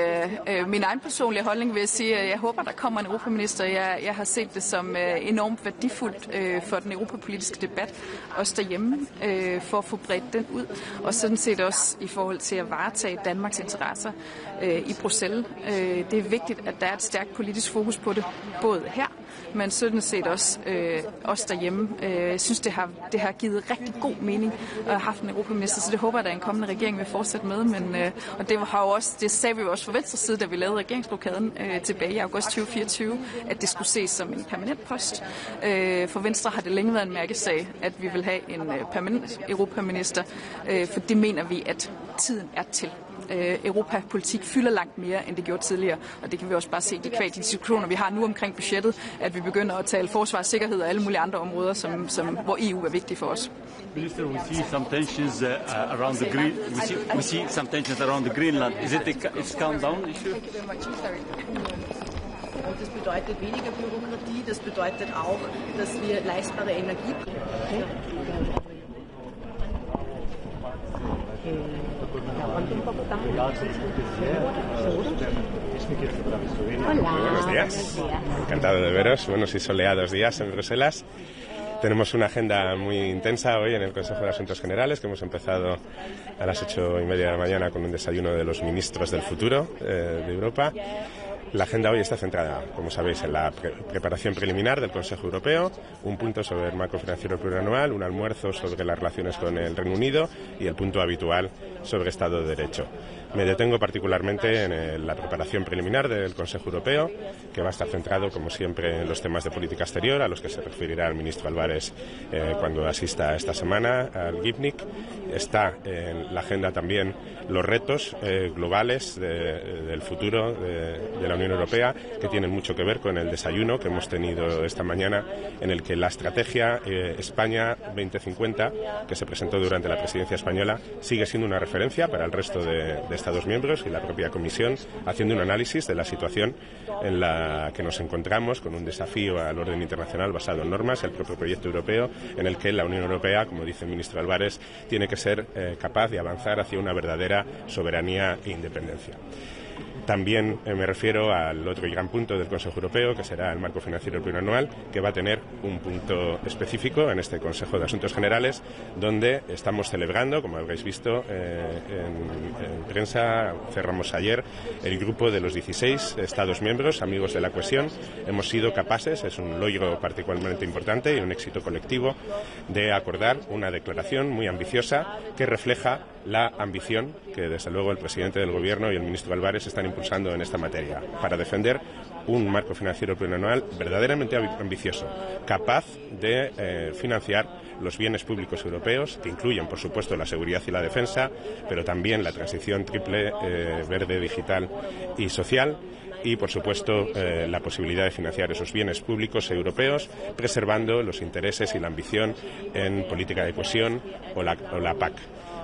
min egen personlige holdning vil jeg sige, at jeg håber, der kommer en europaminister. Jeg har set det som enormt værdifuldt for den europapolitiske debat, også derhjemme, for at få bredt den ud. Og sådan set også i forhold til at varetage Danmarks interesser i Bruxelles. Det er vigtigt, at der er et stærkt politisk fokus på det, både her, men sådan set også os derhjemme. Jeg synes, det har givet rigtig god mening at have haft en europaminister, så det håber jeg, at en kommende regering vil fortsætte med. Og det sagde vi jo også fra Venstres side, da vi lavede regeringsblokaden tilbage i august 2024, at det skulle ses som en permanent post. For Venstre har det længe været en mærkesag, at vi vil have en permanent europaminister, for det mener vi, at tiden er til. Europapolitik fylder langt mere, end det gjorde tidligere, og det kan vi også bare se de diskussioner, vi har nu omkring budgettet, at vi begynder at tale forsvar, sikkerhed og alle mulige andre områder, hvor EU er vigtigt for os. Minister, we see some tensions around the green. We see some tensions around the Greenland. Is it a countdown issue? Das bedeutet weniger Bürokratie, das bedeutet auch, dass wir leistbare Energie. Buenos días. Encantado de veros. Buenos y soleados días en Bruselas. Tenemos una agenda muy intensa hoy en el Consejo de Asuntos Generales, que hemos empezado a las 8:30 de la mañana con un desayuno de los ministros del futuro de Europa. La agenda hoy está centrada, como sabéis, en la preparación preliminar del Consejo Europeo, un punto sobre el marco financiero plurianual, un almuerzo sobre las relaciones con el Reino Unido y el punto habitual sobre Estado de Derecho. Me detengo particularmente en la preparación preliminar del Consejo Europeo, que va a estar centrado, como siempre, en los temas de política exterior, a los que se referirá el ministro Álvarez cuando asista esta semana al GIPNIC. Está en la agenda también los retos globales del futuro de la Unión Europea, que tienen mucho que ver con el desayuno que hemos tenido esta mañana, en el que la estrategia España 2050, que se presentó durante la presidencia española, sigue siendo una referencia para el resto de Estados miembros y la propia Comisión, haciendo un análisis de la situación en la que nos encontramos, con un desafío al orden internacional basado en normas, el propio proyecto europeo, en el que la Unión Europea, como dice el ministro Álvarez, tiene que ser capaz de avanzar hacia una verdadera soberanía e independencia. También me refiero al otro gran punto del Consejo Europeo, que será el marco financiero plurianual, que va a tener un punto específico en este Consejo de Asuntos Generales, donde estamos celebrando, como habréis visto en prensa, cerramos ayer el grupo de los 16 Estados miembros, amigos de la cohesión. Hemos sido capaces, es un logro particularmente importante y un éxito colectivo, de acordar una declaración muy ambiciosa que refleja la ambición que, desde luego, el presidente del Gobierno y el ministro Álvarez están impulsando en esta materia, para defender un marco financiero plurianual verdaderamente ambicioso, capaz de financiar los bienes públicos europeos, que incluyen, por supuesto, la seguridad y la defensa, pero también la transición triple, verde, digital y social, y, por supuesto, la posibilidad de financiar esos bienes públicos europeos, preservando los intereses y la ambición en política de cohesión o la PAC.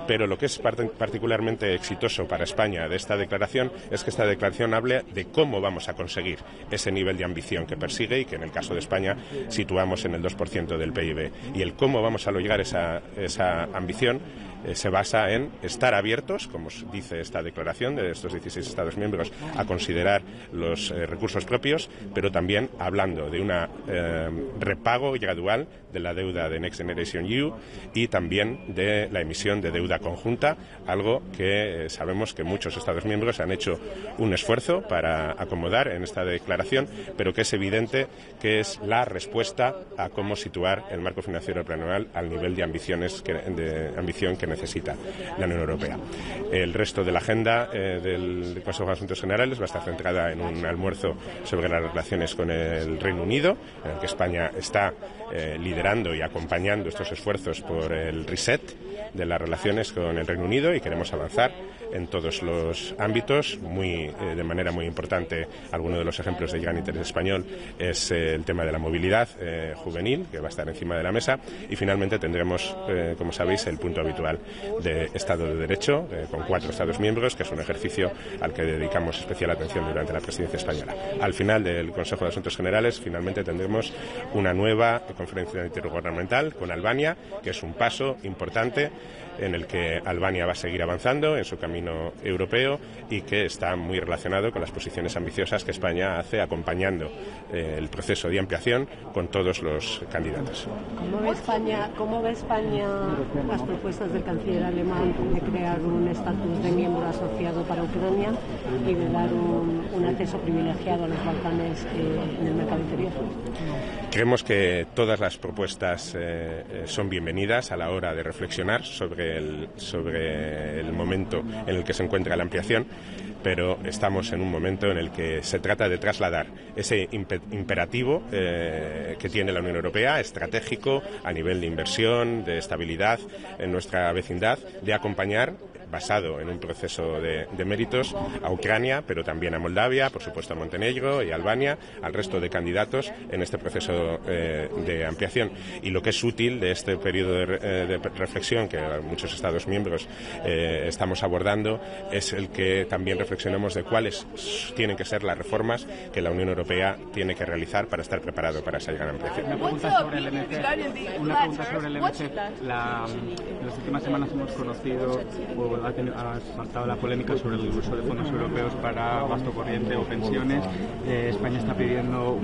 Pero lo que es particularmente exitoso para España de esta declaración es que esta declaración hable de cómo vamos a conseguir ese nivel de ambición que persigue y que en el caso de España situamos en el 2% del PIB. Y el cómo vamos a lograr esa ambición se basa en estar abiertos, como dice esta declaración de estos 16 Estados miembros, a considerar los recursos propios, pero también hablando de un repago gradual de la deuda de Next Generation EU y también de la emisión de deuda conjunta, algo que sabemos que muchos Estados miembros han hecho un esfuerzo para acomodar en esta declaración, pero que es evidente que es la respuesta a cómo situar el marco financiero plurianual al nivel de ambición que necesita la Unión Europea. El resto de la agenda del Consejo de Asuntos Generales va a estar centrada en un almuerzo sobre las relaciones con el Reino Unido, en el que España está liderando y acompañando estos esfuerzos por el reset de las relaciones con el Reino Unido, y queremos avanzar en todos los ámbitos de manera muy importante. Alguno de los ejemplos de gran interés español es el tema de la movilidad juvenil, que va a estar encima de la mesa, y finalmente tendremos, como sabéis, el punto habitual de Estado de Derecho, con 4 Estados miembros, que es un ejercicio al que dedicamos especial atención durante la presidencia española. Al final del Consejo de Asuntos Generales, finalmente tendremos una nueva conferencia intergubernamental con Albania, que es un paso importante en el que Albania va a seguir avanzando en su camino europeo y que está muy relacionado con las posiciones ambiciosas que España hace acompañando el proceso de ampliación con todos los candidatos. ¿Cómo ve España las propuestas del canciller alemán de crear un estatus de miembro asociado para Ucrania y de dar un acceso privilegiado a los Balcanes en el mercado interior? Creemos que todas las propuestas son bienvenidas a la hora de reflexionar sobre el momento en el que se encuentra la ampliación, pero estamos en un momento en el que se trata de trasladar ese imperativo que tiene la Unión Europea, estratégico a nivel de inversión, de estabilidad en nuestra vecindad, de acompañar, basado en un proceso de méritos, a Ucrania, pero también a Moldavia, por supuesto a Montenegro y a Albania, al resto de candidatos en este proceso de ampliación. Y lo que es útil de este periodo de reflexión que muchos Estados miembros estamos abordando es el que también reflexionemos de cuáles tienen que ser las reformas que la Unión Europea tiene que realizar para estar preparado para esa gran ampliación. Una pregunta sobre el MFF. En las últimas semanas hemos conocido ha saltado la polémica sobre el uso de fondos europeos para gasto corriente o pensiones. España está pidiendo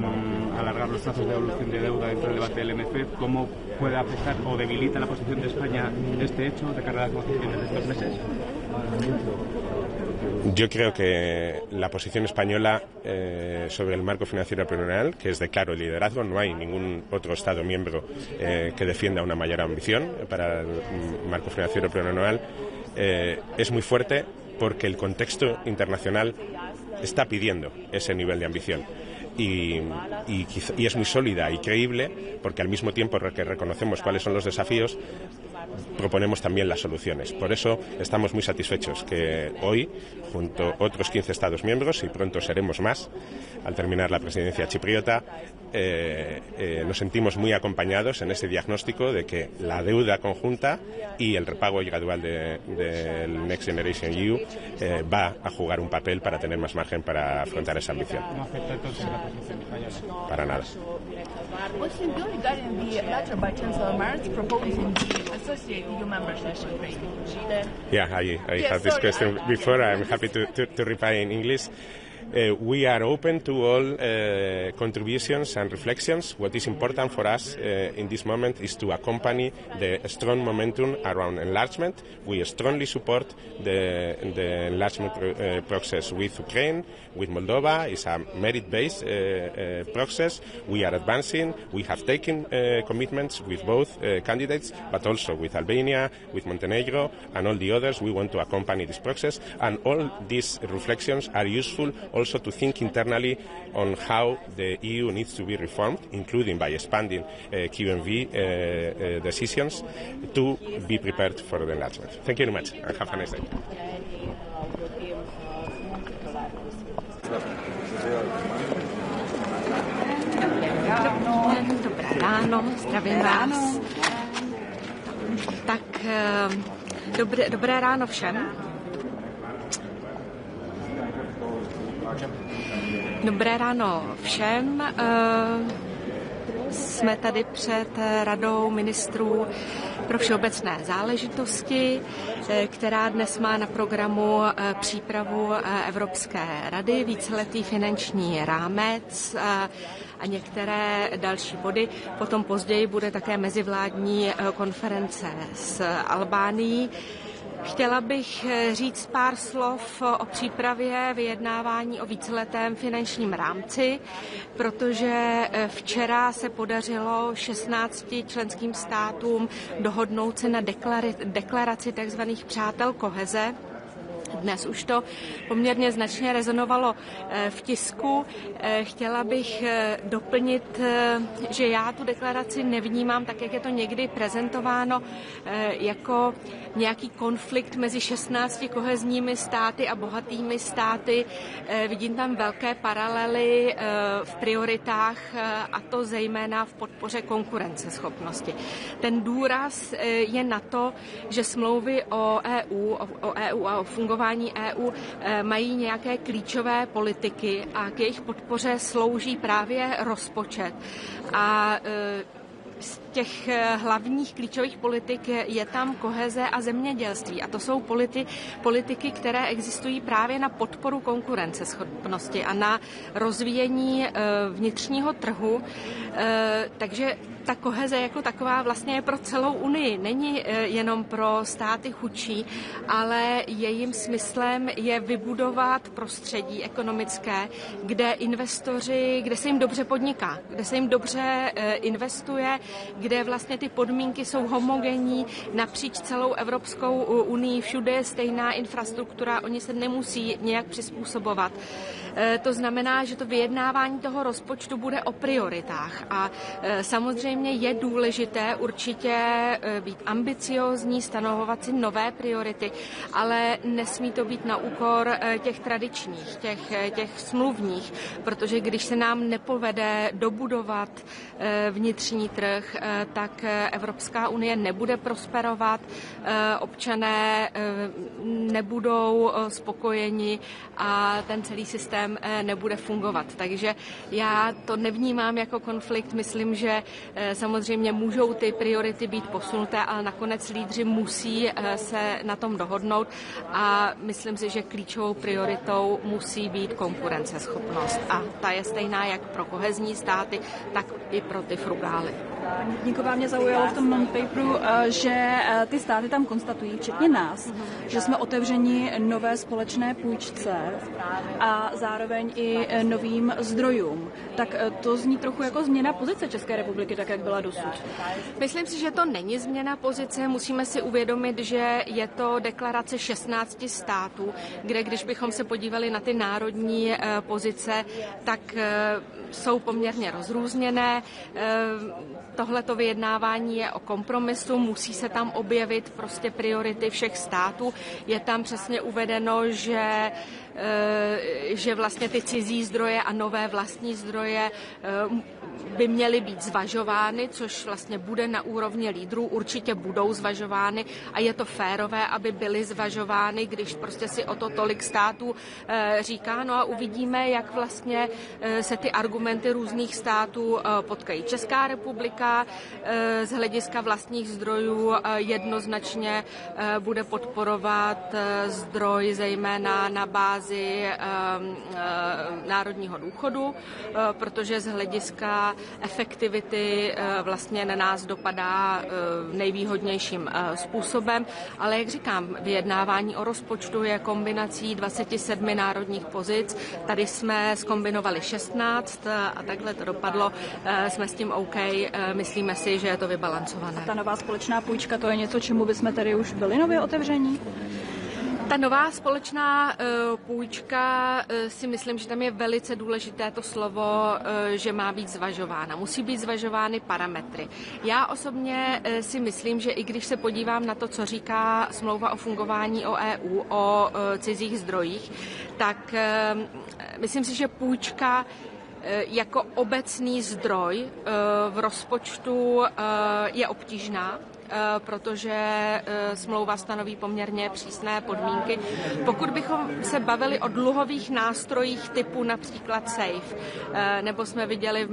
alargar los plazos de devolución de deuda dentro del debate del MFF. ¿Cómo puede afectar o debilita la posición de España este hecho de cara a las negociaciones de estos meses? Yo creo que la posición española sobre el marco financiero plurianual, que es de claro liderazgo, no hay ningún otro Estado miembro que defienda una mayor ambición para el marco financiero plurianual, es muy fuerte porque el contexto internacional está pidiendo ese nivel de ambición. Y es muy sólida y creíble porque al mismo tiempo que reconocemos cuáles son los desafíos, proponemos también las soluciones. Por eso estamos muy satisfechos que hoy, junto a otros 15 Estados miembros, y pronto seremos más, al terminar la presidencia chipriota, nos sentimos muy acompañados en ese diagnóstico de que la deuda conjunta y el repago gradual del Next Generation EU va a jugar un papel para tener más margen para afrontar esa ambición. ¿No afecta entonces la posición española? Para nada. What's your view regarding the letter by Chancellor Merz proposing the associate EU membership with Ukraine? Yeah, I had this question before. I'm happy to reply in English. We are open to all contributions and reflections. What is important for us in this moment is to accompany the strong momentum around enlargement. We strongly support the enlargement process with Ukraine, with Moldova. It's a merit-based process. We are advancing. We have taken commitments with both candidates, but also with Albania, with Montenegro, and all the others. We want to accompany this process, and all these reflections are useful also to think internally on how the EU needs to be reformed, including by expanding QMV decisions to be prepared for the enlargement. Thank you very much and have a nice day. Dobré ráno, zdravím vás. Tak dobré ráno všem. Dobré ráno všem. Jsme tady před Radou ministrů pro všeobecné záležitosti, která dnes má na programu přípravu Evropské rady, víceletý finanční rámec a některé další body. Potom později bude také mezivládní konference s Albánií. Chtěla bych říct pár slov o přípravě vyjednávání o víceletém finančním rámci, protože včera se podařilo 16 členským státům dohodnout se na deklaraci tzv. Přátel koheze. Dnes už to poměrně značně rezonovalo v tisku. Chtěla bych doplnit, že já tu deklaraci nevnímám tak, jak je to někdy prezentováno, jako nějaký konflikt mezi 16 kohezními státy a bohatými státy. Vidím tam velké paralely v prioritách, a to zejména v podpoře konkurenceschopnosti. Ten důraz je na to, že smlouvy o EU a o fungování EU mají nějaké klíčové politiky a k jejich podpoře slouží právě rozpočet. A z těch hlavních klíčových politik je tam koheze a zemědělství. A to jsou politiky, které existují právě na podporu konkurenceschopnosti a na rozvíjení vnitřního trhu. Takže ta koheze jako taková vlastně je pro celou Unii. Není jenom pro státy chudší, ale jejím smyslem je vybudovat prostředí ekonomické, kde se jim dobře podniká, kde se jim dobře investuje, kde vlastně ty podmínky jsou homogenní napříč celou Evropskou unii, všude je stejná infrastruktura, oni se nemusí nějak přizpůsobovat. To znamená, že to vyjednávání toho rozpočtu bude o prioritách a samozřejmě je důležité určitě být ambiciózní, stanovovat si nové priority, ale nesmí to být na úkor těch tradičních, těch smluvních, protože když se nám nepovede dobudovat vnitřní trh, tak Evropská unie nebude prosperovat, občané nebudou spokojeni a ten celý systém nebude fungovat. Takže já to nevnímám jako konflikt, myslím, že samozřejmě můžou ty priority být posunuté, ale nakonec lídři musí se na tom dohodnout a myslím si, že klíčovou prioritou musí být konkurenceschopnost a ta je stejná jak pro kohezní státy, tak i pro ty frugály. Níková mě zaujalo v tom non-paperu, že ty státy tam konstatují, včetně nás, že jsme otevřeni nové společné půjčce a zároveň i novým zdrojům. Tak to zní trochu jako změna pozice České republiky, tak jak byla dosud. Myslím si, že to není změna pozice. Musíme si uvědomit, že je to deklarace 16 států, kde když bychom se podívali na ty národní pozice, tak jsou poměrně rozrůzněné. Tohleto vyjednávání je o kompromisu, musí se tam objevit prostě priority všech států. Je tam přesně uvedeno, že vlastně ty cizí zdroje a nové vlastní zdroje by měly být zvažovány, což vlastně bude na úrovni lídrů, určitě budou zvažovány a je to férové, aby byly zvažovány, když prostě si o to tolik států říká. No a uvidíme, jak vlastně se ty argumenty různých států potkají. Česká republika z hlediska vlastních zdrojů jednoznačně bude podporovat zdroj zejména na bázi národního důchodu, protože z hlediska efektivity vlastně na nás dopadá nejvýhodnějším způsobem, ale jak říkám, vyjednávání o rozpočtu je kombinací 27 národních pozic. Tady jsme zkombinovali 16 a takhle to dopadlo. Jsme s tím OK, myslíme si, že je to vybalancované. A ta nová společná půjčka, to je něco, čemu bychom tady už byli nově otevření? Ta nová společná půjčka si myslím, že tam je velice důležité to slovo, že má být zvažována. Musí být zvažovány parametry. Já osobně si myslím, že i když se podívám na to, co říká smlouva o fungování o EU, o cizích zdrojích, tak myslím si, že půjčka jako obecný zdroj v rozpočtu je obtížná, protože smlouva stanoví poměrně přísné podmínky. Pokud bychom se bavili o dluhových nástrojích typu například SAFE, nebo jsme viděli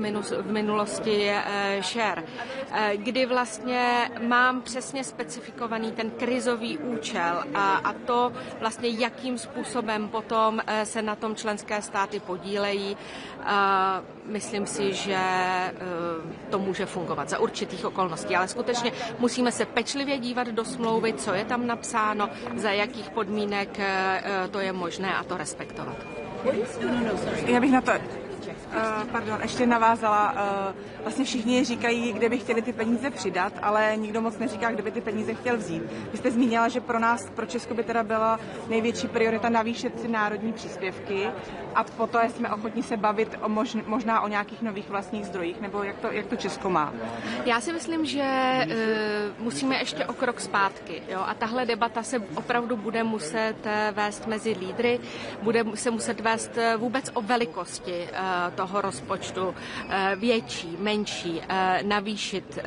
v minulosti SHARE, kdy vlastně mám přesně specifikovaný ten krizový účel a to vlastně jakým způsobem potom se na tom členské státy podílejí, myslím si, že to může fungovat za určitých okolností, ale skutečně musíme se pečlivě dívat do smlouvy, co je tam napsáno, za jakých podmínek to je možné a to respektovat. Já bych na to ještě navázala. Vlastně všichni říkají, kde by chtěli ty peníze přidat, ale nikdo moc neříká, kde by ty peníze chtěl vzít. Vy jste zmínila, že pro nás, pro Česko by teda byla největší priorita navýšit si národní příspěvky a potom jsme ochotní se bavit možná o nějakých nových vlastních zdrojích, nebo jak to Česko má? Já si myslím, že musíme ještě o krok zpátky. Jo? A tahle debata se opravdu bude muset vést mezi lídry, bude se muset vést vůbec o velikosti toho rozpočtu, větší, menší, navýšit,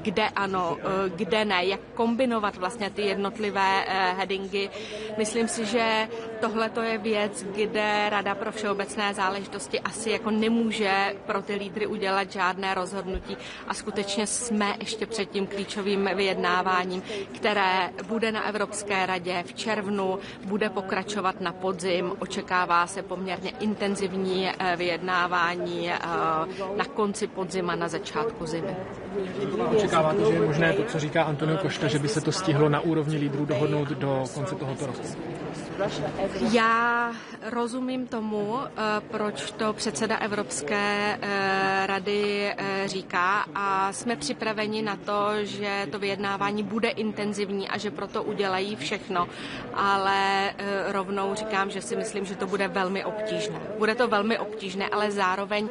kde ano, kde ne, jak kombinovat vlastně ty jednotlivé headingy. Myslím si, že tohle to je věc, kde Rada pro všeobecné záležitosti asi jako nemůže pro ty lídry udělat žádné rozhodnutí a skutečně jsme ještě před tím klíčovým vyjednáváním, které bude na Evropské radě v červnu, bude pokračovat na podzim, očekává se poměrně intenzivní vyjednávání na konci podzima, na začátku zimy. Očekáváte, že je možné to, co říká Antonio Costa, že by se to stihlo na úrovni lídrů dohodnout do konce tohoto roku? Já rozumím tomu, proč to předseda Evropské rady říká a jsme připraveni na to, že to vyjednávání bude intenzivní a že proto udělají všechno, ale rovnou říkám, že si myslím, že to bude velmi obtížné. Bude to velmi obtížné, ale zároveň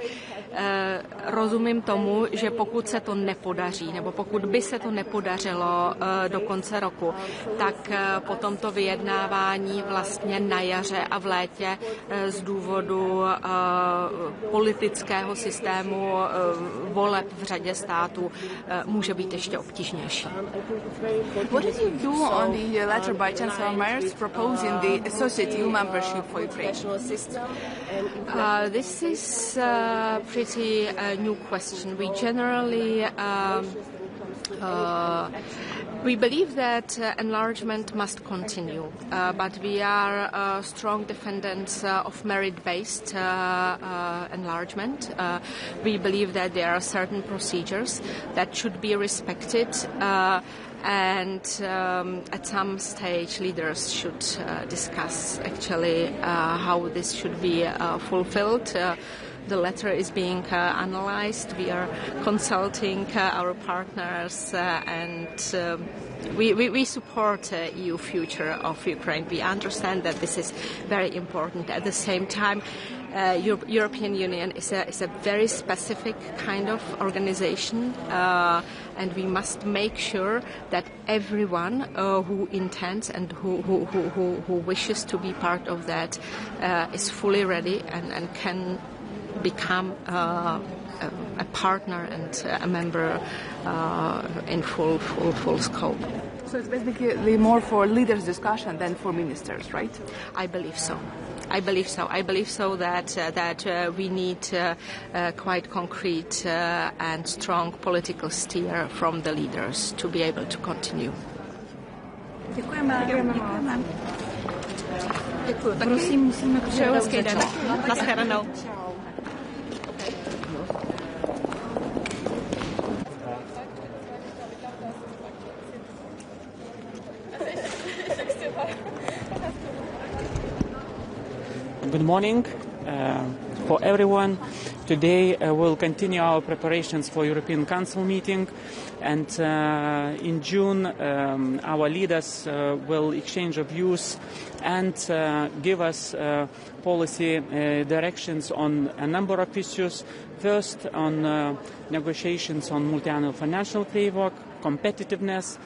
rozumím tomu, že pokud se to nepodaří, nebo pokud by se to nepodařilo do konce roku, tak potom to vyjednávání vlastně na jaře a v létě z důvodu politického systému voleb v řadě států může být ještě obtížnější. What did you do on the letter by Chancellor Merz proposing the associate EU membership for Ukraine? This is a pretty new question. We generally we believe that enlargement must continue, but we are strong defenders of merit-based enlargement. We believe that there are certain procedures that should be respected, and at some stage leaders should discuss actually how this should be fulfilled. The letter is being analyzed. We are consulting our partners, and we support EU future of Ukraine. We understand that this is very important. At the same time, European Union is a very specific kind of organization, and we must make sure that everyone who intends and who wishes to be part of that is fully ready and can become a partner and a member in full scope. So it's basically more for leaders' discussion than for ministers, right? I believe so. I believe so that we need quite concrete and strong political steer from the leaders to be able to continue. Děkujeme. Děkuji. Prosím, musíme přeji hezký den. Naschledanou. Good morning for everyone. Today we'll continue our preparations for European Council meeting, and in June our leaders will exchange of views and give us policy directions on a number of issues. First, on negotiations on multi-annual financial framework, competitiveness,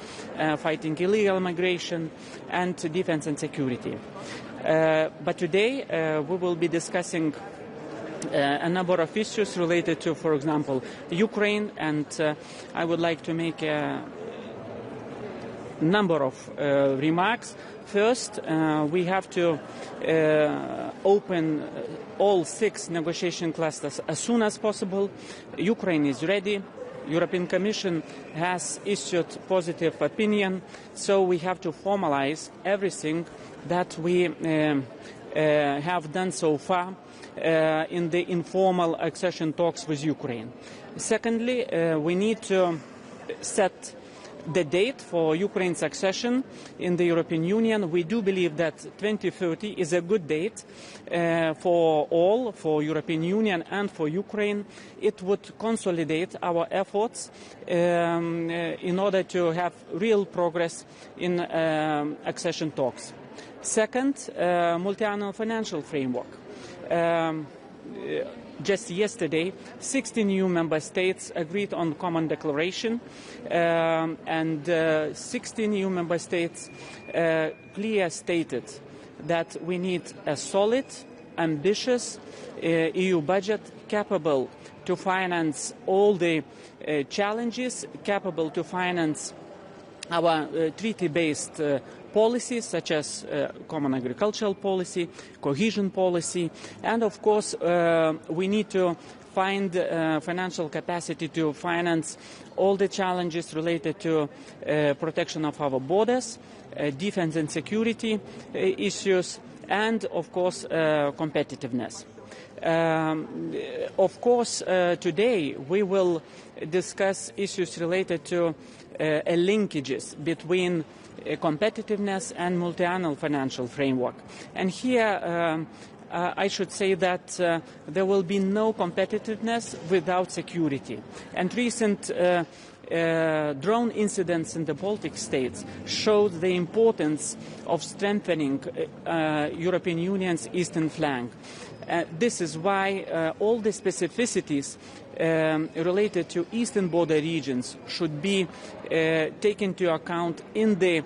fighting illegal migration, and defense and security. But today we will be discussing a number of issues related to, for example, Ukraine, and I would like to make a number of remarks. First, we have to open all 6 negotiation clusters as soon as possible. Ukraine is ready. European Commission has issued positive opinion, so we have to formalize everything that we have done so far in the informal accession talks with Ukraine. Secondly, we need to set the date for Ukraine's accession in the European Union. We do believe that 2030 is a good date for all, for European Union and for Ukraine. It would consolidate our efforts in order to have real progress in accession talks. Second, multi-annual financial framework. Just yesterday, 16 new member states agreed on common declaration, and 16 new member states clearly stated that we need a solid, ambitious EU budget capable to finance all the challenges, capable to finance our treaty-based policies such as common agricultural policy, cohesion policy, and of course we need to find financial capacity to finance all the challenges related to protection of our borders, defense and security issues, and of course competitiveness. Of course, today we will discuss issues related to linkages between competitiveness and multi-annual financial framework. And here I should say that there will be no competitiveness without security. And recent drone incidents in the Baltic states showed the importance of strengthening European Union's eastern flank. This is why all the specificities related to eastern border regions should be taken into account in the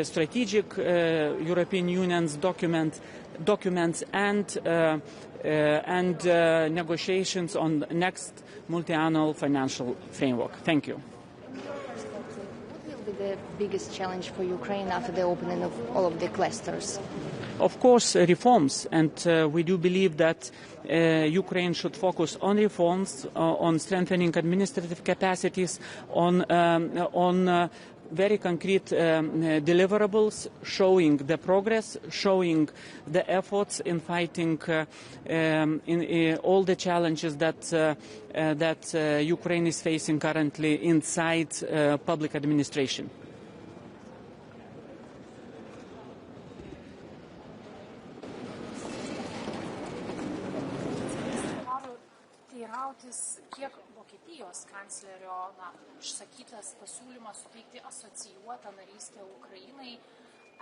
strategic European Union's documents and negotiations on the next multi-annual financial framework. Thank you. What will be the biggest challenge for Ukraine after the opening of all of the clusters? Of course, reforms, and we do believe that Ukraine should focus on reforms, on strengthening administrative capacities, on very concrete deliverables, showing the progress, showing the efforts in fighting in all the challenges that Ukraine is facing currently inside public administration. Kiek Vokietijos kanclerio išsakytas pasiūlymas suteikti asocijuotą narystę Ukrainai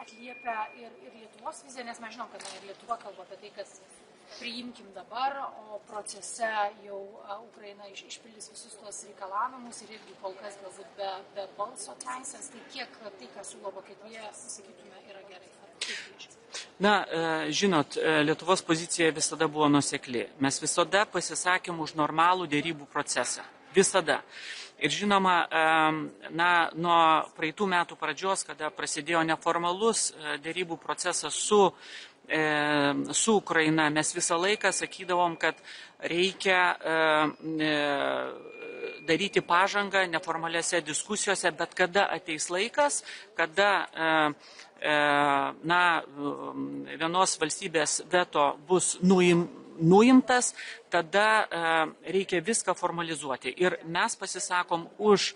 atliepia ir Lietuvos viziją, nes mes žinom, kad ir Lietuva kalba apie tai, kad priimkim dabar, o procese jau Ukraina išpildys visus tuos reikalavimus ir irgi kol kas galbūt be balso teisės, tai kiek tai, ką siūlo Vokietija, sakytume, yra gerai. Na, žinot, Lietuvos pozicija visada buvo nuosekli. Mes visada pasisakėm už normalų dėrybų procesą. Visada. Ir žinoma, nuo praeitų metų pradžios, kada prasidėjo neformalus dėrybų procesas su Ukraina, mes visą laiką sakydavom, kad reikia daryti pažangą neformaliose diskusijose, bet kada ateis laikas, kada vienos valstybės veto bus nuimtas, tada reikia viską formalizuoti. Ir mes pasisakom už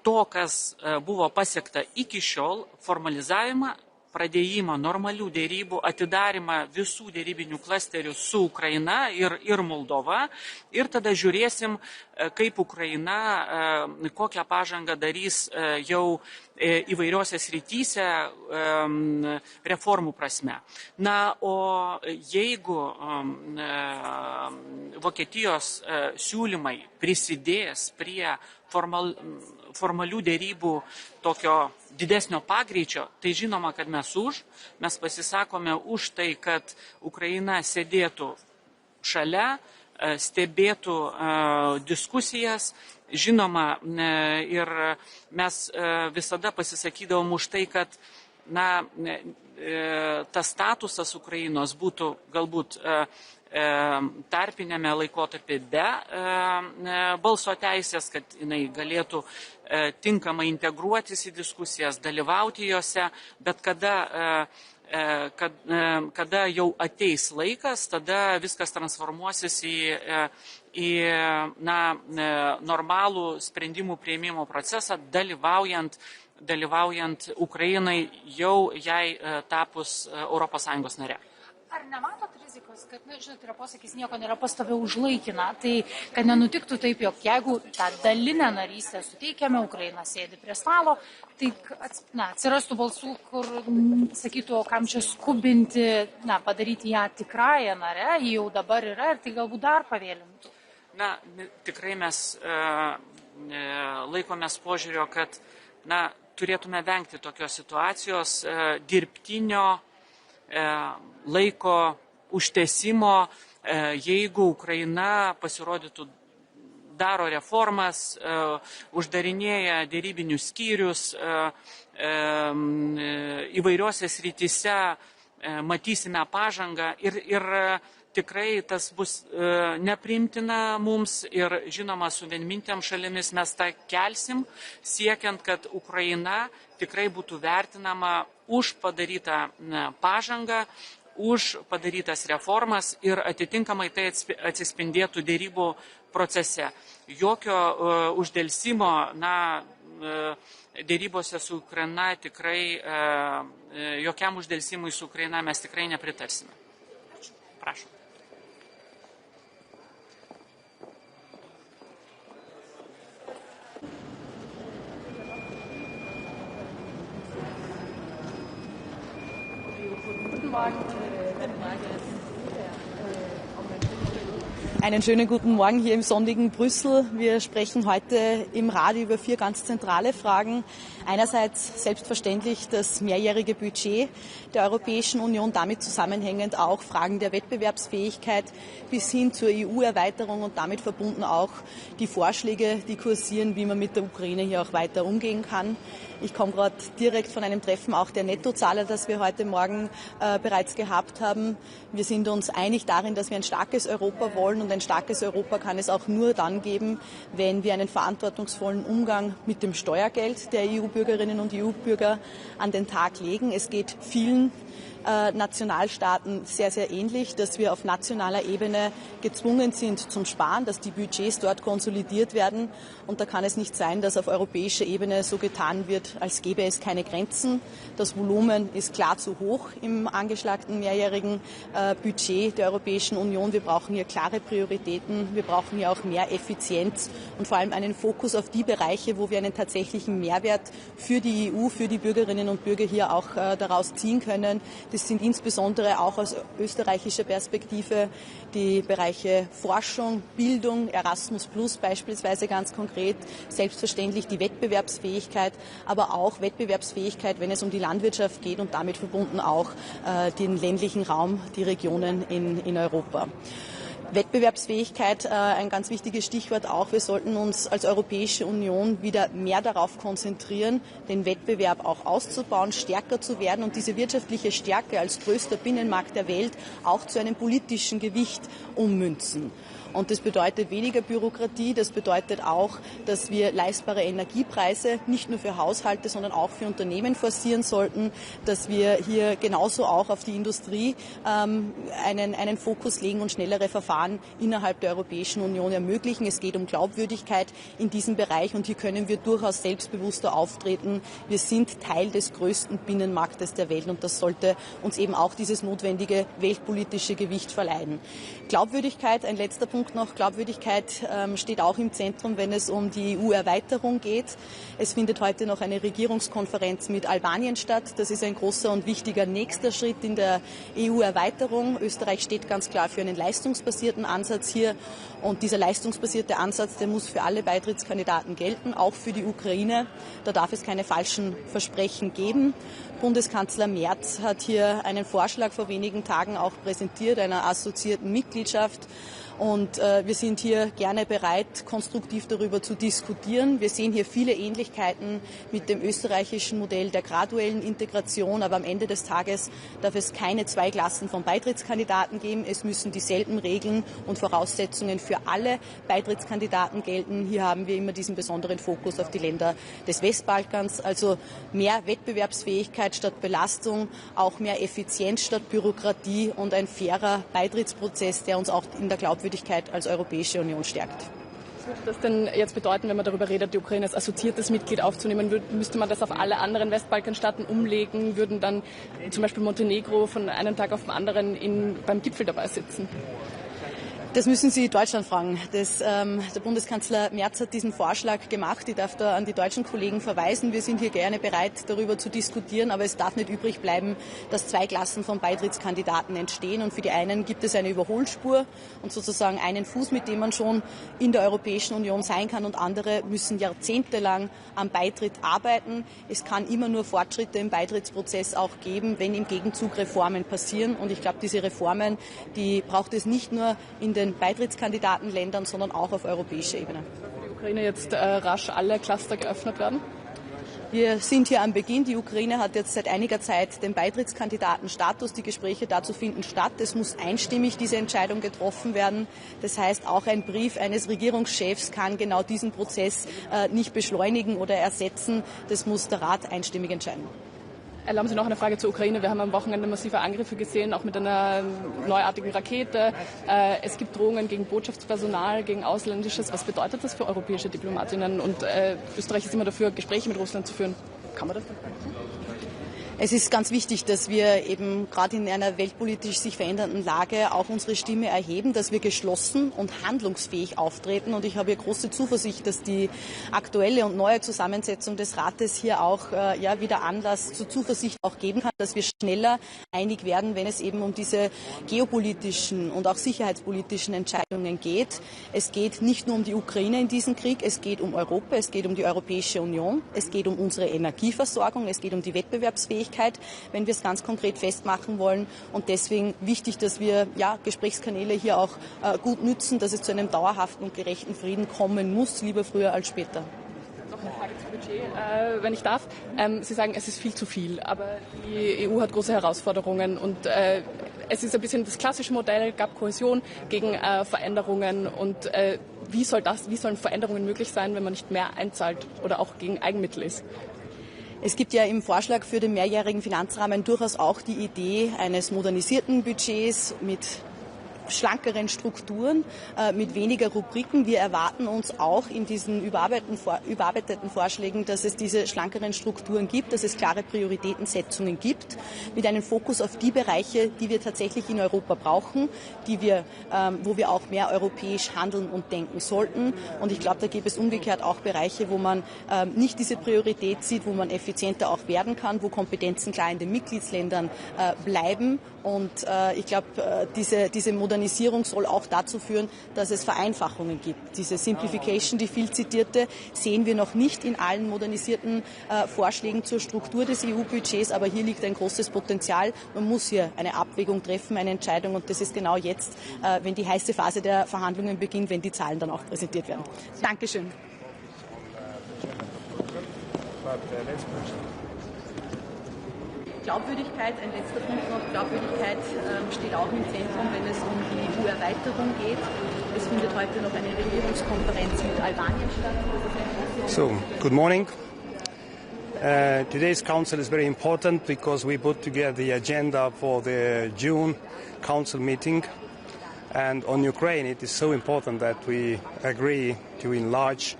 to, kas buvo pasiekta iki šiol, formalizavimą, pradėjimą normalių dėrybų, atidarimą visų dėrybinių klasterių su Ukraina ir Moldova. Ir tada žiūrėsim, kaip Ukraina, kokią pažangą darys jau įvairiose srityse reformų prasme. Na, o jeigu Vokietijos siūlymai prisidės prie formalių dėrybų tokio didesnio pagreičio, tai žinoma, kad mes pasisakome už tai, kad Ukraina sėdėtų šalia, stebėtų diskusijas. Žinoma, ir mes visada pasisakydavom už tai, kad tas statusas Ukrainos būtų galbūt tarpinėme laikotarpy be balso teisės, kad jinai galėtų tinkamai integruotis į diskusijas, dalyvauti jose, bet kada jau ateis laikas, tada viskas transformuosis į normalų sprendimų priėmimo procesą, dalyvaujant Ukrainai jau jai tapus ES nare. Ar nematot rizikos, kad, žinot, yra posakis, nieko nėra pastoviau už laikiną, tai kad nenutiktų taip, jog jeigu tą dalinę narystę suteikiame, Ukraina sėdi prie stalo, tai atsirastų balsų, kur sakytų, kam čia skubinti, padaryti ją tikrąją narę, ji jau dabar yra ir tai galbūt dar pavėlintų. Na, tikrai mes laikomės požiūrio, kad turėtume vengti tokios situacijos dirbtinio laiko užtęsimo, jeigu Ukraina pasirodytų daro reformas, uždarinėja dėrybinius skyrius, įvairiose srityse matysime pažangą ir tikrai tas bus nepriimtina mums ir žinoma su vienmintėm šalimis mes tą kelsim, siekiant, kad Ukraina tikrai būtų vertinama už padarytą pažangą, už padarytas reformas ir atitinkamai tai atsispindėtų dėrybų procese. Jokio uždelsimo, dėrybose su Ukraina tikrai, jokiam uždelsimui su Ukraina mes tikrai nepritarsime. Prašom. Einen schönen guten Morgen hier im sonnigen Brüssel. Wir sprechen heute im Radio über 4 ganz zentrale Fragen. Einerseits selbstverständlich das mehrjährige Budget der Europäischen Union, damit zusammenhängend auch Fragen der Wettbewerbsfähigkeit bis hin zur EU-Erweiterung und damit verbunden auch die Vorschläge, die kursieren, wie man mit der Ukraine hier auch weiter umgehen kann. Ich komme gerade direkt von einem Treffen auch der Nettozahler, das wir heute Morgen bereits gehabt haben. Wir sind uns einig darin, dass wir ein starkes Europa wollen und ein starkes Europa kann es auch nur dann geben, wenn wir einen verantwortungsvollen Umgang mit dem Steuergeld der EU-Bürgerinnen und EU-Bürger an den Tag legen. Es geht vielen Nationalstaaten sehr, sehr ähnlich, dass wir auf nationaler Ebene gezwungen sind zum Sparen, dass die Budgets dort konsolidiert werden. Und da kann es nicht sein, dass auf europäischer Ebene so getan wird, als gäbe es keine Grenzen. Das Volumen ist klar zu hoch im angeschlagten mehrjährigen Budget der Europäischen Union. Wir brauchen hier klare Prioritäten. Wir brauchen hier auch mehr Effizienz und vor allem einen Fokus auf die Bereiche, wo wir einen tatsächlichen Mehrwert für die EU, für die Bürgerinnen und Bürger hier auch daraus ziehen können. Das sind insbesondere auch aus österreichischer Perspektive die Bereiche Forschung, Bildung, Erasmus Plus beispielsweise ganz konkret, selbstverständlich die Wettbewerbsfähigkeit, aber auch Wettbewerbsfähigkeit, wenn es um die Landwirtschaft geht und damit verbunden auch den ländlichen Raum, die Regionen in Europa. Wettbewerbsfähigkeit, ein ganz wichtiges Stichwort auch. Wir sollten uns als Europäische Union wieder mehr darauf konzentrieren, den Wettbewerb auch auszubauen, stärker zu werden und diese wirtschaftliche Stärke als größter Binnenmarkt der Welt auch zu einem politischen Gewicht ummünzen. Und das bedeutet weniger Bürokratie, das bedeutet auch, dass wir leistbare Energiepreise nicht nur für Haushalte, sondern auch für Unternehmen forcieren sollten, dass wir hier genauso auch auf die Industrie einen Fokus legen und schnellere Verfahren innerhalb der Europäischen Union ermöglichen. Es geht um Glaubwürdigkeit in diesem Bereich und hier können wir durchaus selbstbewusster auftreten. Wir sind Teil des größten Binnenmarktes der Welt und das sollte uns eben auch dieses notwendige weltpolitische Gewicht verleihen. Glaubwürdigkeit, ein letzter Punkt noch. Glaubwürdigkeit steht auch im Zentrum, wenn es um die EU-Erweiterung geht. Es findet heute noch eine Regierungskonferenz mit Albanien statt. Das ist ein großer und wichtiger nächster Schritt in der EU-Erweiterung. Österreich steht ganz klar für einen leistungsbasierten Ansatz hier. Und dieser leistungsbasierte Ansatz, der muss für alle Beitrittskandidaten gelten, auch für die Ukraine. Da darf es keine falschen Versprechen geben. Bundeskanzler Merz hat hier einen Vorschlag vor wenigen Tagen auch präsentiert, einer assoziierten Mitgliedschaft. Und wir sind hier gerne bereit, konstruktiv darüber zu diskutieren. Wir sehen hier viele Ähnlichkeiten mit dem österreichischen Modell der graduellen Integration. Aber am Ende des Tages darf es keine 2 Klassen von Beitrittskandidaten geben. Es müssen dieselben Regeln und Voraussetzungen für alle Beitrittskandidaten gelten. Hier haben wir immer diesen besonderen Fokus auf die Länder des Westbalkans. Also mehr Wettbewerbsfähigkeit statt Belastung, auch mehr Effizienz statt Bürokratie und ein fairer Beitrittsprozess, der uns auch in der Glaubwürdigkeit als Europäische Union stärkt. Was würde das denn jetzt bedeuten, wenn man darüber redet, die Ukraine als assoziiertes Mitglied aufzunehmen? Müsste man das auf alle anderen Westbalkanstaaten umlegen? Würden dann zum Beispiel Montenegro von einem Tag auf den anderen beim Gipfel dabei sitzen? Das müssen Sie Deutschland fragen. Der Bundeskanzler Merz hat diesen Vorschlag gemacht. Ich darf da an die deutschen Kollegen verweisen. Wir sind hier gerne bereit, darüber zu diskutieren, aber es darf nicht übrig bleiben, dass zwei Klassen von Beitrittskandidaten entstehen. Und für die einen gibt es eine Überholspur und sozusagen einen Fuß, mit dem man schon in der Europäischen Union sein kann, und andere müssen jahrzehntelang am Beitritt arbeiten. Es kann immer nur Fortschritte im Beitrittsprozess auch geben, wenn im Gegenzug Reformen passieren. Und ich glaube, diese Reformen, die braucht es nicht nur in den Beitrittskandidatenländern, sondern auch auf europäischer Ebene. Die Ukraine jetzt rasch alle Cluster geöffnet werden? Wir sind hier am Beginn. Die Ukraine hat jetzt seit einiger Zeit den Beitrittskandidatenstatus. Die Gespräche dazu finden statt. Es muss einstimmig diese Entscheidung getroffen werden. Das heißt, auch ein Brief eines Regierungschefs kann genau diesen Prozess nicht beschleunigen oder ersetzen. Das muss der Rat einstimmig entscheiden. Erlauben Sie noch eine Frage zur Ukraine. Wir haben am Wochenende massive Angriffe gesehen, auch mit einer neuartigen Rakete. Es gibt Drohungen gegen Botschaftspersonal, gegen Ausländisches. Was bedeutet das für europäische Diplomatinnen? Und Österreich ist immer dafür, Gespräche mit Russland zu führen. Kann man das denn? Es ist ganz wichtig, dass wir eben gerade in einer weltpolitisch sich verändernden Lage auch unsere Stimme erheben, dass wir geschlossen und handlungsfähig auftreten. Und ich habe hier große Zuversicht, dass die aktuelle und neue Zusammensetzung des Rates hier auch wieder Anlass zur Zuversicht auch geben kann, dass wir schneller einig werden, wenn es eben um diese geopolitischen und auch sicherheitspolitischen Entscheidungen geht. Es geht nicht nur um die Ukraine in diesem Krieg, es geht um Europa, es geht um die Europäische Union, es geht um unsere Energieversorgung, es geht um die Wettbewerbsfähigkeit, wenn wir es ganz konkret festmachen wollen. Und deswegen wichtig, dass wir Gesprächskanäle hier auch gut nützen, dass es zu einem dauerhaften und gerechten Frieden kommen muss, lieber früher als später. Noch eine Frage zum Budget, wenn ich darf. Sie sagen, es ist viel zu viel, aber die EU hat große Herausforderungen und es ist ein bisschen das klassische Modell, gab Kohäsion gegen Veränderungen. Und wie sollen Veränderungen möglich sein, wenn man nicht mehr einzahlt oder auch gegen Eigenmittel ist? Es gibt ja im Vorschlag für den mehrjährigen Finanzrahmen durchaus auch die Idee eines modernisierten Budgets mit schlankeren Strukturen, mit weniger Rubriken. Wir erwarten uns auch in diesen überarbeiteten Vorschlägen, dass es diese schlankeren Strukturen gibt, dass es klare Prioritätensetzungen gibt, mit einem Fokus auf die Bereiche, die wir tatsächlich in Europa brauchen, wo wir auch mehr europäisch handeln und denken sollten. Und ich glaube, da gibt es umgekehrt auch Bereiche, wo man nicht diese Priorität sieht, wo man effizienter auch werden kann, wo Kompetenzen klar in den Mitgliedsländern bleiben. Und ich glaube, diese Modernisierung soll auch dazu führen, dass es Vereinfachungen gibt. Diese Simplification, die viel zitierte, sehen wir noch nicht in allen modernisierten Vorschlägen zur Struktur des EU-Budgets, aber hier liegt ein großes Potenzial. Man muss hier eine Abwägung treffen, eine Entscheidung, und das ist genau jetzt, wenn die heiße Phase der Verhandlungen beginnt, wenn die Zahlen dann auch präsentiert werden. Dankeschön. Glaubwürdigkeit, ein letzter Punkt noch, Glaubwürdigkeit steht auch im Zentrum, wenn es um die EU-Erweiterung geht. Es findet heute noch eine Regierungskonferenz mit Albanien statt. So, good morning. Today's council is very important because we put together the agenda for the June council meeting. And on Ukraine, it is so important that we agree to enlarge.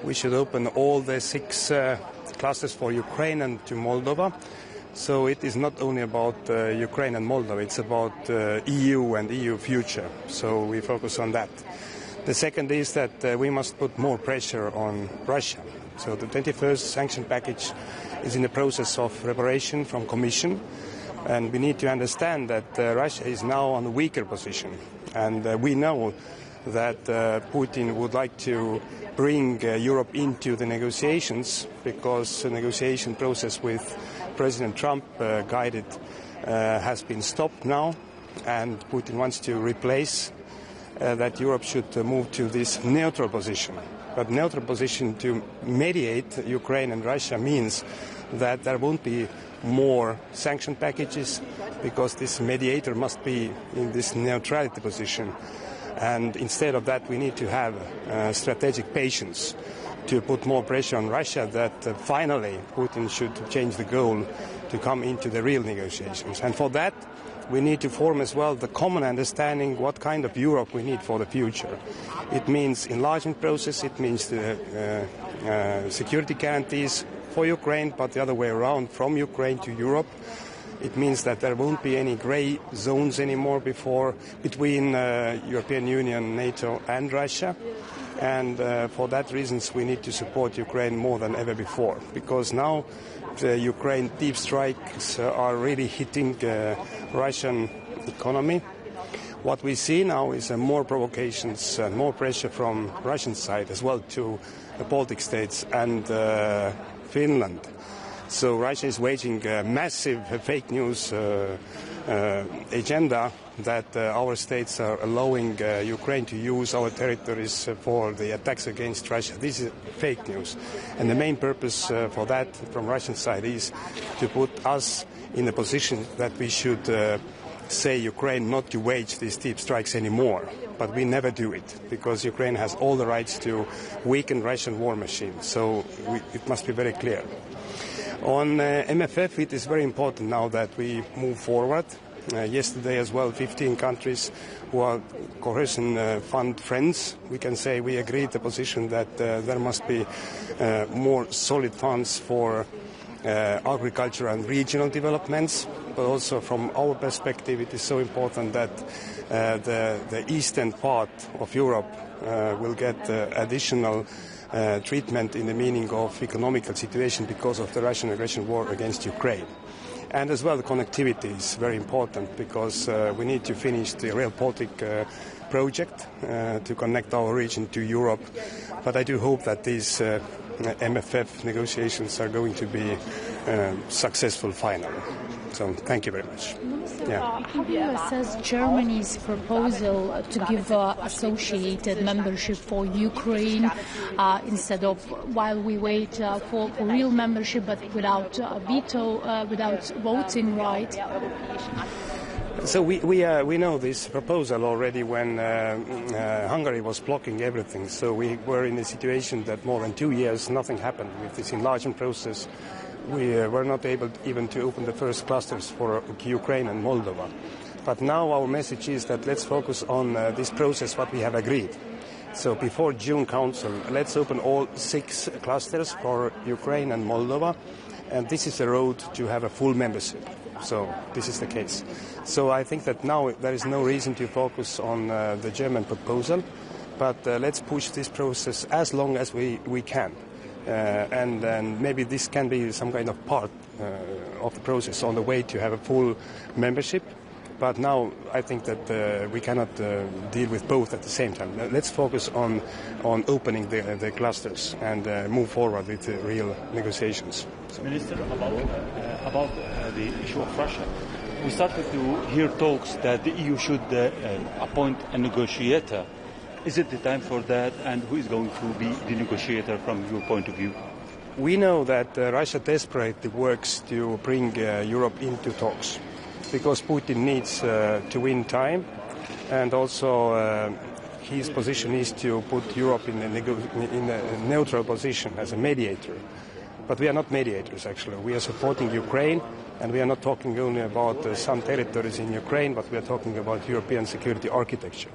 We should open all the 6 clusters for Ukraine and to Moldova. So it is not only about Ukraine and Moldova, it's about EU and EU future. So we focus on that. The second is that we must put more pressure on Russia. So the 21st sanction package is in the process of preparation from Commission. And we need to understand that Russia is now on a weaker position. And we know that Putin would like to bring Europe into the negotiations because the negotiation process with President Trump guided has been stopped now, and Putin wants to replace that Europe should move to this neutral position. But neutral position to mediate Ukraine and Russia means that there won't be more sanction packages because this mediator must be in this neutrality position. And instead of that, we need to have strategic patience to put more pressure on Russia that finally Putin should change the goal to come into the real negotiations. And for that, we need to form as well the common understanding what kind of Europe we need for the future. It means enlargement process, it means the security guarantees for Ukraine, but the other way around, from Ukraine to Europe. It means that there won't be any grey zones anymore between European Union, NATO and Russia. And for that reasons we need to support Ukraine more than ever before, because now the Ukraine deep strikes are really hitting Russian economy. What we see now is more provocations and more pressure from Russian side as well to the Baltic states and Finland. So Russia is waging a massive fake news agenda that our states are allowing Ukraine to use our territories for the attacks against Russia. This is fake news. And the main purpose for that from Russian side is to put us in a position that we should say Ukraine not to wage these deep strikes anymore. But we never do it, because Ukraine has all the rights to weaken Russian war machine. So it must be very clear. On MFF, it is very important now that we move forward. Yesterday as well, 15 countries who are cohesion fund friends, we can say we agreed the position that there must be more solid funds for agriculture and regional developments, but also from our perspective it is so important that the eastern part of Europe will get additional treatment in the meaning of economical situation because of the Russian aggression war against Ukraine. And as well, the connectivity is very important, because we need to finish the Rail Baltic project to connect our region to Europe. But I do hope that these MFF negotiations are going to be successful finally. So thank you very much. Yeah. How do you assess Germany's proposal to give associated membership for Ukraine instead of, while we wait for real membership but without veto, without voting right? So we know this proposal already when Hungary was blocking everything. So we were in a situation that more than 2 years nothing happened with this enlargement process. We were not able even to open the first clusters for Ukraine and Moldova. But now our message is that let's focus on this process, what we have agreed. So before June Council, let's open all 6 clusters for Ukraine and Moldova. And this is the road to have a full membership. So this is the case. So I think that now there is no reason to focus on the German proposal, but let's push this process as long as we can. And maybe this can be some kind of part of the process on the way to have a full membership. But now I think that we cannot deal with both at the same time. Let's focus on opening the clusters and move forward with the real negotiations. Minister, about the issue of Russia, we started to hear talks that the EU should appoint a negotiator. Is it the time for that, and who is going to be the negotiator from your point of view? We know that Russia desperately works to bring Europe into talks, because Putin needs to win time, and also his position is to put Europe in a neutral position as a mediator. But we are not mediators, actually. We are supporting Ukraine, and we are not talking only about some territories in Ukraine, but we are talking about European security architecture.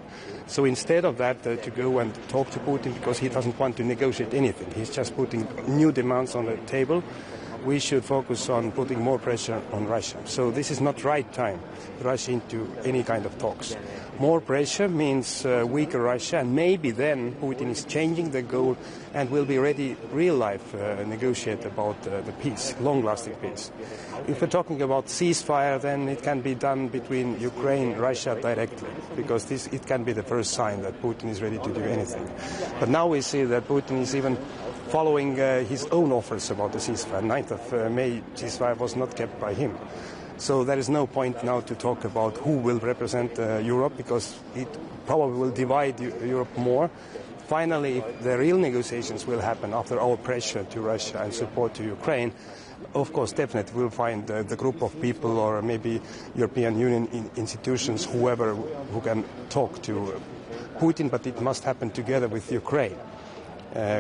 So instead of that, to go and talk to Putin because he doesn't want to negotiate anything, he's just putting new demands on the table, we should focus on putting more pressure on Russia. So this is not right time to rush into any kind of talks. More pressure means weaker Russia, and maybe then Putin is changing the goal and will be ready, real life, negotiate about the peace, long-lasting peace. If we're talking about ceasefire, then it can be done between Ukraine and Russia directly, because it can be the first sign that Putin is ready to do anything. But now we see that Putin is even following his own offers about the ceasefire. 9th of May ceasefire was not kept by him. So there is no point now to talk about who will represent Europe, because it probably will divide Europe more. Finally, if the real negotiations will happen after our pressure to Russia and support to Ukraine, of course, definitely we'll find the group of people, or maybe European Union institutions, whoever who can talk to Putin, but it must happen together with Ukraine.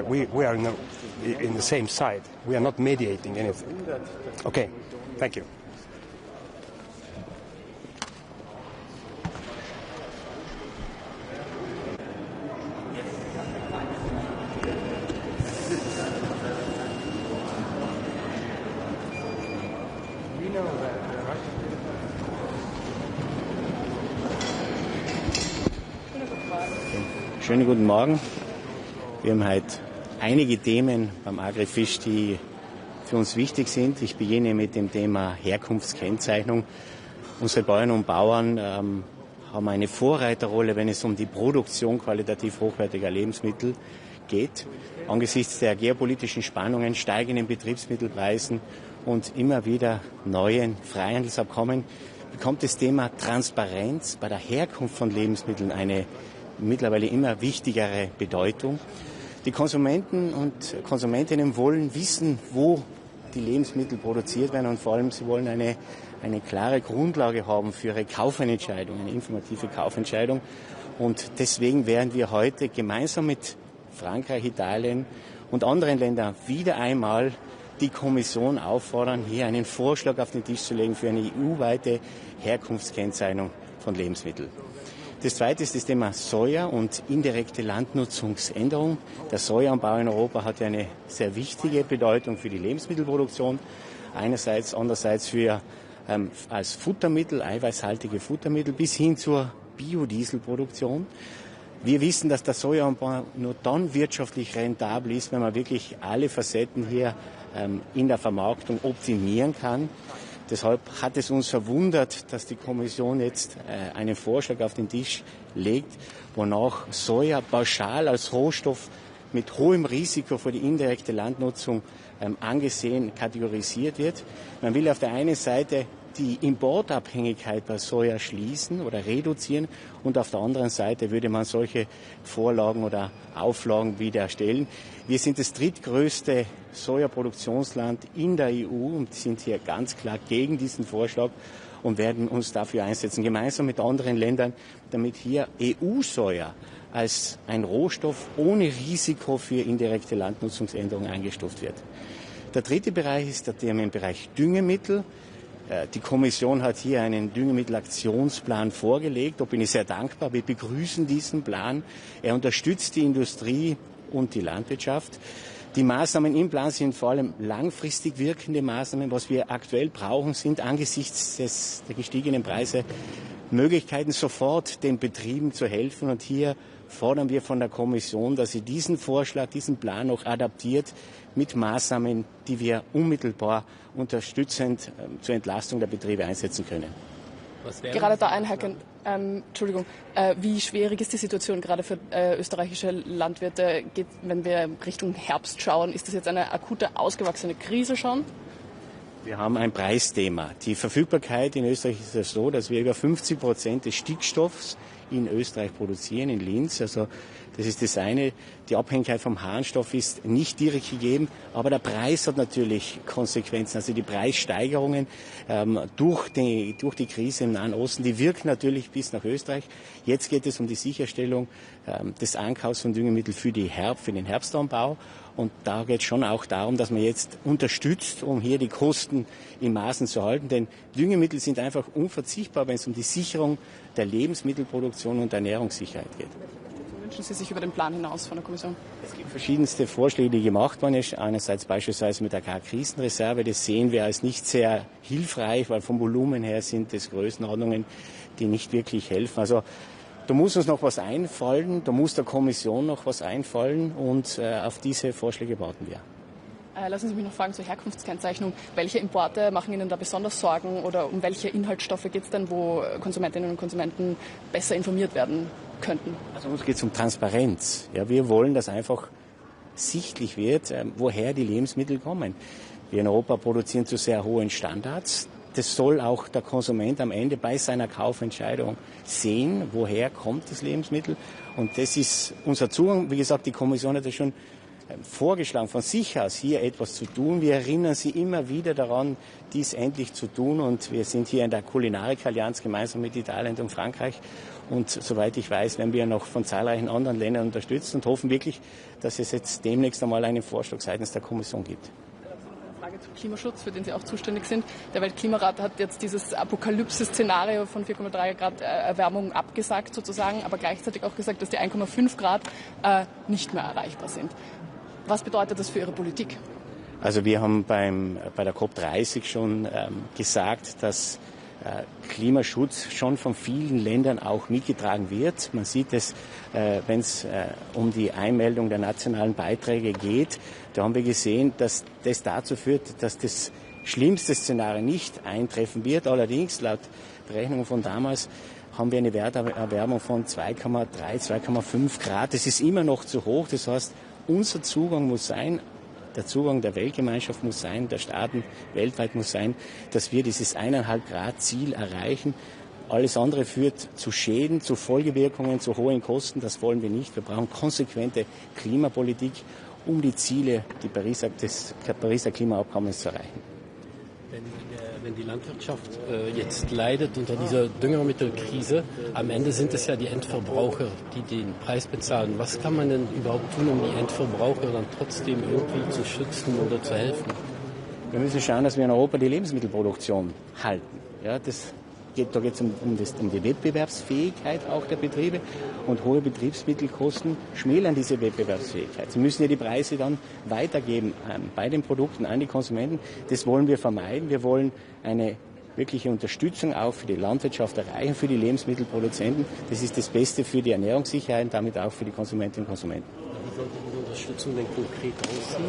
We are in the same side. We are not mediating anything. Okay, thank you. We know that Russia Schönen guten Morgen. Wir haben heute einige Themen beim Agrifisch, die für uns wichtig sind. Ich beginne mit dem Thema Herkunftskennzeichnung. Unsere Bäuerinnen und Bauern haben eine Vorreiterrolle, wenn es um die Produktion qualitativ hochwertiger Lebensmittel geht. Angesichts der geopolitischen Spannungen, steigenden Betriebsmittelpreisen und immer wieder neuen Freihandelsabkommen bekommt das Thema Transparenz bei der Herkunft von Lebensmitteln eine mittlerweile immer wichtigere Bedeutung. Die Konsumenten und Konsumentinnen wollen wissen, wo die Lebensmittel produziert werden und vor allem sie wollen eine klare Grundlage haben für ihre Kaufentscheidung, eine informative Kaufentscheidung. Und deswegen werden wir heute gemeinsam mit Frankreich, Italien und anderen Ländern wieder einmal die Kommission auffordern, hier einen Vorschlag auf den Tisch zu legen für eine EU-weite Herkunftskennzeichnung von Lebensmitteln. Das Zweite ist das Thema Soja und indirekte Landnutzungsänderung. Der Sojaanbau in Europa hat ja eine sehr wichtige Bedeutung für die Lebensmittelproduktion. Einerseits, andererseits für als Futtermittel, eiweißhaltige Futtermittel bis hin zur Biodieselproduktion. Wir wissen, dass der Sojaanbau nur dann wirtschaftlich rentabel ist, wenn man wirklich alle Facetten hier in der Vermarktung optimieren kann. Deshalb hat es uns verwundert, dass die Kommission jetzt einen Vorschlag auf den Tisch legt, wonach Soja pauschal als Rohstoff mit hohem Risiko für die indirekte Landnutzung angesehen, kategorisiert wird. Man will auf der einen Seite die Importabhängigkeit bei Soja schließen oder reduzieren und auf der anderen Seite würde man solche Vorlagen oder Auflagen wieder erstellen. Wir sind das drittgrößte Sojaproduktionsland in der EU und sind hier ganz klar gegen diesen Vorschlag und werden uns dafür einsetzen, gemeinsam mit anderen Ländern, damit hier EU-Soja als ein Rohstoff ohne Risiko für indirekte Landnutzungsänderungen eingestuft wird. Der dritte Bereich ist der Themenbereich Düngemittel. Die Kommission hat hier einen Düngemittelaktionsplan vorgelegt. Da bin ich sehr dankbar. Wir begrüßen diesen Plan. Er unterstützt die Industrie und die Landwirtschaft. Die Maßnahmen im Plan sind vor allem langfristig wirkende Maßnahmen. Was wir aktuell brauchen, sind angesichts der gestiegenen Preise Möglichkeiten, sofort den Betrieben zu helfen. Und hier fordern wir von der Kommission, dass sie diesen Vorschlag, diesen Plan noch adaptiert mit Maßnahmen, die wir unmittelbar unterstützend zur Entlastung der Betriebe einsetzen können. Gerade da einhaken, Entschuldigung, wie schwierig ist die Situation gerade für österreichische Landwirte, wenn wir Richtung Herbst schauen? Ist das jetzt eine akute, ausgewachsene Krise schon? Wir haben ein Preisthema. Die Verfügbarkeit in Österreich ist es so, dass wir über 50% des Stickstoffs in Österreich produzieren, in Linz. Also das ist das eine. Die Abhängigkeit vom Harnstoff ist nicht direkt gegeben, aber der Preis hat natürlich Konsequenzen. Also die Preissteigerungen durch die Krise im Nahen Osten, die wirken natürlich bis nach Österreich. Jetzt geht es um die Sicherstellung des Ankaufs von Düngemitteln für den Herbstanbau. Und da geht es schon auch darum, dass man jetzt unterstützt, um hier die Kosten in Maßen zu halten. Denn Düngemittel sind einfach unverzichtbar, wenn es um die Sicherung der Lebensmittelproduktion und der Ernährungssicherheit geht. Wünschen Sie sich über den Plan hinaus von der Kommission? Es gibt verschiedenste Vorschläge, die gemacht worden sind. Einerseits beispielsweise mit der Agrarkrisenreserve. Das sehen wir als nicht sehr hilfreich, weil vom Volumen her sind das Größenordnungen, die nicht wirklich helfen. Also da muss uns noch was einfallen, da muss der Kommission noch was einfallen und auf diese Vorschläge warten wir. Lassen Sie mich noch fragen zur Herkunftskennzeichnung. Welche Importe machen Ihnen da besonders Sorgen oder um welche Inhaltsstoffe geht es denn, wo Konsumentinnen und Konsumenten besser informiert werden könnten? Also uns geht es um Transparenz. Ja, wir wollen, dass einfach sichtlich wird, woher die Lebensmittel kommen. Wir in Europa produzieren zu sehr hohen Standards. Das soll auch der Konsument am Ende bei seiner Kaufentscheidung sehen, woher kommt das Lebensmittel. Und das ist unser Zugang. Wie gesagt, die Kommission hat ja schon vorgeschlagen, von sich aus hier etwas zu tun. Wir erinnern Sie immer wieder daran, dies endlich zu tun. Und wir sind hier in der Kulinarik-Allianz gemeinsam mit Italien und Frankreich. Und soweit ich weiß, werden wir noch von zahlreichen anderen Ländern unterstützt und hoffen wirklich, dass es jetzt demnächst einmal einen Vorschlag seitens der Kommission gibt. Frage zum Klimaschutz, für den Sie auch zuständig sind. Der Weltklimarat hat jetzt dieses Apokalypse-Szenario von 4,3 Grad Erwärmung abgesagt sozusagen, aber gleichzeitig auch gesagt, dass die 1,5 Grad nicht mehr erreichbar sind. Was bedeutet das für Ihre Politik? Also wir haben bei der COP30 schon gesagt, dass Klimaschutz schon von vielen Ländern auch mitgetragen wird. Man sieht es, wenn es um die Einmeldung der nationalen Beiträge geht. Da haben wir gesehen, dass das dazu führt, dass das schlimmste Szenario nicht eintreffen wird. Allerdings, laut Berechnungen von damals, haben wir eine Werterwärmung von 2,3, 2,5 Grad. Das ist immer noch zu hoch. Das heißt, unser Zugang muss sein, der Zugang der Weltgemeinschaft muss sein, der Staaten weltweit muss sein, dass wir dieses 1,5 Grad Ziel erreichen. Alles andere führt zu Schäden, zu Folgewirkungen, zu hohen Kosten. Das wollen wir nicht. Wir brauchen konsequente Klimapolitik, um die Ziele des Pariser Klimaabkommens zu erreichen. Wenn die Landwirtschaft jetzt leidet unter dieser Düngermittelkrise, am Ende sind es ja die Endverbraucher, die den Preis bezahlen. Was kann man denn überhaupt tun, um die Endverbraucher dann trotzdem irgendwie zu schützen oder zu helfen? Wir müssen schauen, dass wir in Europa die Lebensmittelproduktion halten. Ja, da geht es um die Wettbewerbsfähigkeit auch der Betriebe, und hohe Betriebsmittelkosten schmälern diese Wettbewerbsfähigkeit. Sie müssen ja die Preise dann weitergeben bei den Produkten an die Konsumenten. Das wollen wir vermeiden. Wir wollen eine wirkliche Unterstützung auch für die Landwirtschaft erreichen, für die Lebensmittelproduzenten. Das ist das Beste für die Ernährungssicherheit und damit auch für die Konsumentinnen und Konsumenten. Wie sollte diese Unterstützung denn konkret aussehen?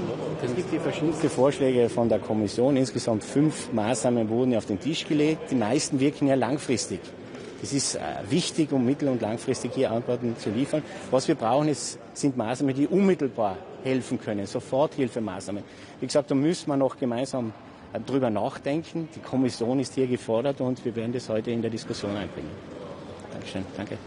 Es gibt die verschiedensten Vorschläge von der Kommission. Insgesamt 5 Maßnahmen wurden auf den Tisch gelegt. Die meisten wirken ja langfristig. Es ist wichtig, um mittel- und langfristig hier Antworten zu liefern. Was wir brauchen, sind Maßnahmen, die unmittelbar helfen können, Soforthilfemaßnahmen. Wie gesagt, da müssen wir noch gemeinsam drüber nachdenken. Die Kommission ist hier gefordert und wir werden das heute in der Diskussion einbringen. Dankeschön. Danke.